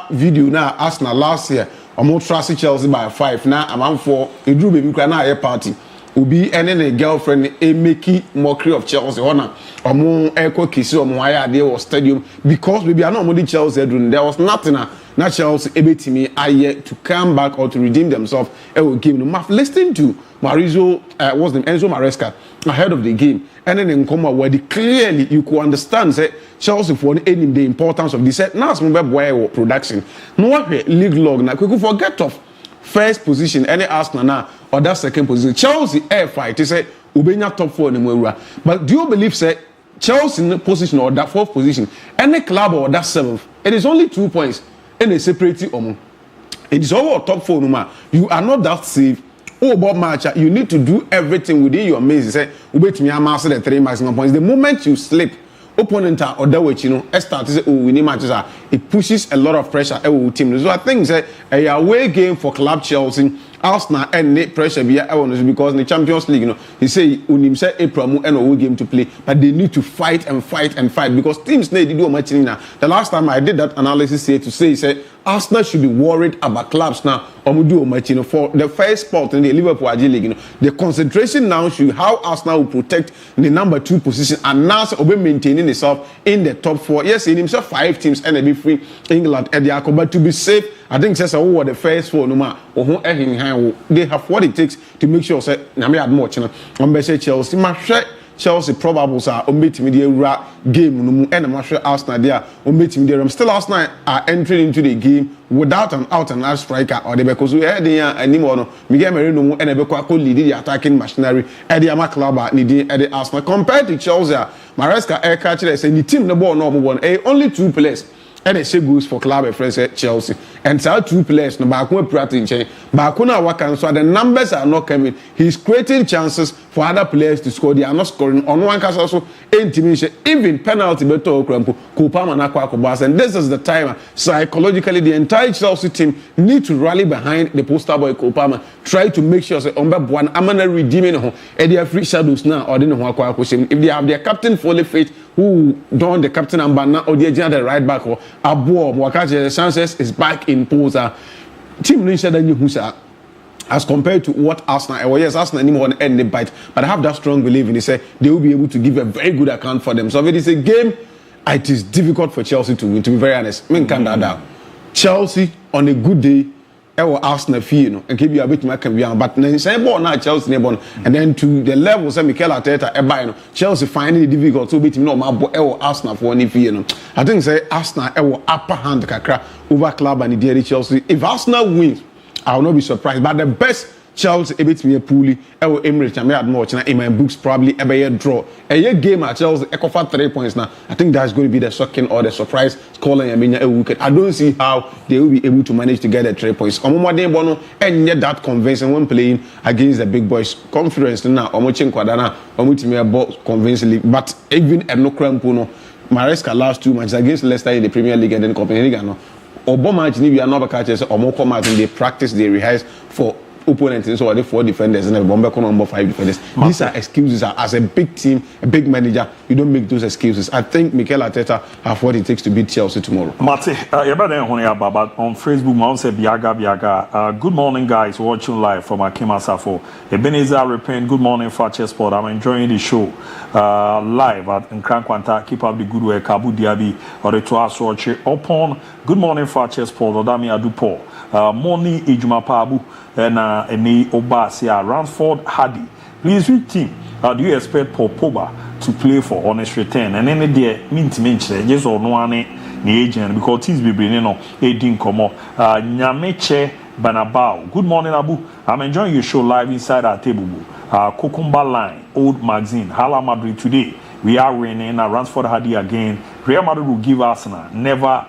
Video now Arsenal last year I'm trusting Chelsea by 5 now I'm for a drew baby cry now a party will be any girlfriend a making mockery of Chelsea honor echo kisses why they was stadium because we are not only Chelsea there was nothing not Chelsea able to me to come back or to redeem themselves game no listen to Mauricio what's the name Enzo Maresca ahead of the game and then in come where clearly you could understand say Chelsea for any the importance of this set now some boy production no league log now we forget of first position any Arsenal now or that second position Chelsea air fight they say ubenya top 4 anywhere but do you believe say Chelsea in position or that 4th position any club or that 7th it is only 2 points in a separate it is all top 4 no you are not that safe. Oh, Bob match, you need to do everything within your means. Say, wait me, I'm the 3 maximum points. The moment you slip, opponent or that way, start to say, oh, we need matches it pushes a lot of pressure every team. So I think it's a away game for Club Chelsea. Arsenal and the pressure because in the Champions League, you know, he say unim say April and away game to play, but they need to fight and fight and fight because teams need to do much now. The last time I did that analysis here to say Arsenal should be worried about clubs now. Do much, you know, for the first spot in the Liverpool AG League, you know, the concentration now should how Arsenal will protect the number 2 position and now be maintaining itself in the top 4. Yes, in himself 5 teams and be free England and the Akoba to be safe. I think says who the first 4 no matter they have what it takes to make sure say na me add much, you know. Chelsea probables are meeting the game no mu and I'm sure Arsenal there meeting there. Still Arsenal are entering into the game without an out and out striker or the because we had there anymore no Miguel Merino and Ebeko lead the attacking machinery at the Amaklaba need the Arsenal compared to Chelsea. Maresca air catcher say the team the ball no one only 2 players. And they say goes for club friends at Chelsea. And so 2 players no back one practicing change. Back one working so the numbers are not coming. He's creating chances for other players to score. They are not scoring. On one case also intimidation, even penalty beto Krampo, Kopama na kwa Kobas. And this is the time psychologically the entire Chelsea team need to rally behind the poster boy Kopama. Try to make sure say Omba one amana redeeming home. And they are free shadows now or didn't want if they have their captain fully fit who done the captain and banana or the right back or ABOU Wakache Sanchez is back in poser. Team Nisha than you as compared to what Arsenal, yes, Arsenal anymore on end the bite, but I have that strong belief in it. Say they will be able to give a very good account for them. So if it is a game, it is difficult for Chelsea to win. To be very honest, Chelsea on a good day. Arsenal fee, you know, and keep you a bit more can but then say now Chelsea and then to the level say Mikel Arteta you know, Chelsea finding it difficult to beat him no Arsenal for any fee, you know. I think say Arsenal upper hand kakra over club and the Chelsea. If Arsenal wins, I will not be surprised. But the best Chelsea a bit me a poorly Emirates and me had more in my books probably a draw. A game at Chelsea for 3 points now. I think that's going to be the shocking or the surprise scoring. I don't see how they will be able to manage to get the 3 points. And yet that convincing when playing against the big boys. Conference now Kwadana convincingly, but even at no crampuno Maresca last 2 matches against Leicester in the Premier League and then Copenhagen. Obama we are not catches or more come out and they practice, they rehearse for opponents, so the 4 defenders and a bomber number 5 defenders. These are excuses. As a big team, a big manager, you don't make those excuses. I think Mikel Arteta have what it takes to beat Chelsea tomorrow. Mate, on Facebook, Mount say Biaga. Good morning, guys. Watching live from Akima Safo. Ebenezer Repent. Good morning, Fakye Sport. I'm enjoying the show live at Nkrankwanta. Keep up the good work. ABOU DIABY or the Toa Soche upon. Good morning, Fakye Sport. Odami Adupo. Morning, Ejuma Pabu. And Eni Obasia, Ransford Hardy. Please, which team do you expect Paul Pogba to play for honest return? And then there, mention yes or no one, the agent, because teams be bringing on Edin Komo, Nyameche Banabao. Good morning, ABOU. I'm enjoying your show live inside our table. Kokumba Line, Old Magazine, Hala Madrid today. We are winning. Ransford Hardy again. Real Madrid will give Arsenal never.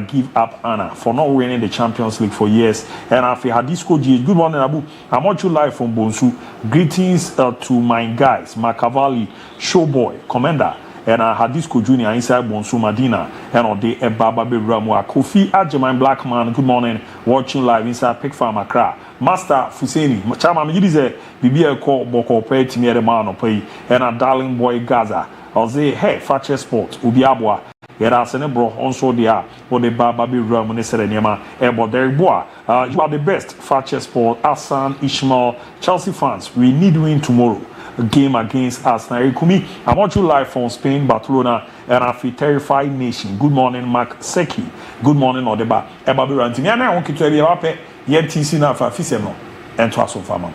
Give up Anna for not winning the Champions League for years. And after Hadisco GH, good morning, ABOU. I'm watching you live from Bonsu. Greetings to my guys, Makavali, Showboy, Commander, and Hadisco Jr. inside Bonsu Madina, and on the Baba Ramwa, Kofi Ajeman Blackman. Good morning, watching live inside Pig Farm Accra. Master Fuseni, Chama Midize, Bibia call Boko Pay Timere Mano Pay, and a darling boy Gaza. I'll say, hey, Fakye Sport, Ubiabwa. Yera Senebro also there or the Baby Ram Nesereniama Ebo Derek Boa. You are the best. Fakye Sport, Asan, Ishmael, Chelsea fans. We need win tomorrow. A game against Arsenal. Kumi, I want you live from Spain, Barcelona, and a terrified nation. Good morning, Mark Seki. Good morning, Odeba. Eba Biranti. I want to tell you about yet TC na for Fisemo and Twaso Farmer.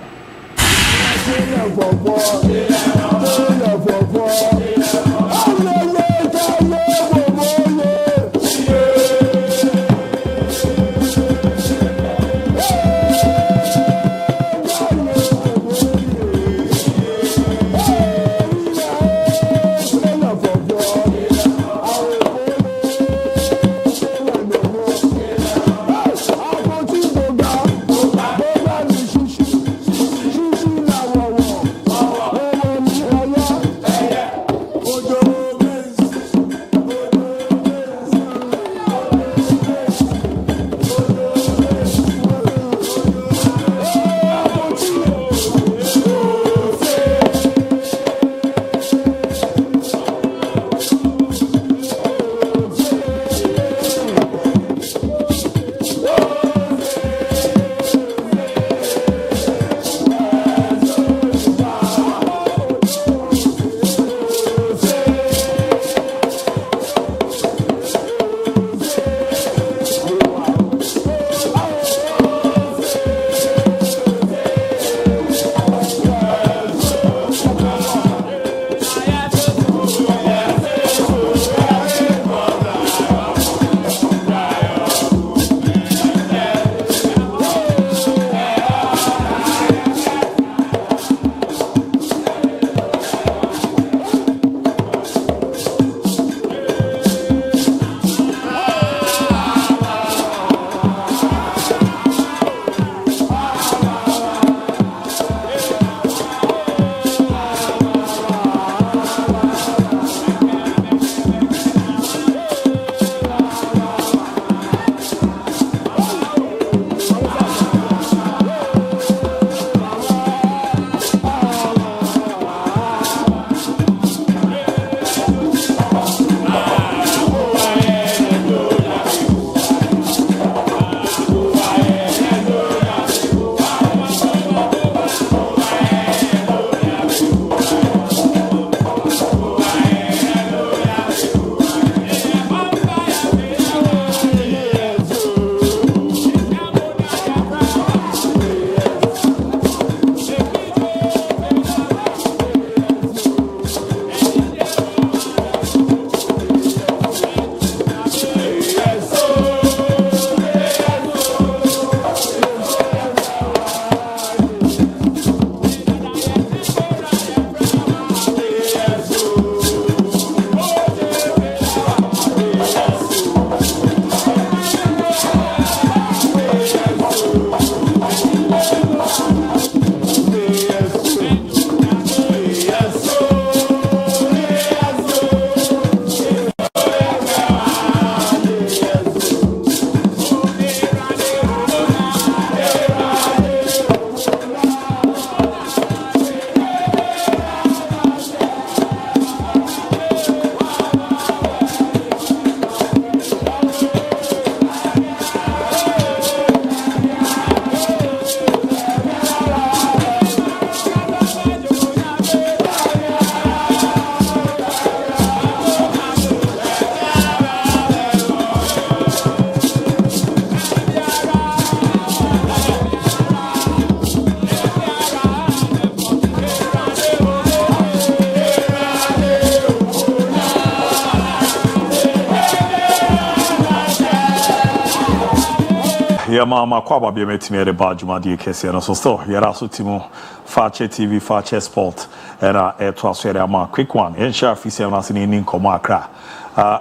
Mama Kwaba be metime de badjuma de kese no so still yera so timo Fakye TV Fakye Sport era to asere ama quick one en sha fi se na sene ni nkomo akra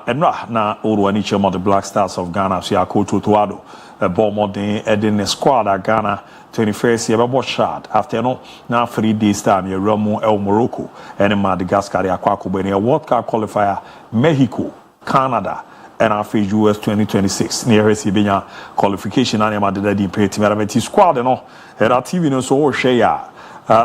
enra na orwani chemo the Black Stars of Ghana so yakoto toado ball modern edin squad at Ghana 21st year about shot after no now 3 days time you Ramo El Morocco and Madagascar akwako be World Cup qualifier Mexico Canada and after US 2026 near Sibenya qualification and Madrid in Petimati squad no era TV no so share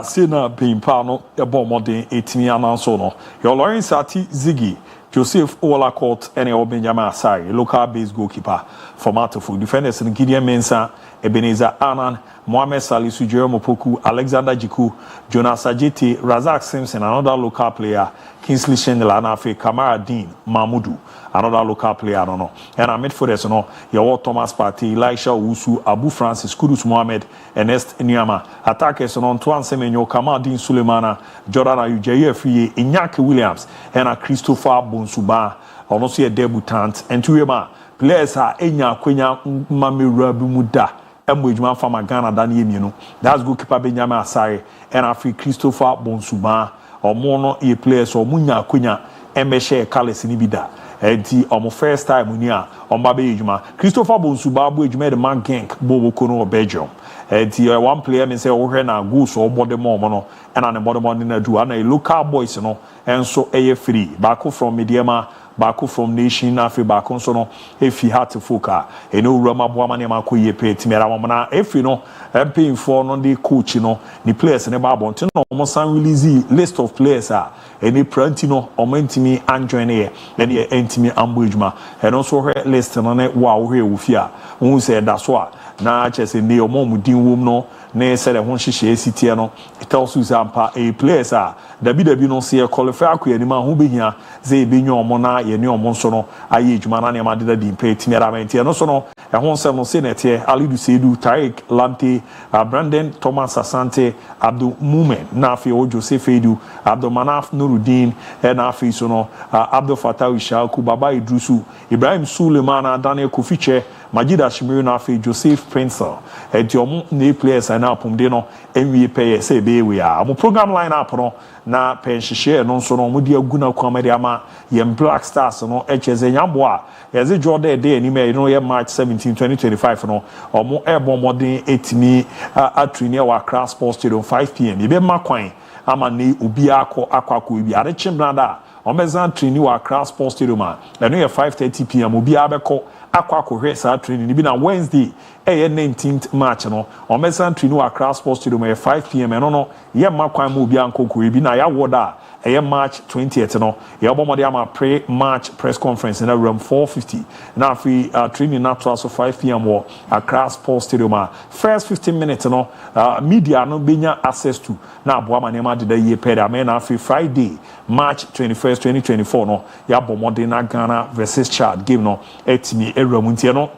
Sina being pano a ball modern 18 announce no your Lawrence Ati Ziggy Joseph Olacott and Benjamin Asari, local base goalkeeper, formato for defenders in Gideon Mensah, Ebenezer Anan, Mohamed Salisu, Jerome Opoku, Alexander Jiku, Jonas Ajiti, Razak Simpson, another local player, Kingsley Shendela, Nafe, Kamara Dean, Mahmoudou, another local player, I don't know. And our midfielders, your Thomas Partey, Elisha Usu, Abu Francis, Kudus Mohamed, Ernest Nyama. Attackers, Antoine Semenyo, Kamal Dean Sulemana, Jordan Ayujaye Free, Inyaki Williams, and Christopher Bonsuba, also a debutant, and two players are Enya Kwenya Mami Rabi Muda. Emwejuma from Ghana Daniel that's goalkeeper Benjamin Asare and Afri Christopher Bonsuba or mono e players or Munya Kunya Emeshe Kales Nibida enti omo first time unia ombabe ejuma Christopher Bonsuba bo ejuma the man gang Bobo Kono Belgium enti one player me say ohwe na go so obode mo no and an bode mo na do and a local boys no enso eye free back from Mediama back from Nation Afri back so no if you had to foka eno rama boama ne makoye pe timera na if you know paying for no the coach no the players ne ba bonte no mo san release list of players any pranti no omantimi anjoin e na entimi ambojuma and also her list no ne wa wo hwe wo fia won say da so na chese ne omomudin wom no na say the ho hyehyɛ sitie no it also zampa a players dabi no say qualify akwanima ho behia say benyu omo na ye ne omo so no aye adwuma na ne ma de di pe timera menti no so no ho nsɛm no say netie Alidu Seidu Tariq Lante Brandon Thomas Asante Abdul Mumen na afi o Joseph Edu Abdul Manaf Nuruddin na afi so no Abdul Fatah Ishaku Baba Idrusu Ibrahim Suleiman Daniel Kofiche Majida Shimiru na afi Joseph Pencil etiomo ne players na apomde no enwie peye say be we are mo program line up no na penhyehyɛ no nso no mo de aguna kwamade ama yem Black Stars no echeze nyambo a yeze Jordan dey anime no ye March 17 2025 no omo ebo modern etimi atrenia wa Accra Sports Stadium 5 pm ye be makwan ama ne obi akọ bi ade chimbranda omezan training wa Accra Sports Stadium a no ye 5:30 pm obi abekọ akọ sa training ni bi na Wednesday 19th March no omezan training wa Accra Sports Stadium at 5 pm no ye makwan mo obi ankọ bi na ya woda March 20th no ye obomode ama pre-March press conference na room 450 na free training na to 5 pm wo Accra Sports Stadium first 15 minutes no media no benya access to na aboa manema de ye peda me na free Friday March 21st 2024 no ya bomode na Ghana versus Chad game no etimi eremuntie no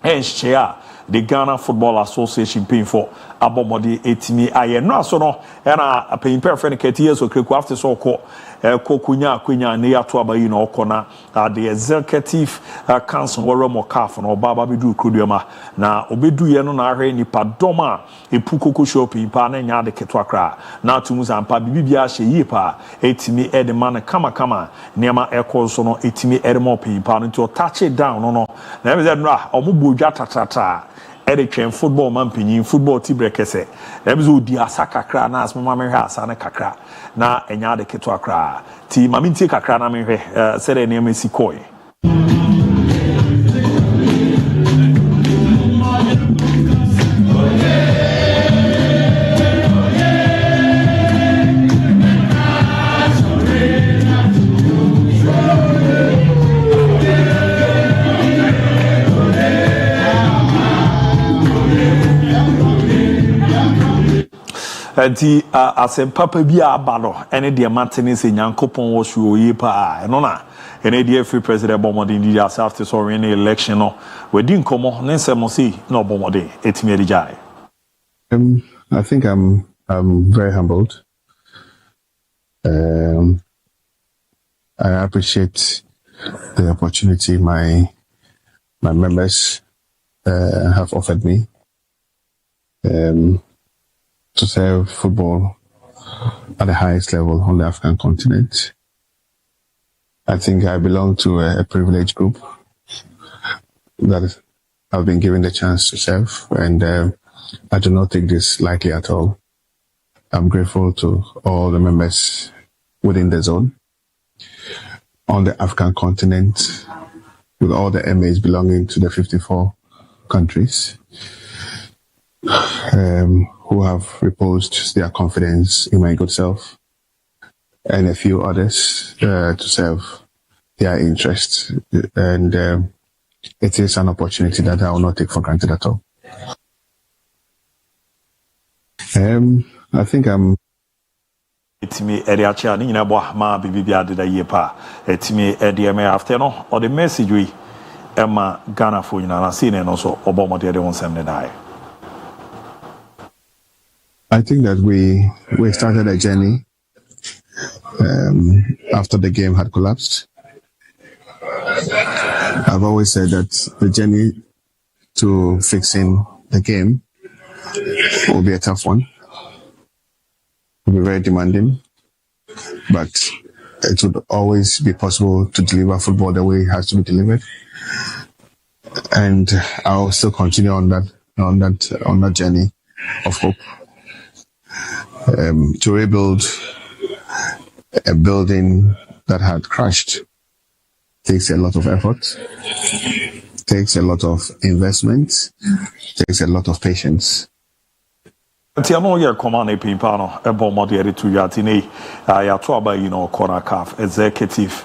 enhye the Ghana Football Association paying for abomode etimi aye no aso no na paying perfect years so kreku after so kokunya kwenya ne yato abayi na okona the executive council were mo caf no baba bedu kroduama na obedu ye no na ahwe nipa doma epu koko shopping pa na nya de keto akra na tumu zampa bibia hye yi pa etimi edman kama nema ekọ so no etimi edmo pin pa no to touch it down no na be said no omubodwa tatata Editchen football man pinyin football tibrekese ebizo di asaka kra na asma ma mehwe asana kakra na enya de keto akra ti mamintie kakra na mehwe sere ne amesi koi enti asem papa bi abalo ene de maintenance nyankopon wo so oyi pa eno na ene de free president bomodin di after so win election no we di nkomo ne nsem si na bomodin etimi adijai. I think I'm very humbled. I appreciate the opportunity my members have offered me to serve football at the highest level on the African continent. I think I belong to a privileged group that I've been given the chance to serve, and I do not take this lightly at all. I'm grateful to all the members within the zone, on the African continent, with all the MAs belonging to the 54 countries, who have reposed their confidence in my good self, and a few others to serve their interests. And it is an opportunity that I will not take for granted at all. I think I'm Etimi Ediacha ni nyina ma bibia de da yepa etimi edeme after no or the message we Emma Ghana for nyina na see no so obomode de wonsem ne dai. I think that we started a journey after the game had collapsed. I've always said that the journey to fixing the game will be a tough one. It will be very demanding, but it would always be possible to deliver football the way it has to be delivered. And I'll still continue on that journey of hope. To rebuild a building that had crashed takes a lot of effort, takes a lot of investment, takes a lot of patience. Tiano ye command a pimpano a bombardier to Yatine Yatuaba corner calf executive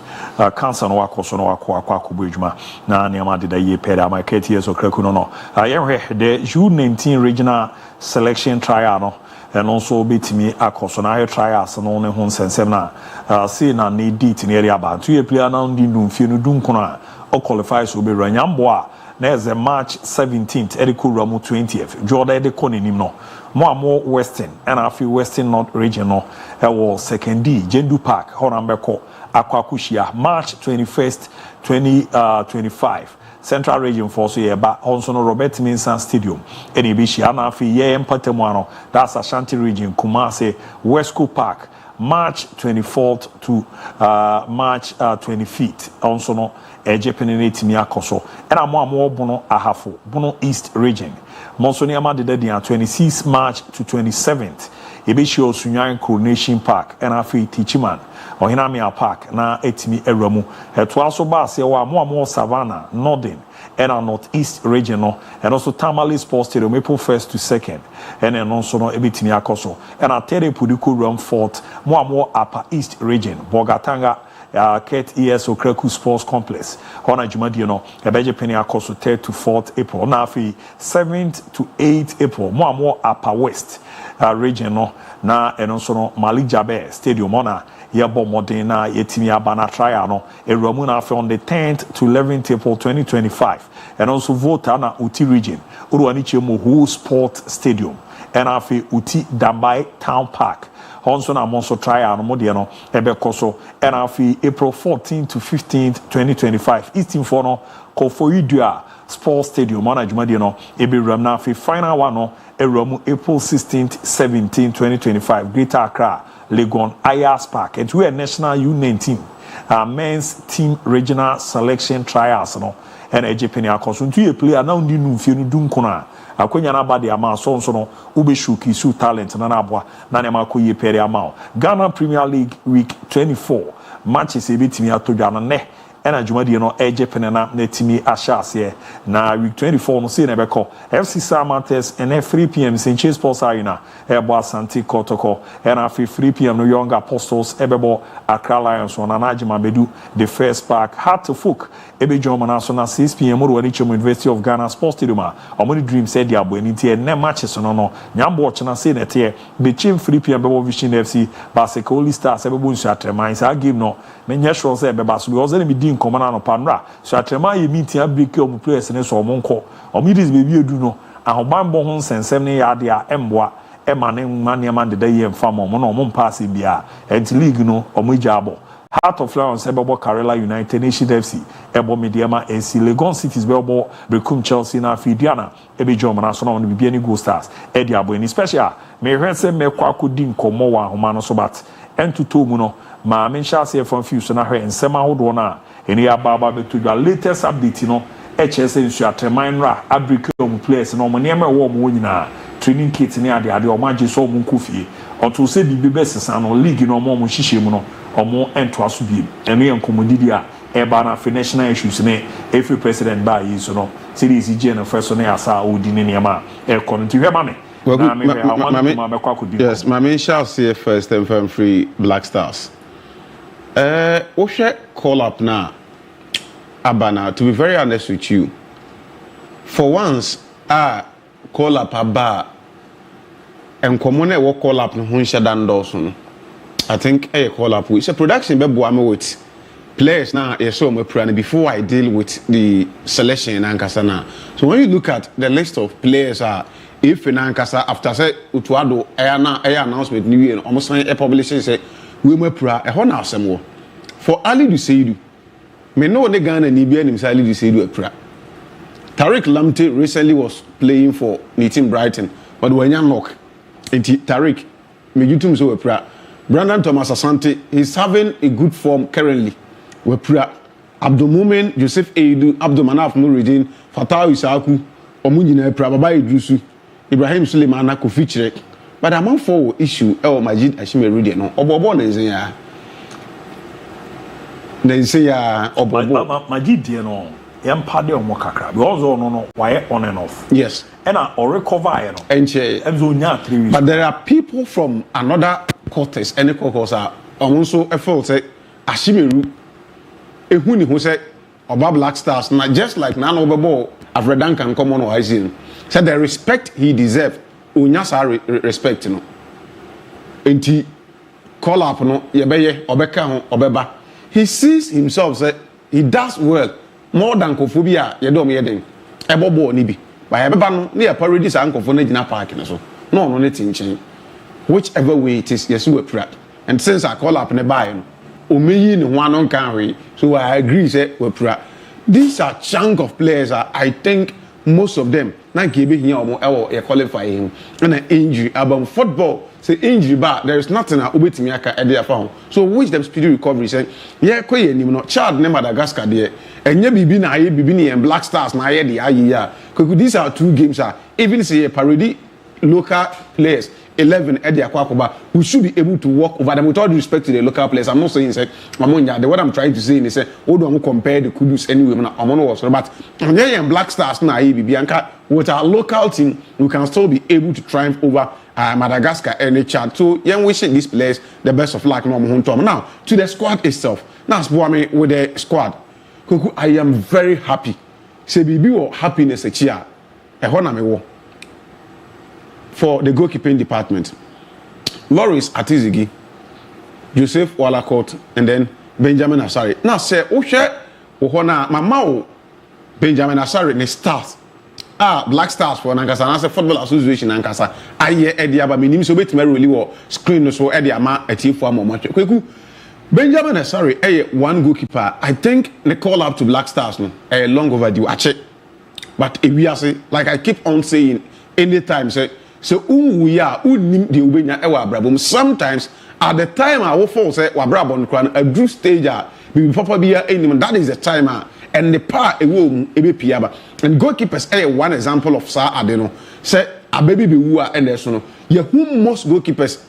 cancer no wakoso akwa bridgema na niama de ye peda my KTS or Krekuno. I am the U19 regional selection trial no and also beat me akoso na trials no ne ho nsensem na see na need dit in area ba to ye player na ndi ndumfie no dunkona o qualify so be ranyambo a na is March 17th Erico Ramu 20th Jordan de konenim no more Western and I feel Western North regional was second D Jendu Park Horambeko Aquacushia March 21st 2025 Central Region for so yeba also no Robert Minsan Stadium Enibishi Anafi ye Empatemuano that's Ashanti region Kumase West Coast Park March 24th to March 25th also no Ejepenate Miakoso and I'm Bono Ahafo Bono East region Monsoniama de Dedia 26 March to 27th Ebishio Sunyan Coronation Park and Afi Tichiman or Hinamia Park na etimi Eramu Etwaso Basia wa more Savannah Northern and our Northeast regional and also Tamale Sports Stadium April 1st to 2nd and then also no Ebitimi Akoso and our Tere Puduku Rum Fort more Upper East region Bogatanga Kate ESO Kreku Sports Complex. Hona Jumadi no Ebeje Penny Akoso 3rd to 4th April. Nafi 7th to 8th April. More Upper West region no na and also no Malik Jabe Stadium ona Yabo Modena Yetimi Abana trial no Eramuna on the 10th to 11th April 2025. And also Vota na Uti region. Uruaniche Mohu Sport Stadium. And Afi Uti Dambai Town Park. Honson and Monso trial no modiano Ebekoso and Afi April 14th to 15th 2025 Eastern Fono Kofoidua Sports Stadium on Ajumadiano Ebi Ramnafi final one no Eramu April 16th 17th 2025 Greater Accra Legon Ayers Park and we are National U19 men's team regional selection trials no and Ejepeni Akoso to a player now ndi numfie no dunkona akonya na bade ama so no ubeshuki su talent na nabwa na ne makoye pere ama Ghana Premier League week 24 matches ebetimi atodwa no ne ena dwumadi no Ejepene na netimi ahyase na week 24 no see na beko FC Samates and 3 p.m. Saint Sports Arena ebo Asante Kotoko and after 3 p.m. no Young Apostles ebebo Accra Lions on Anajima Bedu the first park Heart to Folk ebe Joma na 6 p.m. Uru Anichemo University of Ghana Sports Stadium omoni dream said dia bo eni tie ne matches no nyambo ochena say na tie be chim 3 p.m. bebo Vision FC Basically Stars ebebo nsu atrema isa game no menye sure say ebeba so because any be nkɔmana no panra so atrema ye meeting abreak o players ne so omonko omidis baby edu no ahobambo ho nsensem ne ya de a emboa ema ne mania man de ye mfa mo no pass bia ent league no omigya abo Heart of Lions ebo Karela United Nation FC ebo Mediama NC Legon Cities ebo Brekum Chelsea na Fidiana ebe Jom na so na on bibia ni Go Stars e dia bo ni special me hwese me kwa akodi nkomo wa homa no so bat entuto mu no ma me ncha se from few so na hwe nsema hodo na eni ababa beto the latest update no HS nsu ateman ra abricom players no mo ne ma wo mo nyina training kit ni ade o ma je so mo nkofie oto se bibi besesa no league no mo hihye mu no omo ento aso bi eno ye nkomodidi a eba na national issues ne every president ba yi so no series je na first no asa odi ne niam e konti hweba me yes mama shall see first MON-FRI Black Stars we share call up now Abana, to be very honest with you, for once, call up Abba and common will call up Hunsha Dan Dawson. I think a call up with a production Bebuame with players now. So before I deal with the selection in Ankasana. So when you look at the list of players, if in Ankasa after say Utuado air announcement New Year, almost a publication say we may pra a honor some more for Ali to say you. Me know the Ghana ni bia himself to say do a pra. Tariq Lamptey recently was playing for the team Brighton, but when you knock, Tariq, me YouTube so a pra. Brandon Thomas Asante is having a good form currently. We pra. Abdul Mumin, Joseph Eidu, Abdul Manaf Nuruddin, Fatah Isaku, Omunjina pra, Baba Idrusu, Ibrahim Suleimana ko feature. But among four issue, Majid Ashime Rudy no. Obobo na nzenya. They say Majid no yempade omo kakra because no why on and off. Yes. And or recover no. And 3 weeks. But there are people from another quarters, any quarters are also a fault say Ashimeru ehuni who say Oba Black Stars na just like Nana Obebo Afredan can come on or I see. Said the respect he deserve unyasa respect no. Enti call up no yebeye obeka ho obeba. He sees himself say he does well more than Kophobia yedom yeden ebobo ni bi ba yebeba no na parody sa nkofo na gina park no so no no netin chen whichever way it is yes we pray and since I call up ne buy no omeyi ne ho anon kan we so I agree say we pray. These are chunk of players I think most of them na kebe here omo e qualifying and an injury about football. Say injury but there is nothing a obetimi aka e dey fa. So which them speedy recovery say yeah koye nim no Chad ne Madagascar there enye bibi na aye bibi ne Black Stars na aye dey aye ya. These are 2 games even say parody local players 11 at the Akwakoba who should be able to walk over them with all due respect to the local players. I'm not saying say Mamonya, what I'm trying to say is say oh don't compare the Kudus anyway na Amono was but yeah Black Stars na aye bibi anka with our local team we can still be able to triumph over Madagascar and Chad. So young wishing these players the best of luck. Now to the squad itself. Now with the squad, I am very happy. Say bibi wo happiness a chia. For the goalkeeping department. Loris Atizigi, Joseph Walakot, and then Benjamin Asare. Now say Mama Benjamin Asare ne start. Black Stars for Nankasa and as a football association Nankasa. I hear Eddie Abba minim so bit really wo screen so Eddie Ama a team for moment. Benjamin Asare one goalkeeper. I think they call up to Black Stars no long overdue. I check. But if we are say like I keep on saying anytime say so we are nim the ubenya ewa brabum sometimes at the time I will fall say wa brabon kran a drew stage be papa bia enim that is the time and the power ewom ebe piaba and goalkeepers one example of sir adeno say abebi be wu and so no ye whom most goalkeepers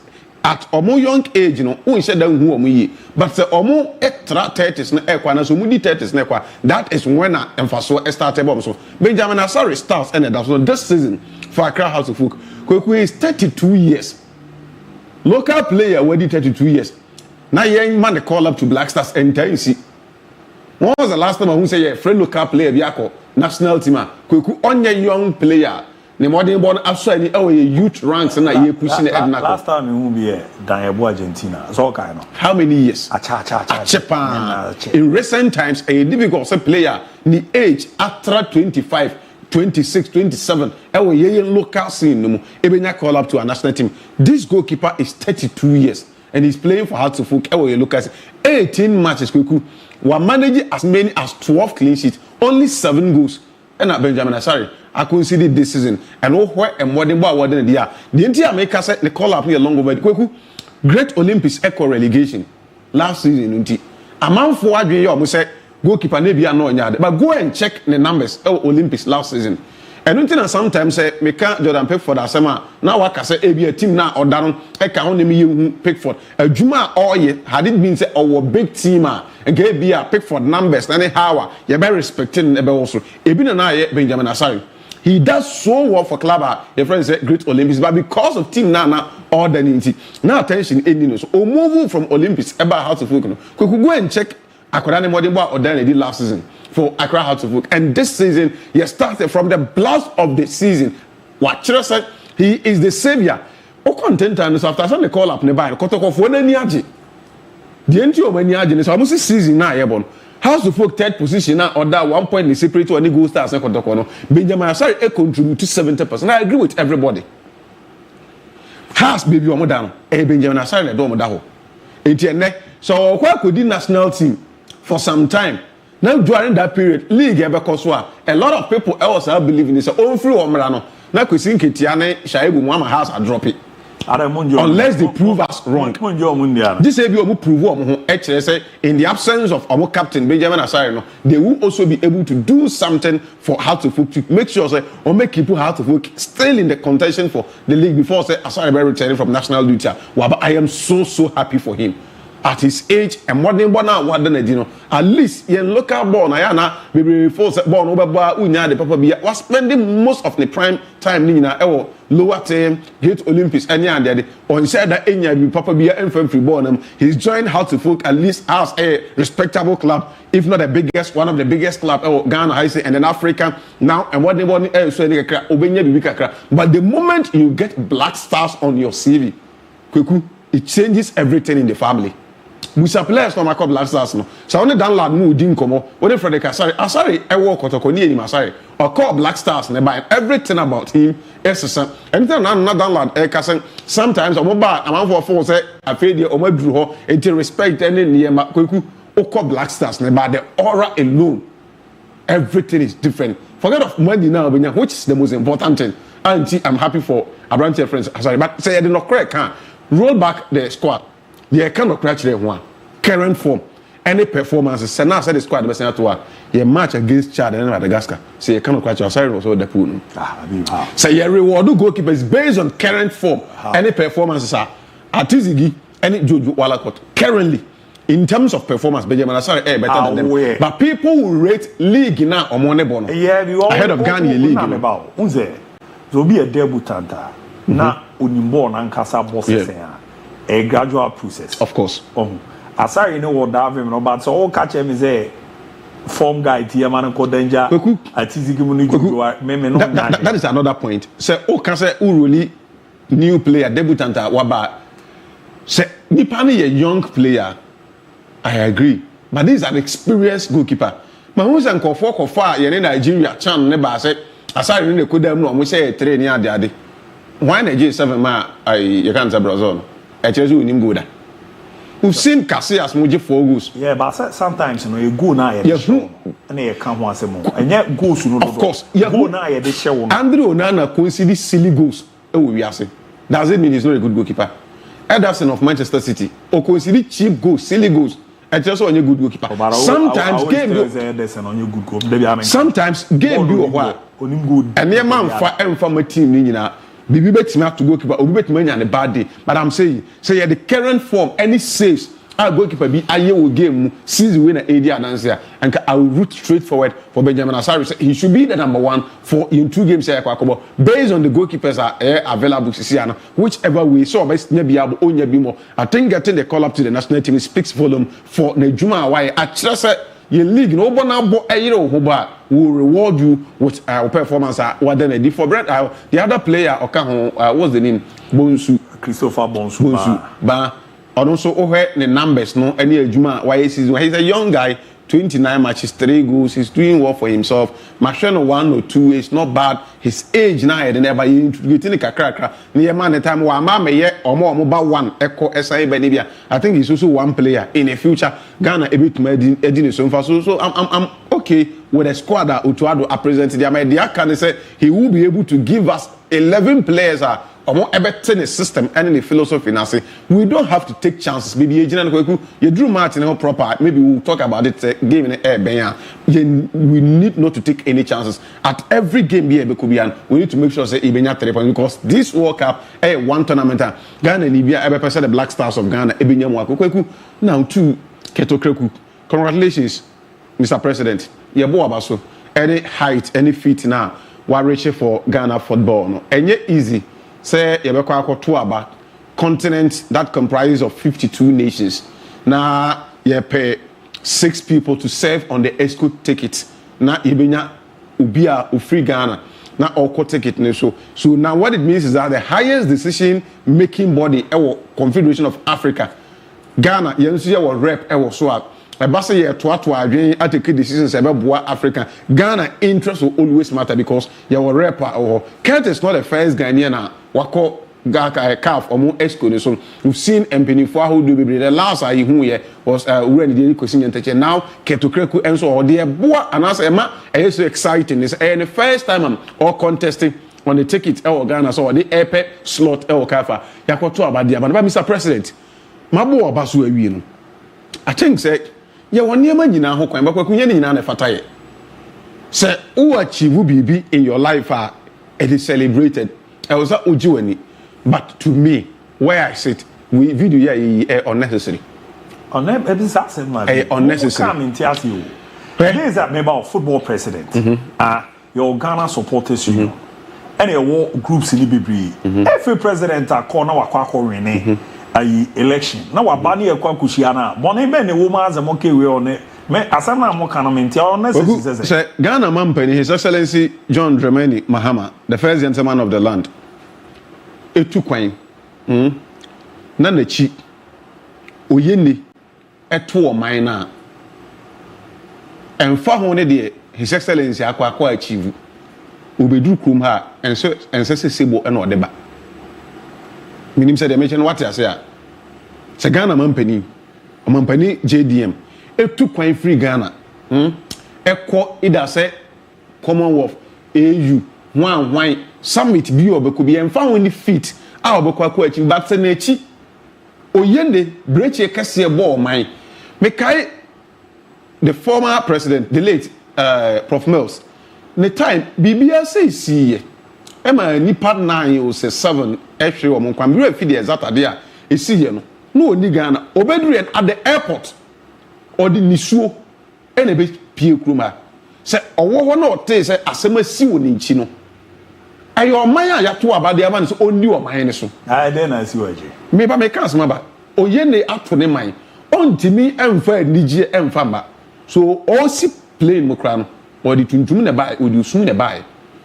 at omo young age no won say dan hu omo yi but say omo extra 30s na ekwa na so mudi 30s na ekwa that is when emfaso started bomb so Benjamin Asare starts and that so this season for Accra House of Folk Kweku is 32 years local player already 32 years now young man they call up to Black Stars and see when was the last time I say a friend local player biako national team Kweku onye young player the modern born absolutely youth ranks and you pushing the last time you be DIABY Argentina so kind of how many years in recent times a difficult player the age after 25 26 27 local scene no ebenya call up to a national team. This goalkeeper is 32 years and he's playing for Hearts of Oak. You look at 18 matches. We manage as many as 12 clean sheets, only 7 goals. And Benjamin Asare, I considered this season. And where and what in the year. The entire make us the call up here long over the Great Olympics echo relegation last season. A man for what you almost said goalkeeper maybe no yard, but go and check the numbers of Olympics last season. And until sometimes say me can Jordan Pickford asema now what can say a team now or down I can only me Pickford a Juma all year had it been say our big team and gave be a Pickford numbers anyhow you very respecting also e be na Benjamin Asare he does so well for club your friends say Great Olympics but because of team now all the now attention ending so move from Olympics about how to focus could go and check Akwara Modibwa or then did last season for Accra Hearts of Oak. And this season, he started from the blast of the season. What Chira said, he is the savior. O content and so after some call up nearby, Kotoko for Niaji. The entry of Niaji is almost a season now, Ebon. House of Oak third position now, or that 1 point in separate to any goal stars and Kotoko. Benjamin Asare contribute to 70%. I agree with everybody. House baby Omodan, Benjamin Asare Domodaho. Etienne, so where could the national team for some time? Now during that period, league because a lot of people else believe in this. Own free Omrano. Now we think Tiane Shaibu Mama has a drop it. Unless they prove us wrong. This ABOU prove actually in the absence of our captain Benjamin Asare, they will also be able to do something for how to make sure say or make people how to work still in the contention for the league before say Asare returning from national duty. But I am so happy for him. At his age and modern born out what at least in local born Ayana baby force born over unya the papa be was spending most of the prime time in lower term Great Olympics any and the on said that any papa be infantry born he's joined how to folk at least as a respectable club if not the biggest one of the biggest club Ghana I say and then Africa now and what they want so but the moment you get black stars on your CV it changes everything in the family. Musa players no makọ black stars no so only download mu di nkomo only Frederick Asare e work Kotoko ni enim Asare or call black stars and by everything about him is anything na download e kasen sometimes o ba am for say afei de o maduru ho enti respect any niema kweku o call black stars and by the aura alone everything is different forget of money now which is the most important thing and I'm happy for Abrante friends Asare but say they not correct roll back the squad. You cannot crash the one current form. Any performance, Senna said the squad was not to work. You match against Chad and Madagascar. So you cannot crash your side also the pool. So your reward to goalkeepers based on current form. Any performances are Atizigi, any Jojo Walakot. Currently, in terms of performance, Benjamin Asare better than them. But people will rate league now or money bono. Ahead of Ghana league. Unze, there be a debutant. Na unimbo na nkasa bosses a gradual process. Of course. Asare no what that him no but so all catch him is form guy ti man ko danger atizigi mu no that is another point. Say o can say really new player debutant waba say nipa ni a young player I agree but this is an experienced goalkeeper. Ma who say nkofo kofa ye Nigeria chan ne ba say Asare no ko dem no mo say train ni ade why J7 ma you can't say Brazil. Actually, we need to we've seen Casillas Muji 4 goals. Yeah, but sometimes you go now, you show, and you can't want some more. And yet, goals, of course, you go now, you show. Andrew Onana considers silly goals. We are saying. Does it mean he's not a good goalkeeper? Ederson of Manchester City, or consider cheap goals, silly goals. And just on your good goalkeeper. Sometimes game do what? And the man from a team, you know. Bibi betime to goalkeeper obi betime anya ne bad day but I'm saying say the current form any saves our goalkeeper be aye wo game season winner AD announcer and I will root straight forward for Benjamin Asare. He should be the number 1 for in 2 games based on the goalkeepers are available whichever way so best be able onya bi more. I think getting the call up to the national team speaks volume for Nejuma why actually your league no bonabo will reward you with performance what then for bread the other player what's the name Christopher Bonsu but also the numbers no any Juma why he's a young guy 29 matches, 3 goals. He's doing well for himself. Machino 1 or 2 is not bad. His age now, and never introducing a cracker. Near man, the time one mama yet or more about 1 echo SI Benibia. I think he's also one player in the future. Ghana a bit Edinson. So I'm okay with a squad that Utuado are presented. The can say he will be able to give us 11 players. Omo everything is system and in the philosophy now say we don't have to take chances. Maybe you drew Martin proper. Maybe we'll talk about it game in the air. We need not to take any chances at every game. We need to make sure say Ibenya 3 points because this World Cup one tournament. Ghana Libya ever the Black Stars of Ghana Ibenya Mwaku now to Keto Kreku. Congratulations, Mr. President. Yebo abaso any height any feet now. What reach for Ghana football no. Enye easy. Say yebekwa to aba continent that comprises of 52 nations. Now you pay 6 people to serve on the escort ticket. Now ibenya ubia free Ghana. Now all ticket so now what it means is that the highest decision making body Confederation of Africa. Ghana yensu will rep so Ebasa ye to adwen atake decisions ebeboa Africa. Ghana interest will always matter because your rapper or Kent is not the first Ghanaian wako calf or more esco so we've seen Mpinifo who do be the last I who here was when the question now Ketokreku and so or the boa and as Emma is so exciting is the first time I'm all contesting on the ticket Ghana so the airport slot Kafa yakoto about the Mr. President Mabu abasu ewi I think say yeah, one year man, you know, but when you know, Fataye. Say, who achieve BB in your life, it is celebrated. I was at Ujuani, but to me, where I sit, we video here unnecessary. Unnecessary. Come in tell you. There is that member of football president. Your Ghana supporters union. Any war groups in the every president are corner wakako rene. Election na wabani ekwa kushiana bone be ne woman as mo kewe on me asam na mo kana menti on necessary say Ghana Mampani His Excellency John Dramani Mahama the first gentleman of the land etu kwan na na chi oyeni eto o man na emfa ho ne de His Excellency akwa achieve obedu krum ha ense sebo e na odeba minim said they mention what I say. Se Ghana Mampani JDM. Etu kwan free Ghana. Eko ida say Commonwealth AU one summit bi obeku bi emfa woni fit a obeku akwa achi but se na achi oyende breche kase ball man. Mekai the former president the late Prof Mills. The time BBS see Emma nipa 9 or 7 ehwe wo mon kwam re fi the exact ade a esi here no oni Ghana obeduru at the airport or the nisuo ene be pie kruma se owo ho na ote se asema si wo nchi no ayo man a yato abade ama so oni o man ne so dey na si waje me ba me kan asema ba oye ne ato ne man ontimi emfa nigye emfa ma so all si plane mo kra no or the tuntum ne ba or the usum ne ba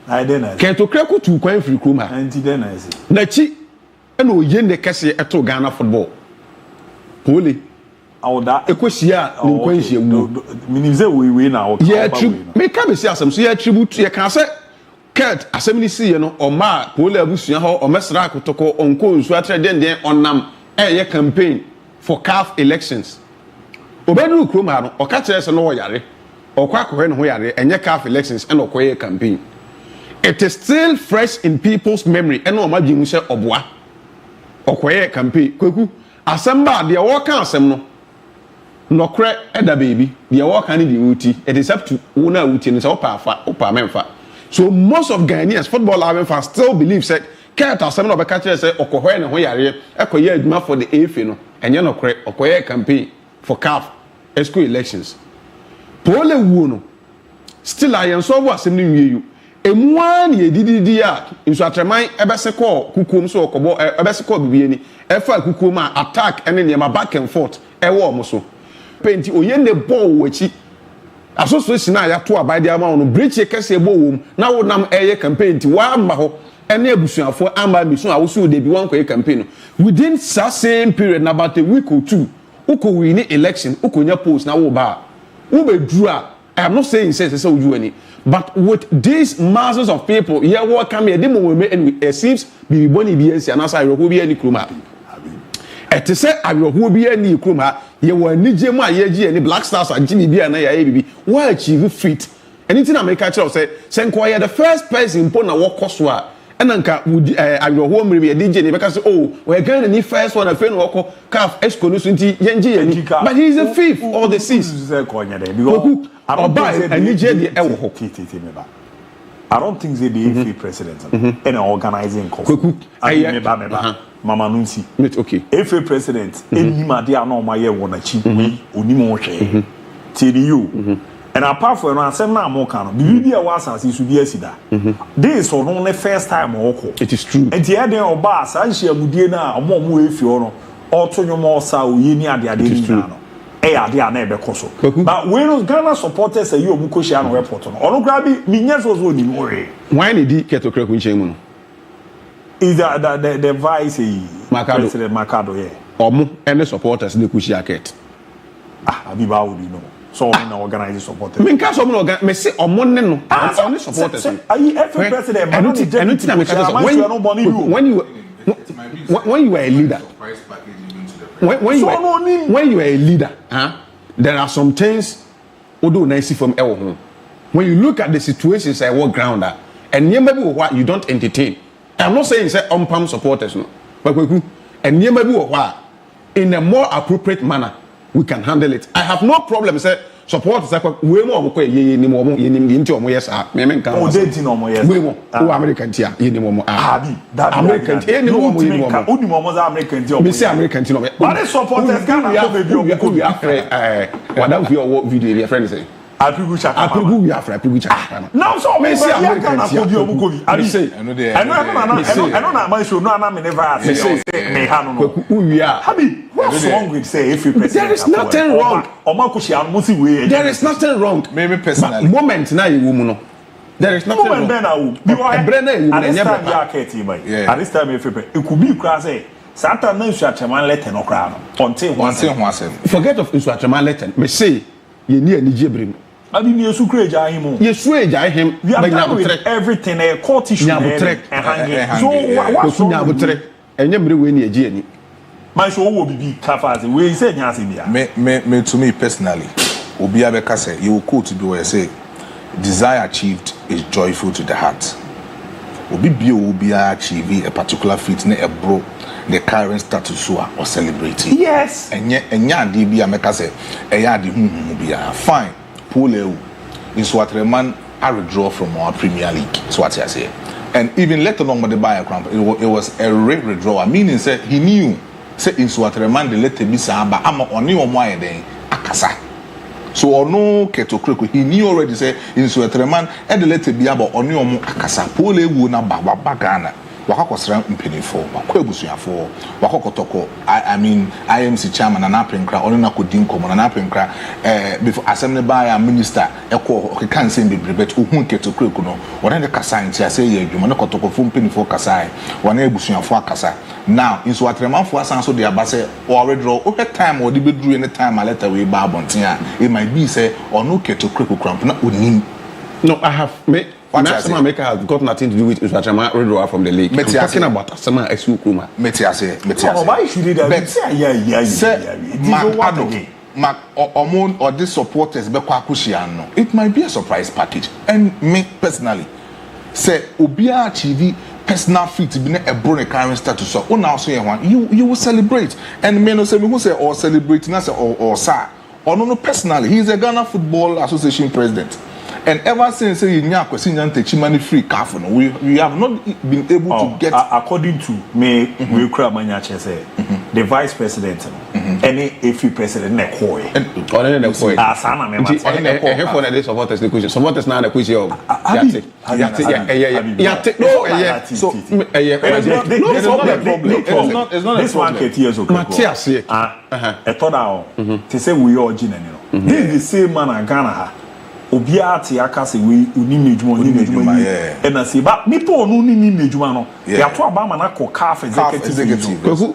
I didn't. Can't to crack to coin free crew, man. And then I see. Nachi, and oh, yen the Cassie at Ghana football. Holy. Oh, that a question, no question. Means we win now. Yeah, make come and see some. So, yeah, tribute to your cancer. Cat, assembly see, you know, or ma, Pola Busia, or Mesra Kotoko, on Cool, Swatcher, then on Nam, a campaign for calf elections. Obedu Krumano, or catchers and Oyare, or Quack when Hoyare, and your calf elections and Okoye campaign. It is still fresh in people's memory. And no imagine say obwa. Okoye campaign. Kweku. Asamba they walk asem no. No kre eda baby. They walk ani di uti. It is up to una uti and say opa memfa. So most of Ghanaians football fans still believe say Kurt asem no be catch say okohoye ne ho yare. Ekoye aduma for the AFA no. Enye no kre okoye campaign for CAF ESCO elections. Pole wu no. Still I so asem ni wieu. Emwan ye didi a nso atreman ebese call kukum so okobo ebese call bibieni efa kukum a attack ene ne back and forth ewo omo so penti oyende ball wachi association na ya to abade ama no breach kese bo wom na wo nam eye campaign ti wa amba ho ene abusuafo amba bisu a wo so de bi wan ko campaign within that same period na about a week or two uko win election uko nya post na wo ba I'm not saying says so you any, but with these masses of people, yeah, what come here, and it seems be bonny BNC and I will be any kruma. To say I will be any kruma, you were Nijema, Yeji, and the Black Stars and Jimmy B and ABB. Why achieve fit? Anything I make a child say, Senquire, the first person in Pona walk Koswa. And then I will home maybe a DJ because we're going to first one a friend walk calf esconusunti yenji, but he's a fifth or the sixth. I don't think they be FA president and organizing Mama Nunsi. Okay. FA president, any madia no my year one achieve unimo TDU. And apart from that, some now more can be a was as you be a sida. This was only first time or it is true. And the idea of Bass, I share Mudina, or more if you know, or to your more so you near the idea. They are never coso. But when Ghana supporters say you Mukoshian report on, or grabby, Minas was only worry. Why did he get to crack with Shaman? Is that the vice President Macado, yeah? Or any supporters in the Kushiaket? Abiba would you know. So in organizing supporters. Me can't organize. Me say on Monday no. Only supporters. Are you every president? When you were a leader. When you are a leader, there are some things although nice from our home. When you look at the situations I walk ground at, and maybe what you don't entertain. I'm not saying say pump supporters no, but and maybe what in a more appropriate manner we can handle it. I have no problem say supporters we more ye more yes me can we more American tia ye more American tia ni more American tia me say American tia but supporters Ghana we afraid what that your video your friend say Apigu chaka now so me say American tia I say I know na man show no na me never say me ha no what's wrong with say if you president? There is nothing wrong. There is nothing wrong. Maybe personally. Moment now you woman. There is nothing wrong. At this time it could be crazy. Satan no Insuachaman letter no crown. Until once. Forget of Insuachaman letter. Me say you need any jibrim. I mean you sucre him. You swear him. We are done with everything a court issue and hanging. So what's wrong with it? And you bring when you my show will be Kafazi. We say me to me personally, Obiabe Kase, you will quote to do say, desire achieved is joyful to the heart. Obia achieve a particular feat, a bro, the current status or celebrating. Yes. And yet DB Amekase, a yadi mubia. Fine. Pule is what a man I withdraw from our Premier League. So what I say. And even let alone the buyer crump, it was a rate withdrawal, meaning said he knew. Say in Swaterman the letter be samba ama oni omoye den akasa so ono keto kreko he knew already say in Swaterman and the letter be about oni omo akasa pole wu na baba Ghana wakakosra mpenifo wakwebusuafo wakokotoko I mean IMC chairman na napenkra oni na kodin komo na napenkra before assembly by minister eko kan say be bet ohun keto kreko no wona de kasa ntia say ye adwuma na kotoko fo mpenifo kasa wona ebusuafo akasa now in Swaterman for asan so de abase already draw over time or the bedru any time a letter we ba bonten a it might be say ono keto kreko cramp na onim. No, I have Maxima Maker has got nothing to do with Usachama withdrawal from the league. I'm talking about Asama Esu Kuma. Metiase. Why should it have Omon or these supporters it might be a surprise package. And me personally say Ubia TV personal fit to be a brony current status so now say one you will celebrate and men say me who say or celebrating us or sir or no personally he's a Ghana Football Association president. And ever since we have not been able to get. According to me, the vice president, any FA president, supporters now the question. This one years ago. Matthias, I thought to say we all this is the same man in Ghana. Obia te aka se we uni medjuma and I say but nipo no ni medjuma no ya to aba ma na ko calf executive so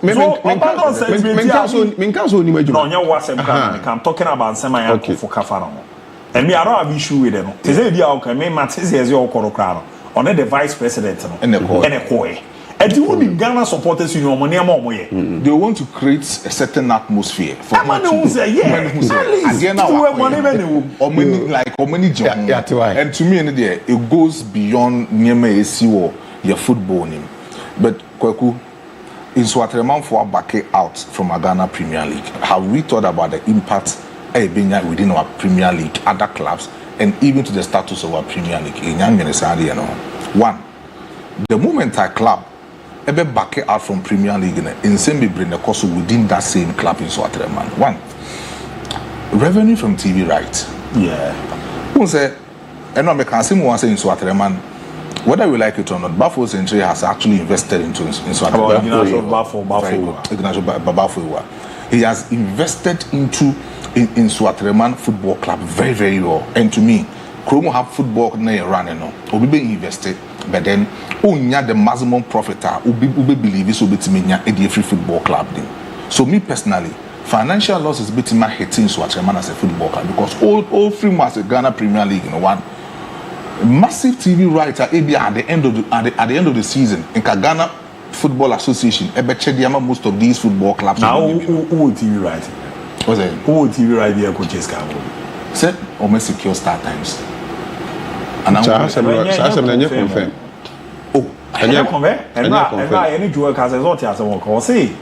ni medjuma no nya wasem kan talking about sema ya ko for kafa no and me I don't have issue with them te say dia o kan me matches ye okoro kra no on the vice president no and e ko and the Ghana supporters union money they want to create a certain atmosphere for like and to me it goes beyond Nyema Esiwo your football name. But Kweku in Swatreman for back out from a Ghana Premier League. Have we thought about the impact within our Premier League, other clubs, and even to the status of our Premier League? One, the moment a club ebe back out from Premier League in same be bring the cost within that same club in Swatreman. One, revenue from TV rights. Yeah. Who say, and no, I can say more say in Swatreman, whether we like it or not, Bafo Century has actually invested in Swatreman. He has invested into in Swatreman Football Club very, very well. And to me, Kromo have football running no. Obi be invested, but then unya the maximum profit ubi believe this will be a free football club thing. So me personally, financial loss is betting my hitting Swatreman as a football club because all free as a Ghana Premier League, one massive TV rights at ABOU at the end of the season in Ghana Football Association. Most of these football clubs. Now who TV right? What's that? Who TV right there coaches can said almost secure start times. And I'm confirm. Oh, and now any joke as a lot as a work or say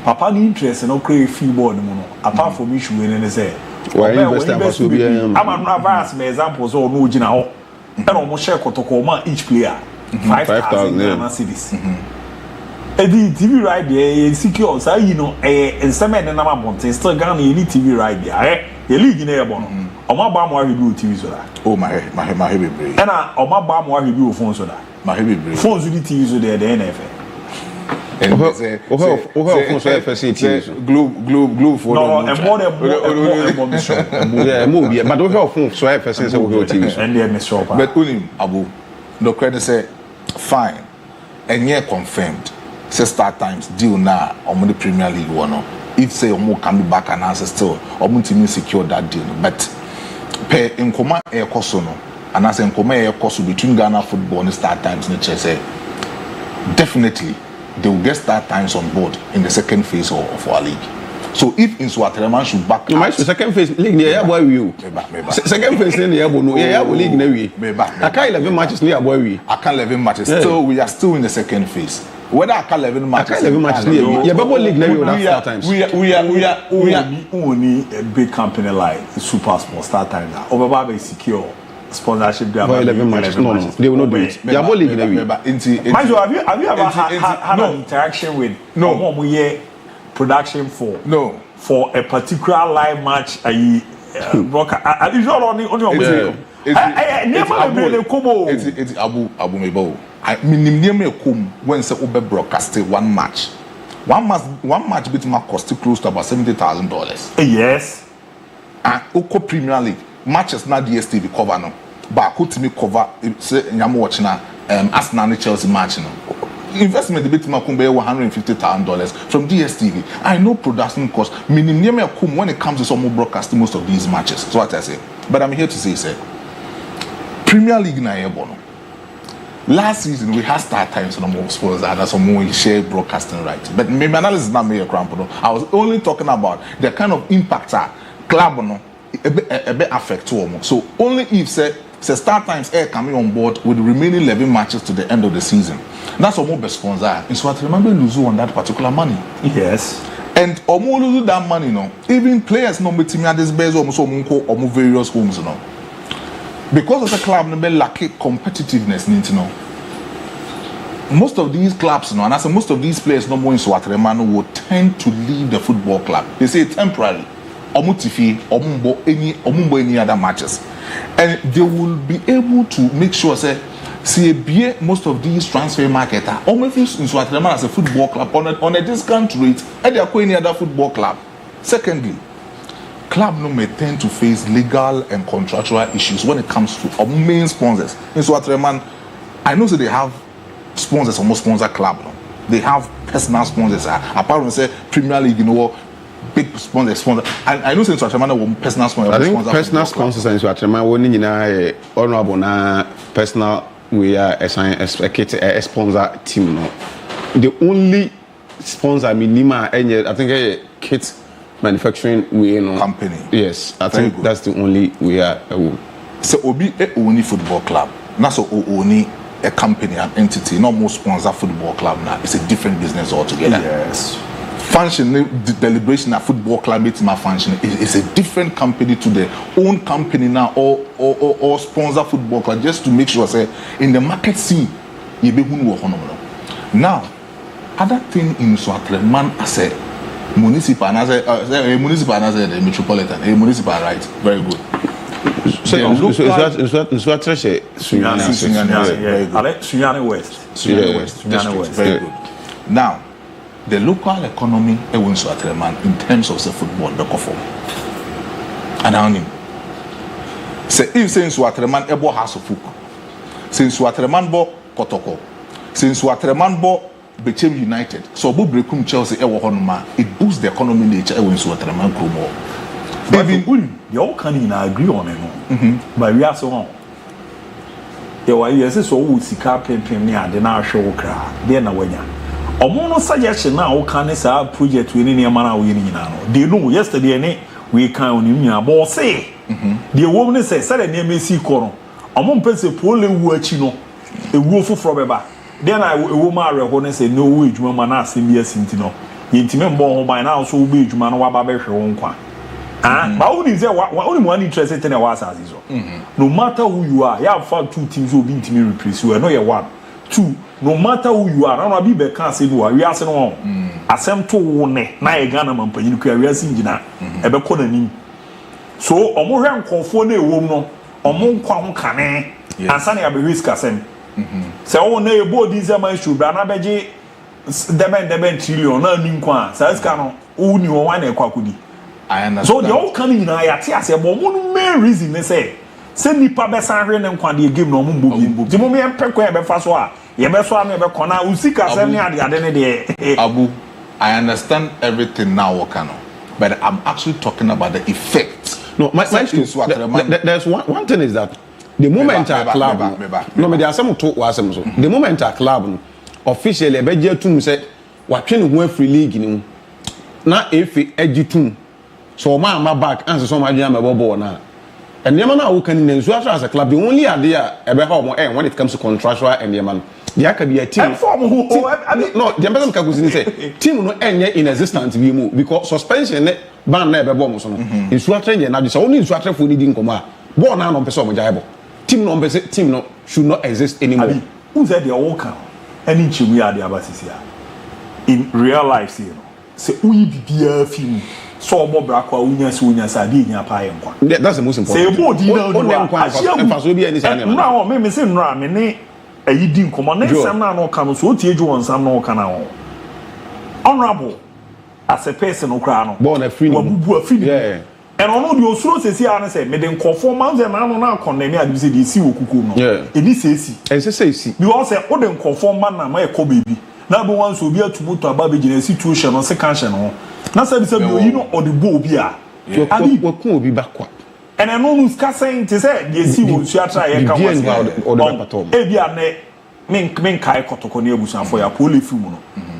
Papa interest no create free board apart from issue in say I'm not advance my examples or no general and almost share Kotokoma each player 5,000 Ghana cedis. Eddie TV right there, secure, so you know, and some men number bonte still Ghana any TV right there. You league in a bon. Oma ba mo review TV so that. Oh my heavy brain. And Oma ba mo review phone so that. My heavy brain. Phones with TV so there the NFL. And Globe for no, and more yeah, move, but don't have phone so FSC so TV. And they miss shop. But Unim Abu, no credit say fine. And yet confirmed. Say start times deal now on the Premier League one. If say Omo can be back and answer still, Omo team secure that deal. But pay in Koma air cosono, and as in Koma air cost between Ghana football and start times nature say definitely they will get start times on board in the second phase of our league. So if in Swatreman should back out, second phase league near boy you. Second phase near no, yeah, league near we. I can't 11 matches near boy we. I can't 11 matches. Still, we are still in the second phase. Whether I can't 11 matches near we. Yeah, but league near we start times. We are only a big company like Super Sport start time now. Over secure sponsorship there. 11 matches. No, they will not do it. Yeah, but league near we. Have you ever had an interaction with production for a particular live match broadcast? It's not only it's Abu Mebo. I mean when say Ube broadcasted one match bit my cost close to about $70,000. Yes. And Oko Premier League matches not DSTV cover no. But could me cover say nyam watch na Arsenal Chelsea match no. Investment bit my $150,000 from DSTV. I know production cost minimum when it comes to some broadcasting most of these matches. So what I say. But I'm here to say Premier League na yebono. Last season we had start times on more sports and some more share broadcasting rights. But maybe analysis is not me a cramp. I was only talking about the kind of impact club no a bit affect to them. So only if say start times air coming on board with the remaining 11 matches to the end of the season. That's a more best sponsor. And so I remember lose on that particular money. Yes. And omo lose that money no. Even players no be team at this base or more various homes no. Because of the club no be lack competitiveness you know. Most of these clubs no, and I say most of these players no more in Swatreman will tend to leave the football club. They say temporarily. Omu tifi, omumbo any other matches. And they will be able to make sure say see most of these transfer market almost in Swatreman as a football club on a discount rate and they are any other football club. Secondly, club no may tend to face legal and contractual issues when it comes to main sponsors. In Swatraman, I know that they have sponsors, almost sponsor club. No? They have personal sponsors. Apart from say Premier League, you know, big sponsor. And I know that Swatraman will personal sponsor. I think personal sponsors in Swatraman will need honorable na personal. We are a sponsor team. No, the only sponsor minima, I think a kit manufacturing we company. Yes, I think that's the only we are. So Obi only football club. Not so only a company, an entity. Not more sponsor football club now. It's a different business altogether. Yes. Function, the deliberation at football club it's my function. It's a different company to the own company now or sponsor football club just to make sure say in the market scene you be who now other thing in Swaziland man as a municipal and as a municipal and as a metropolitan a municipal right very good. So Sunyani West very good. Now the local economy in Swaziland in terms of the football the form and I mean say if since Swaziland ebo house of fook since Swaziland bo Kotoko since Swaziland bo Bechem United so bo brekum Chelsea ewo honoma it boosts the economy nature in Swaziland kromo even you can agree on it but we are so on there were years so we sika pem near the na show kra there na wanya omono suggestion na o kan say project we ni man na we ni na no they know yesterday we can on him about say the woman say the name si koro omo mpese pole wu achi no ewu foforo beba then I woman areho ne say no we adwuma ma na asem bi asinti no yentime mbo ho ban na so wo be adwuma no wa ba be hwe wo nkwa but only say only one interested in our assassin so no matter who you are you have found two teams who be intimi replace you no you one two no matter who you are na be can say no we ase no asem to wo ne na e Ghana mampanyin ku we ase ngina e be ko nanim so omo hwe nkonfo na ewom no omo nkwa ho kane ansa na be risk asem say wo na e bo di zaman show bra na beje deben trillion na ni nkwa sa ska no wo ni wo wan e kwa kudi I understand. So the whole coming na ya ti ase but one main reason they say nipa be san hwe ne nkwa de game no mo mbobi di mo me pekwa e be fa so a ye be so anu e be kona usika asem ne ade ne de Abu, I understand everything now Wakano, but I'm actually talking about the effect. No, there's one thing is that the moment our club no me there some to wasem so the moment our club officially e be je tum say watwe ne ho free league ni na efi agitum so ma back answer so ma dwuma mebo na and the man na wo kan na nsu as a club the only idea e be how when it comes to contractual and the man there can be a team no the person can go say team no enye in existence bi mu because suspension ban na e be bo so no nsu atrenye na so only nsu atrefo ni di nkoma ball na no pese o jaibo team no should not exist anymore who said the all can any chimi ade abasisia in real life you know say uyi bibia film so omo bra kwa unya sa di nya pa yenkwa that's the most important say bo di na no so bi ani sa ne na o me say nra me ne ayi di nkomo na sam na no ka no so tie ju won sam na o ka na ho honorable as a person okra no born a free wabubu afini yeah and ono di osuro sesi a na say me de nkofo man ze na no na condemn ade say de si wokuku no eni sesi esi because o de nkofo man na ma e ko baby na bo wan so bi atumoto aba be gina situation no second no na sabi oyi no odibo obi a abi wakun obi bakwa and no ska saying to say dey see wo su atra ye ka wo e bia ne men kai kotoko na ebusu afo ya pole film no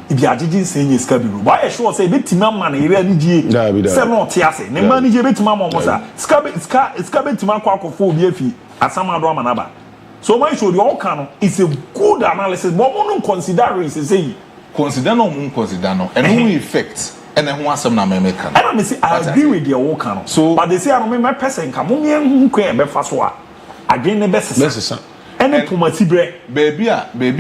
e bia agigi senye ska bi ro ba e sure say betima man ere ani die se no te ase ne man je betima mo sa ska betima kwa akofo obi afi asama do ama na ba so my show the all can it's a good analysis but we don't consider it say consider no and no effect and then who some na me can and I say I agree with the all can so but they say I my person can mo me hu kwen be fa so a again ne best and pomati bre baby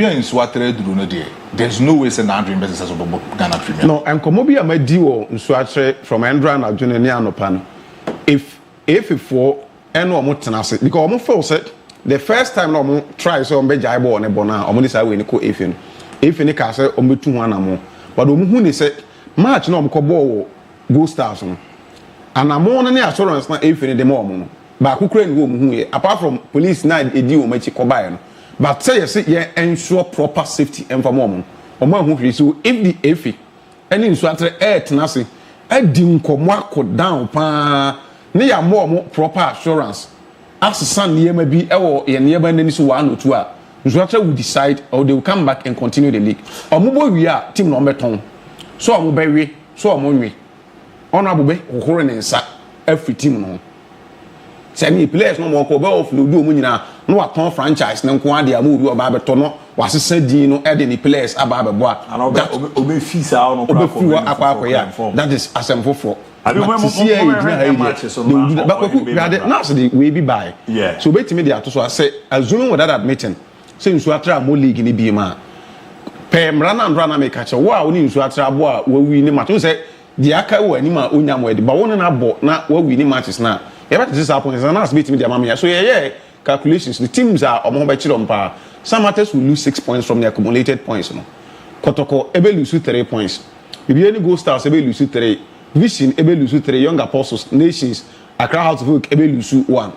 in Swatre duru no there there's no way say na dream business of Ghana Premier no and komo bi am di wo Swatre from Andra na dwene ne anopa no if for eno mo tenase because mo feel say the first time no try so be jai ball ne bona omo dis away ni ko efin ka say ometu ho anamo but omo hu ni say match no omo ko ball go stars no and among any assurance na if any demo no ba kukure ni wo mu hu ye apart from police na edi wo machi kobae no but say yes ye ensure proper safety and for mom omo hu hwe so if the efi any nso atre tenase edi nkomo akodown pa ne ya mo proper assurance asesa niema bi ewo ye niema nani so 102 a nso atre will decide or they will come back and continue the league omo bo wi a team no beton so omo be wi so omo nwi honorable be ohoro ne nsa every team no semi players no mo ko be offload o mu nyina no waton franchise ne nko ade amu obi oba beto no wasesa din no e de ni players aba be boa obe fees a no kwa ko ya that is asemfo for abi mo matches on but now so we be buy so betimi dey atoso say assuming without admitting say nsu atra mo league ni bi ma pem rana make catch wo a oni nsu atra bo a wo wi ni match say di aka wo ani ma onya mo e ba won na bo na wo wi ni matches na e ba this happen is na betimi dey amamia so calculations the teams are omo be chiro mpa some matters will lose 6 points from the accumulated points no Kotoko ebe lose 3 points if any Gold Stars ebe lose 3 Vision ebe lose 3 Young Apostles Nations Accra House of Oak ebe lose 1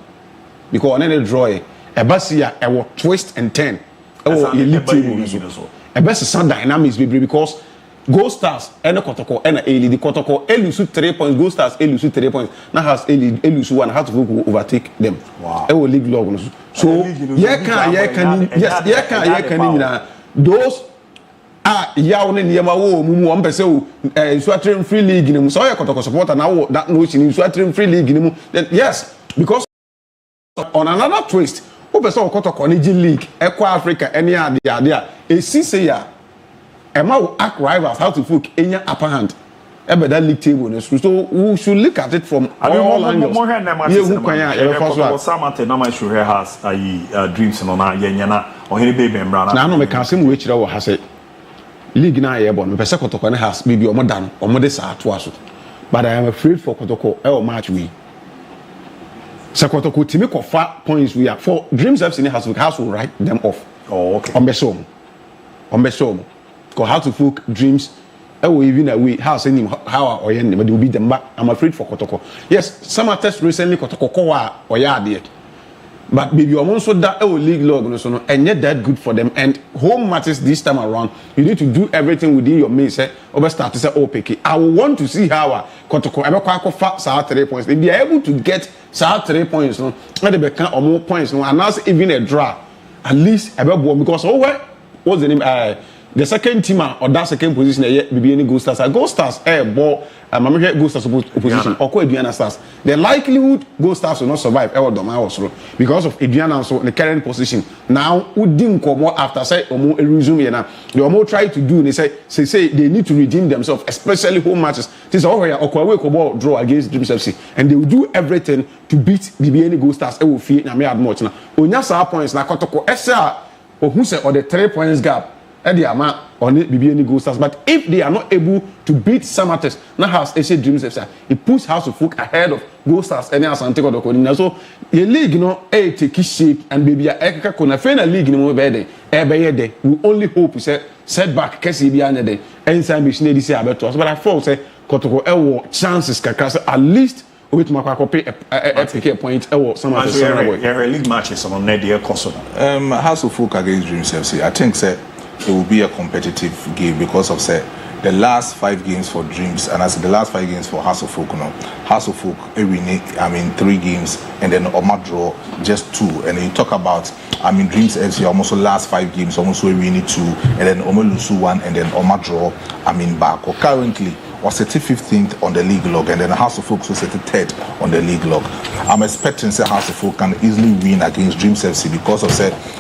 because on any draw eba sia e wo twist and turn e wo elite team so eba se sound dynamics be because Gold Stars ene Kotoko ene eli the Kotoko lose 3 points Gold Stars lose 3 points now has lose 1 House of Oak will overtake them e wo league log no so ye can those yaw ne niema wo mumu o mpese o Nsuatrim free league ni mu so ye Kotoko supporter na wo that no chin Nsuatrim free league ni mu then yes because on another twist o pese o Kotoko ni league Eco Africa any ade a esise ya e ma wo act rivals how to folk enya upper hand ebe that league table no so we should look at it from all angles yeah who kan ya e for Samate na my sure has dreams no na yenya na ohene baby mbra na no me kan sem we kire wo ha se league na ye bon me pese Kotoko ne has baby omo dan omo de sa ato aso but I am afraid for Kotoko e o match we se Kotoko timi ko fa points we are for Dreams FC ne has will write them off okay on be so because how to folk Dreams even away house any how or yen but they will beat them back. I'm afraid for Kotoko. Yes, some test recently Kotoko or yard but baby also that league log no and yet that good for them and home matches this time around you need to do everything within your means over start to say pick I want to see how Kotoko ever quite 3 points if they are able to get 3 points no they become or more points no and now even a draw at least because what's the name the second team or that second position be any Gold Stars. Gold Stars ball Gold Stars opposition or Adriana Stars. The likelihood Gold Stars will not survive because of Adriana so the current position. Now we didn't come after say resume now. They almost try to do they say they need to redeem themselves, especially home matches. This is already a draw against Dreams FC and they will do everything to beat BBN Gold Stars. Will fear na me add much now. Onya points na Kotoko SA or who say or the 3 points gap. On it BBN Gold Stars, but if they are not able to beat Samates, now has AC Dreams FC, it puts House of Folk ahead of Gold Stars and Asante Kotoko. So the league, take shape and baby Eka Kona Fena League no better. Ebe we only hope we say setback Kessi Biane de anytime we see this about but I thought say Kotoko chances kakasa at least with Makako pay a point some of the league matches on Nadia Kosovo. House of Folk against Dreams FC, I think say it will be a competitive game because of the last 5 games for Dreams and as the last 5 games for House of Folk House of Folk every 3 games and then Oma draw just 2 and you talk about Dreams FC almost the last 5 games almost we need 2 and then Oma lose 1 and then Oma draw back currently was 15th on the league log and then House of Folk was 3rd on the league log. I'm expecting House of Folk can easily win against Dreams FC because of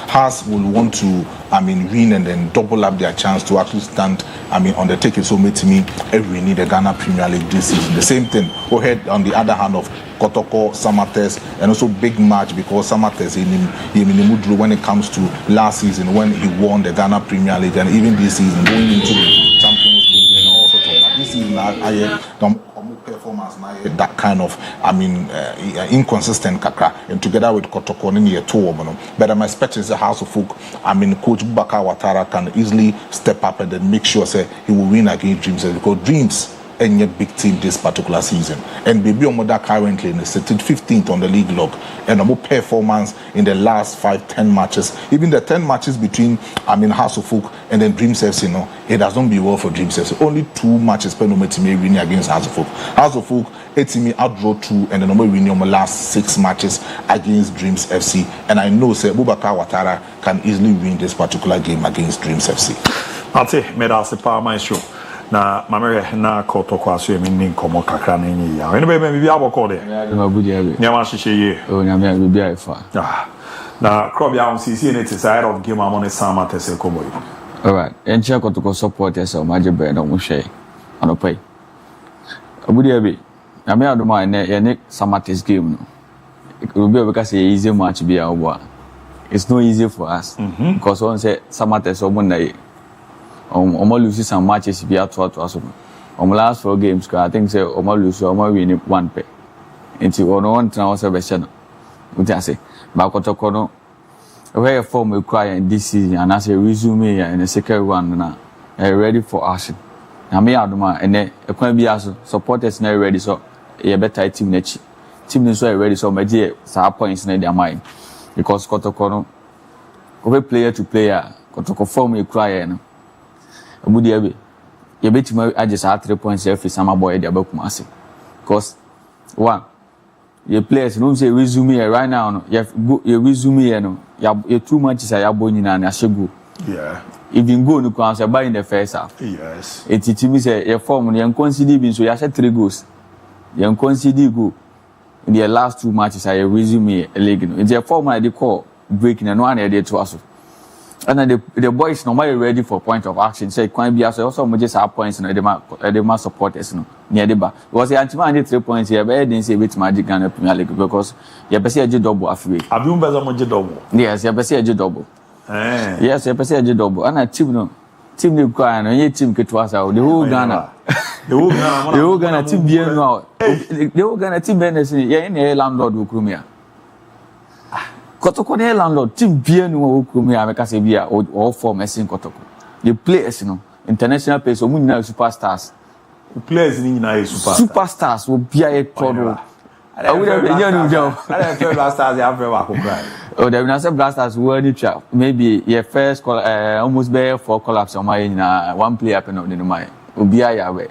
House will want to win and then double up their chance to actually stand on the ticket. So to me every need the Ghana Premier League this season. The same thing go ahead on the other hand of Kotoko, Samates and also big match because Samates in Mudru when it comes to last season when he won the Ghana Premier League and even this season going into the Champions League and all sorts of that. This season I performance that kind of inconsistent kakra and together with Kotoko near 2 but I'm expecting the House of Folk Coach Bubaka Watara can easily step up and then make sure he will win against Dreams because Dreams any big team this particular season. And Baby Omoda currently is sitting 15th on the league log. And a more performance in the last 5-10 matches. Even the 10 matches between House of Folk and then Dreams FC, it has not been well for Dreams FC. Only 2 matches per number team winning against House of Folk. House of Folk, a team outdraw 2 and the number winning on the last 6 matches against Dreams FC. And I know Sir Boubacar Ouattara can easily win this particular game against Dreams FC. Ate medase pa maestro na mamere na koto kwaso emi ni nkomo kakra na enyi ya ene be bi aboko de ya ma budi abi nyama hihye ye o nyama bi aifa na crop ya on sisi ne ti side of game amone sama tese koboy all right enche koto supporters o maje be na mo hwe anopai abudi abi na me adoma ene ne samates game no obi obeka say easy match bi a obo it's not easy for us because one say samates obo na ye Omo lose some matches be at what was last 4 games I think say Omo lose Omo win 1 pay into one transfer version what I say ba kotoko no where form we cry this season and as a resume and the second one na ready for action na me adoma ene ekwan bi aso supporters na ready so e better team na chi team so ready so meje sa points na their mind because kotoko no over player to player kotoko form we cry no Abudi Abe, you bet me I just had 3 points every summer boy at the Abakumasi. Because, one, your players don't say resume right now, no, you resume, no, you're 2 matches I have born in and I should go. Yeah. If you go, no, can't buy in the first half. Yes. It's me say, your form, you consider so you said 3 goals. You consider go in the last 2 matches I resume a league. It's your form I call breaking and one idea to us. And the boys normally ready for point of action. Say, can be also just have points and they must support us near the bar. Because the anti 3 points here, but I didn't say which Magic Ghana Premier League because you have a double after. Have you better much double? Yes, you have a double. Yes, you have a double. And a team the crying and your team get to us out. The whole Ghana. The whole Ghana team be now. The whole Ghana team Benson, yeah, in a landlord will come here. Kotoko ne landlord team bia no wo krom ya meka se bia all for messing Kotoko the players international players o munina superstars the players ni nyina superstars wo bia e todo awu da bia no jo ala blasters ya fe wa ko cry o da na say blasters wo ni twa maybe your first almost be for collapse o my na one player pen of the my obia ya we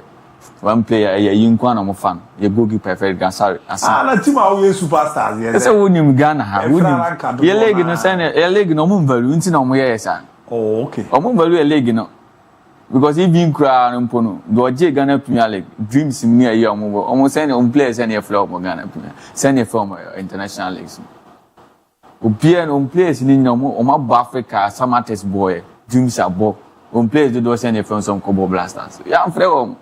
one player ya yinkwa na mo fan ye goalkeeper perfect Gansari na team a we superstars ye say woni mu Ghana ha woni ye league no say ye league no mo value nti na mo ye sa okay o mo value ye league no because if you cry no mpo no do je Ghana Premier League dreams me ayi o mo say no players say na flow mo Ghana Premier say na from international leagues obia no players ni na mo o ma Africa Samates boy dreams abo o players do say na from some Kobo Blasters ya mfre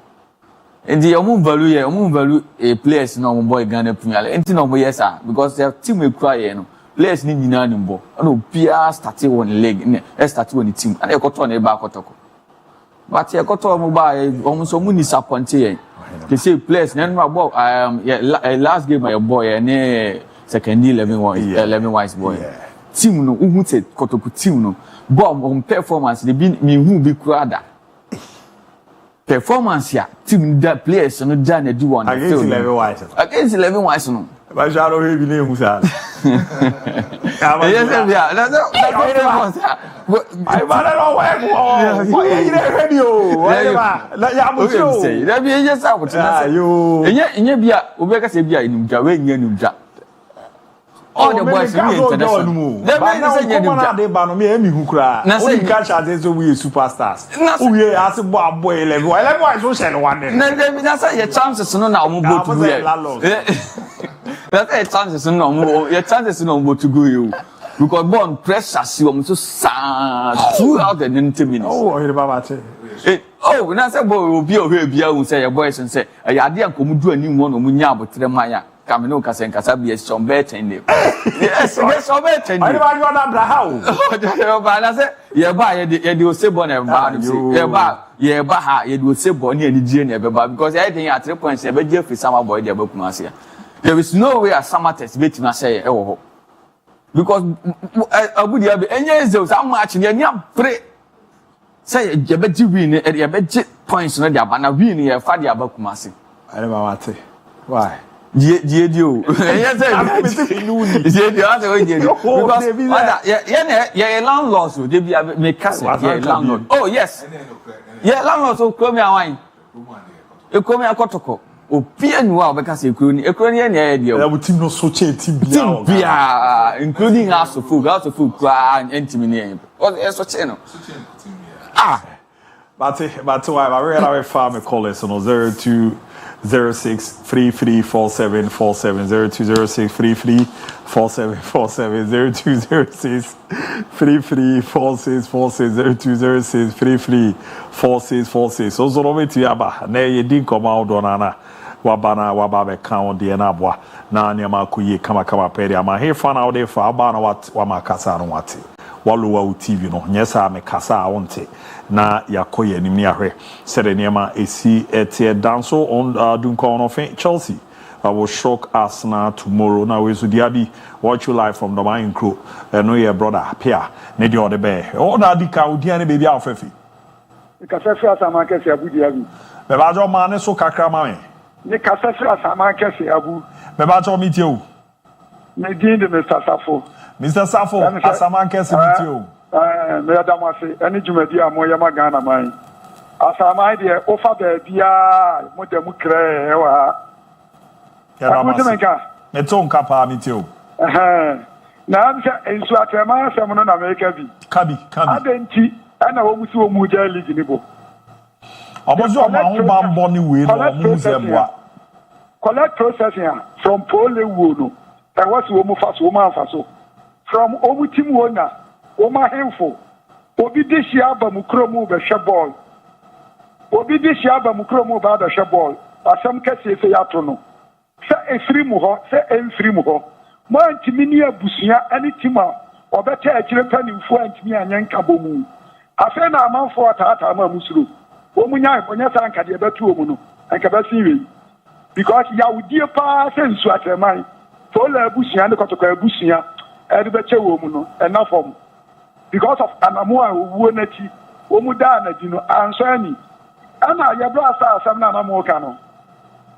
and the value a players no boy Ghana Premier League. Enti no yes sir because their team will cry players ni nyina ni mbo. No pia start one leg, start one team. And e ko to na e ba kotoko. But e ko to mo ba so mu ni disappoint yen. They say players na no ball last game my boy na second 11 wise boy. Team no who say kotoko team no ball on performance they be me who be crowd. Performance ya team that players no done do one against 11 wise no ba jaro he bi na hu sa yes yeah that's I ba no why you ready why ba ya mo show that be yes out na yo enya bia obeka se bia inumja we nya numja all the boys in international they say nya numja dey ba no me emi hu kra o di catch as so we superstars we as boy 11 why so share one na say your chances no na omo go to go that's a chances no your chances no go to go you because born pressure see omo so throughout the 90 minutes oh here baba che oh na say boy obi o he bia hu say your boys say ya de ankomu du anim no omo nya abotre manya come no kasa nkasa bia some better in there yes some better in there I don't want how but na say ye ba ye de osebo na ba ye ba ha ye de osebo na ani gie na be ba because everything at 3 points ye be je free sama boy de be kuma ase there is no way a summer test bet na say e wo ho because abudi abi enye ze some match ni anya pre say you bet you win e you bet points no dia ba na win e fa dia ba Kumasi I never want to. Why? Dio. Yes, yeah, landlord, so they be make castle, landlord. Oh, yes. Yeah, landlord, so come here, wine. You come here, Kotoko. Oh, Piano, because you couldn't, any idea. I would no so team, including house of food, and intimate. What is a channel? But I read farm call us on 0206-334747 0206-334747 0206-334646 so so we to aba na ye din koma odonana waba be kan de na aboa na ne ma koye kama pere ama he fa na ode fa aba na wa makasa no wate wallo wa TV no nyesa me kasa a wonte na yakoye ni mi ahwe sere niema esi etie danso on Dunkon of Chelsea. I will shock Arsenal tomorrow. Now we DIABY watch you live from the Mine Crew. Know your brother Pierre. Need you on the bear. Oh, na di ka udiane baby afefi. Kasefi asama kesi abu DIABY. Me ba jo mane so kakra ma me. Ni kasefi asama kesi abu. Me ba jo meet you. Me din de Mr. Safo. Mr. Safo asama kesi meet you. Me adamase ani jumadi amoya magana man. Asama de ofa be bia mo de mu kre e wa. Me ton kapa meet you. Na am se ensu atema asem no na America bi. Kabi. Adenti ana wo musi wo mu ja league ni bo. Obozo ma ho ba mbo ni we no mu zemwa. Collect processing from pole wo no. E was wo mu fa so wo ma fa so. From omu team owner, wo ma hemfo. Obi de hia ba mu kromu be hwe ball. Obi de hia ba mu kromu ba da hwe ball. Asem kase fe ya to no. Se efiri mu ho, se enfiri mu ho. Mo antimi ni abusua ani tima obeta akire panimfo antimi anyenka bomu. Afa na amanfo ataata ma musuro. Omunya onya sanka de betu omu no. Anka ba siwe. Because ya udie pa se nsu atreman. So la abusua ne kotoko abusua e de beche wo mu no. Enough of. Because of anamo a wo nati. Omu da na di no anso ani. Ana ya bra asa asam na anamo ka no.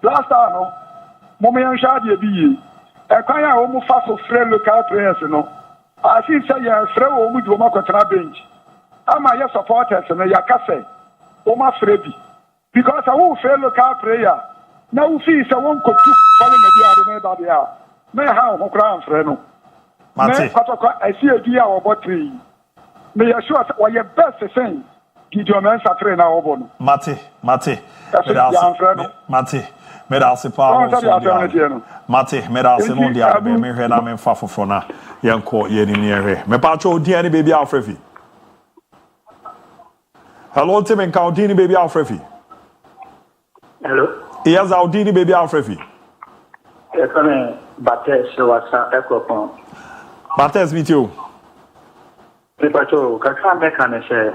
Last time no Momo yansha de bi yi. E kwan a wo mu fa so free local players no. Asi say ya free wo mu di wo makotena bench. Ama ya supporters no ya kase. Wo ma free bi. Because I will free local player. Na wo fi say won kotu follow na bi ade na ba dia. Me ha ho kra free no. Me kwatoko asi adu ya wo botri. Me ya sure say wo ye best thing. Gideon Mensa train na wo bo no. Mate. Medase pa Mate medase no dia be me hwe na me fa fofo na yenko ye ni hwe me pa cho odi ani baby Alfrefi. Hello Tim and Caudini baby Alfrefi. Hello. Yes, Audini baby Alfrefi. Yes, I'm Bates wasa ekopon. Bates meet you. Me pa cho kakra me kan se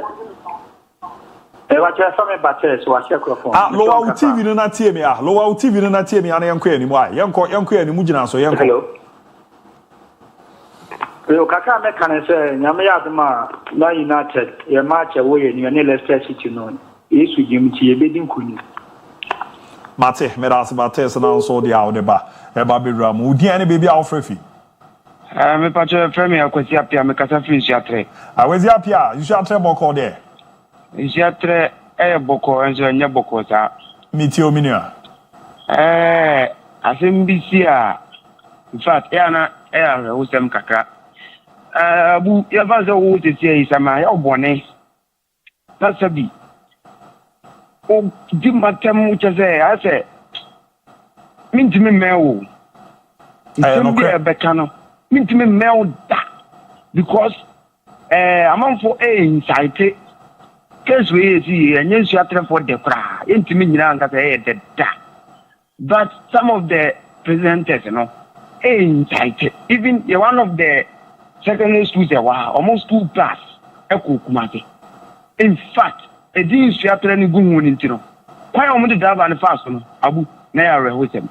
Ewa fa me Bates wasa ekopon. Lowa TV no na tie me Lowa TV no na tie me ana yenko ani mu a yenko ani mu gina so yenko. Hello. Yo kakra me kan se nyame ya aduma na United ye match wo ye ni ne Leicester City no. Yesu jimti ye bedin kuni. Mate medase Bates na so dia wo de ba. Eba bedra mu odi ani baby Alfrefi. Me pa cho frame akwesi apia me kasa free siatre. Awezi apia, you should atre boko there. Siatre boko enso nya boko sa. Miti o minua. Asembisi a. In fact, na usem kakra. Bu ya vanzo wo te tie isama ya obone. Na sabi. O di matem ucheze ase. Mintimi mewo. No bekano. Mintimi mewo da. Because amanfo incite case we see enye nsu atre for the kra. Intimi nyina nka say the da. But some of the presenters, incite. Even one of the secondary schools almost 2 plus kumate. In fact, a dean nsu atre ni gunhu ni ntino. Why omo de daba ne fast no abu na ya rehotem.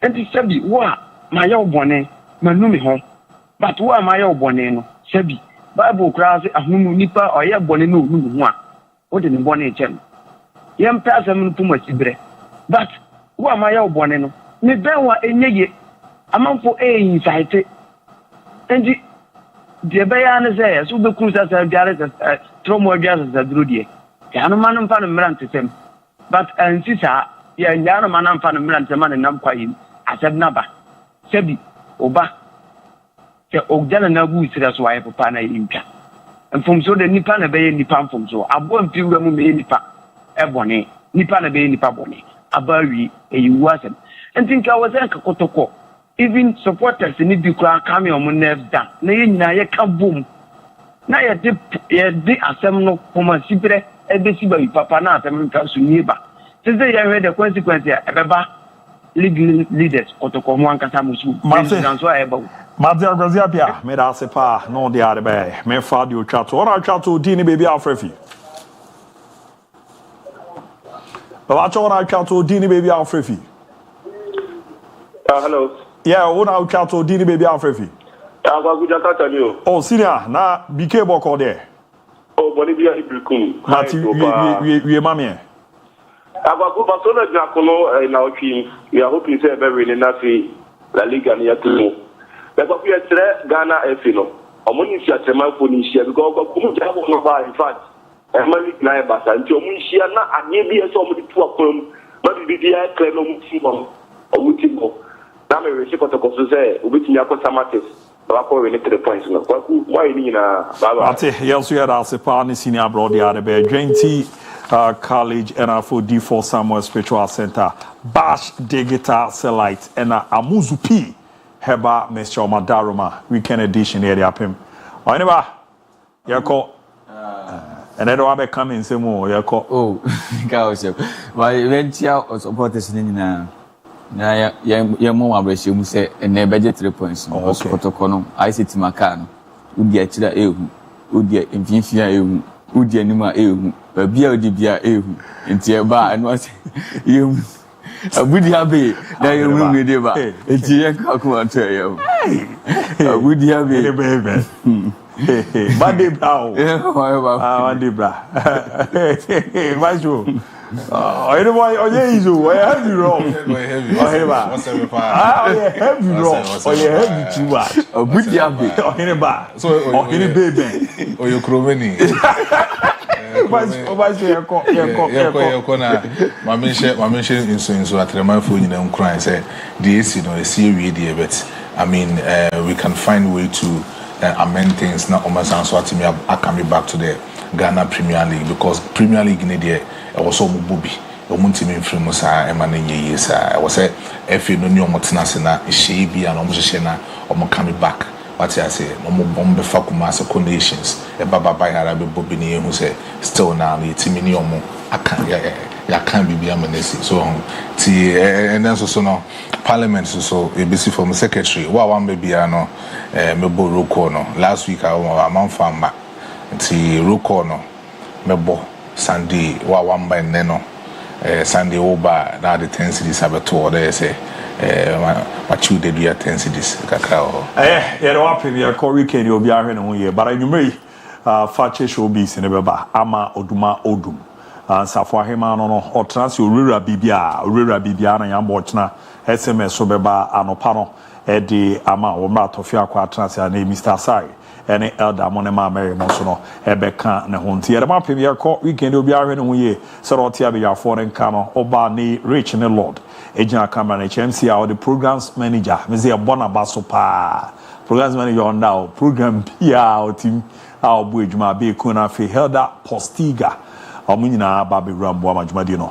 Enti sabi wa ma ya obone manumi ho but wa ma ya obone no sabi Bible cries ahunu nipa oye bone no nu ho a wo de ne bone e chem yem pa asem puma sibre but wo amaya bone no me ben wa enyeye amanfo insight enji de be ya ne say so be kuru sa biare tromo biare sa drudie ya no manum fa no mrante tem but ansisa ya nyano manam fa no mrante man nam kwayin aseb naba sebi oba ke ogdana na bu sira so aye papa na impia mfomso de nipa na be nipa mfomso abo mpiwura mu me nipa ebone nipa na be nipa bone abawi eyiwu asem entinka wasen ka kotoko even supporters ni bi kwa kame on nerves down na ye nyina ye ka bom na ye de asem no poma sibre ebe siba papa na asem ka su nieba say ya we the consequence ebeba leaders kotoko mo ankasa musu so ABOU Madia Grazia Pia, made us a pa, no the other bay, me fad you chat, or I chat to Dini baby Alfrefi. But I told I chat to Dini baby Alfrefi. Hello. Yeah, when I chat to Dini baby Alfrefi. Oh, senior, na BK Boko there. Oh, Bolivia Ibricum. Mati, we mammy. Abaku Basona Giacomo in our team. We are hoping to have every Nazi La Liga near to because we are Ghana Efino. Omunisia Temafonisia because Kumu in fact, Emily Naibas and Tomunisiana and maybe somebody to a firm, but the DIA Clenom Simon or Mutimo. Now, we receive what the Costa say, which Yako Samatis. Related to the points. Why in Baba? Yes, we had as a partner senior abroad the other bay, Drainty College and for D4 Samuel Spiritual Center, Bash Digital Selite and Amuzu P. Heba Mr. Madaruma weekend edition here up him. Or anyway, Yako. And I don't have a coming some more. Yako. Oh, guys, why eventually or supporters in na ya mo abrese mu se na budget 3 points no protocol no ICT makano udi akira ehu udi emfinfia ehu udi anima ehu babia udi bia ehu enti e ba anu ase yem abudi abe na yem mu de ba enti ye ka ko anto yem abudi abe de bebe bade bra bade bra majo anyway, oh yeah, I have you wrong. Heavy wrong. Oh yeah, heavy too much. Oh, good yabe. Oh, in a bar. So, in a baby. Oh, you cromeni. My mention in so at my phone in Ukraine say this, you know, a series but I mean, we can find a way to amend things. Now, almost answer to me. I can be back to the Ghana Premier League because Premier League in there. Also Bubi, Omuntimi from Musa, Emmanuel years. I was a if you know your Motinasena, she be an Omushena, or coming back. What I say, no more bomb the Fakumas conditions, a Baba by Arabi Bobini, who say, still now, the Timinium, I can't be amenacing. So, and then so now, Parliament, so ABC from Secretary, one baby, I know, Mebo Rokono. Last week, I was a month from Rokono, Mebo. Sunday, one by Neno, Sunday over now the 10 cities have a tour. They say, what you did, we are 10 cities. Cacao. Yeah, what we are called weekend, you'll be here in 1 year, but I may Fakye showbiz in the Ama Oduma Odum. And Safwahima no or trans Urira Bibia, and Yambochna, SMS Sobeba, Anopano, Eddie Ama, Omra Tofia Quatrans, and Mr. Sai. Any elder monema Mary Monsono, Ebeka, Nahunti, and my premier court weekend will be our in 1 year. So, Tia be our foreign cano, Oba ni rich in the Lord. Agent Cameron HMC, our the programs manager, Mr. Bonabaso Pa. Programs manager on now, program PR team, our bridge, my be Kuna Fi Helda Postiga, Omunina Babi Rambo Majmadino.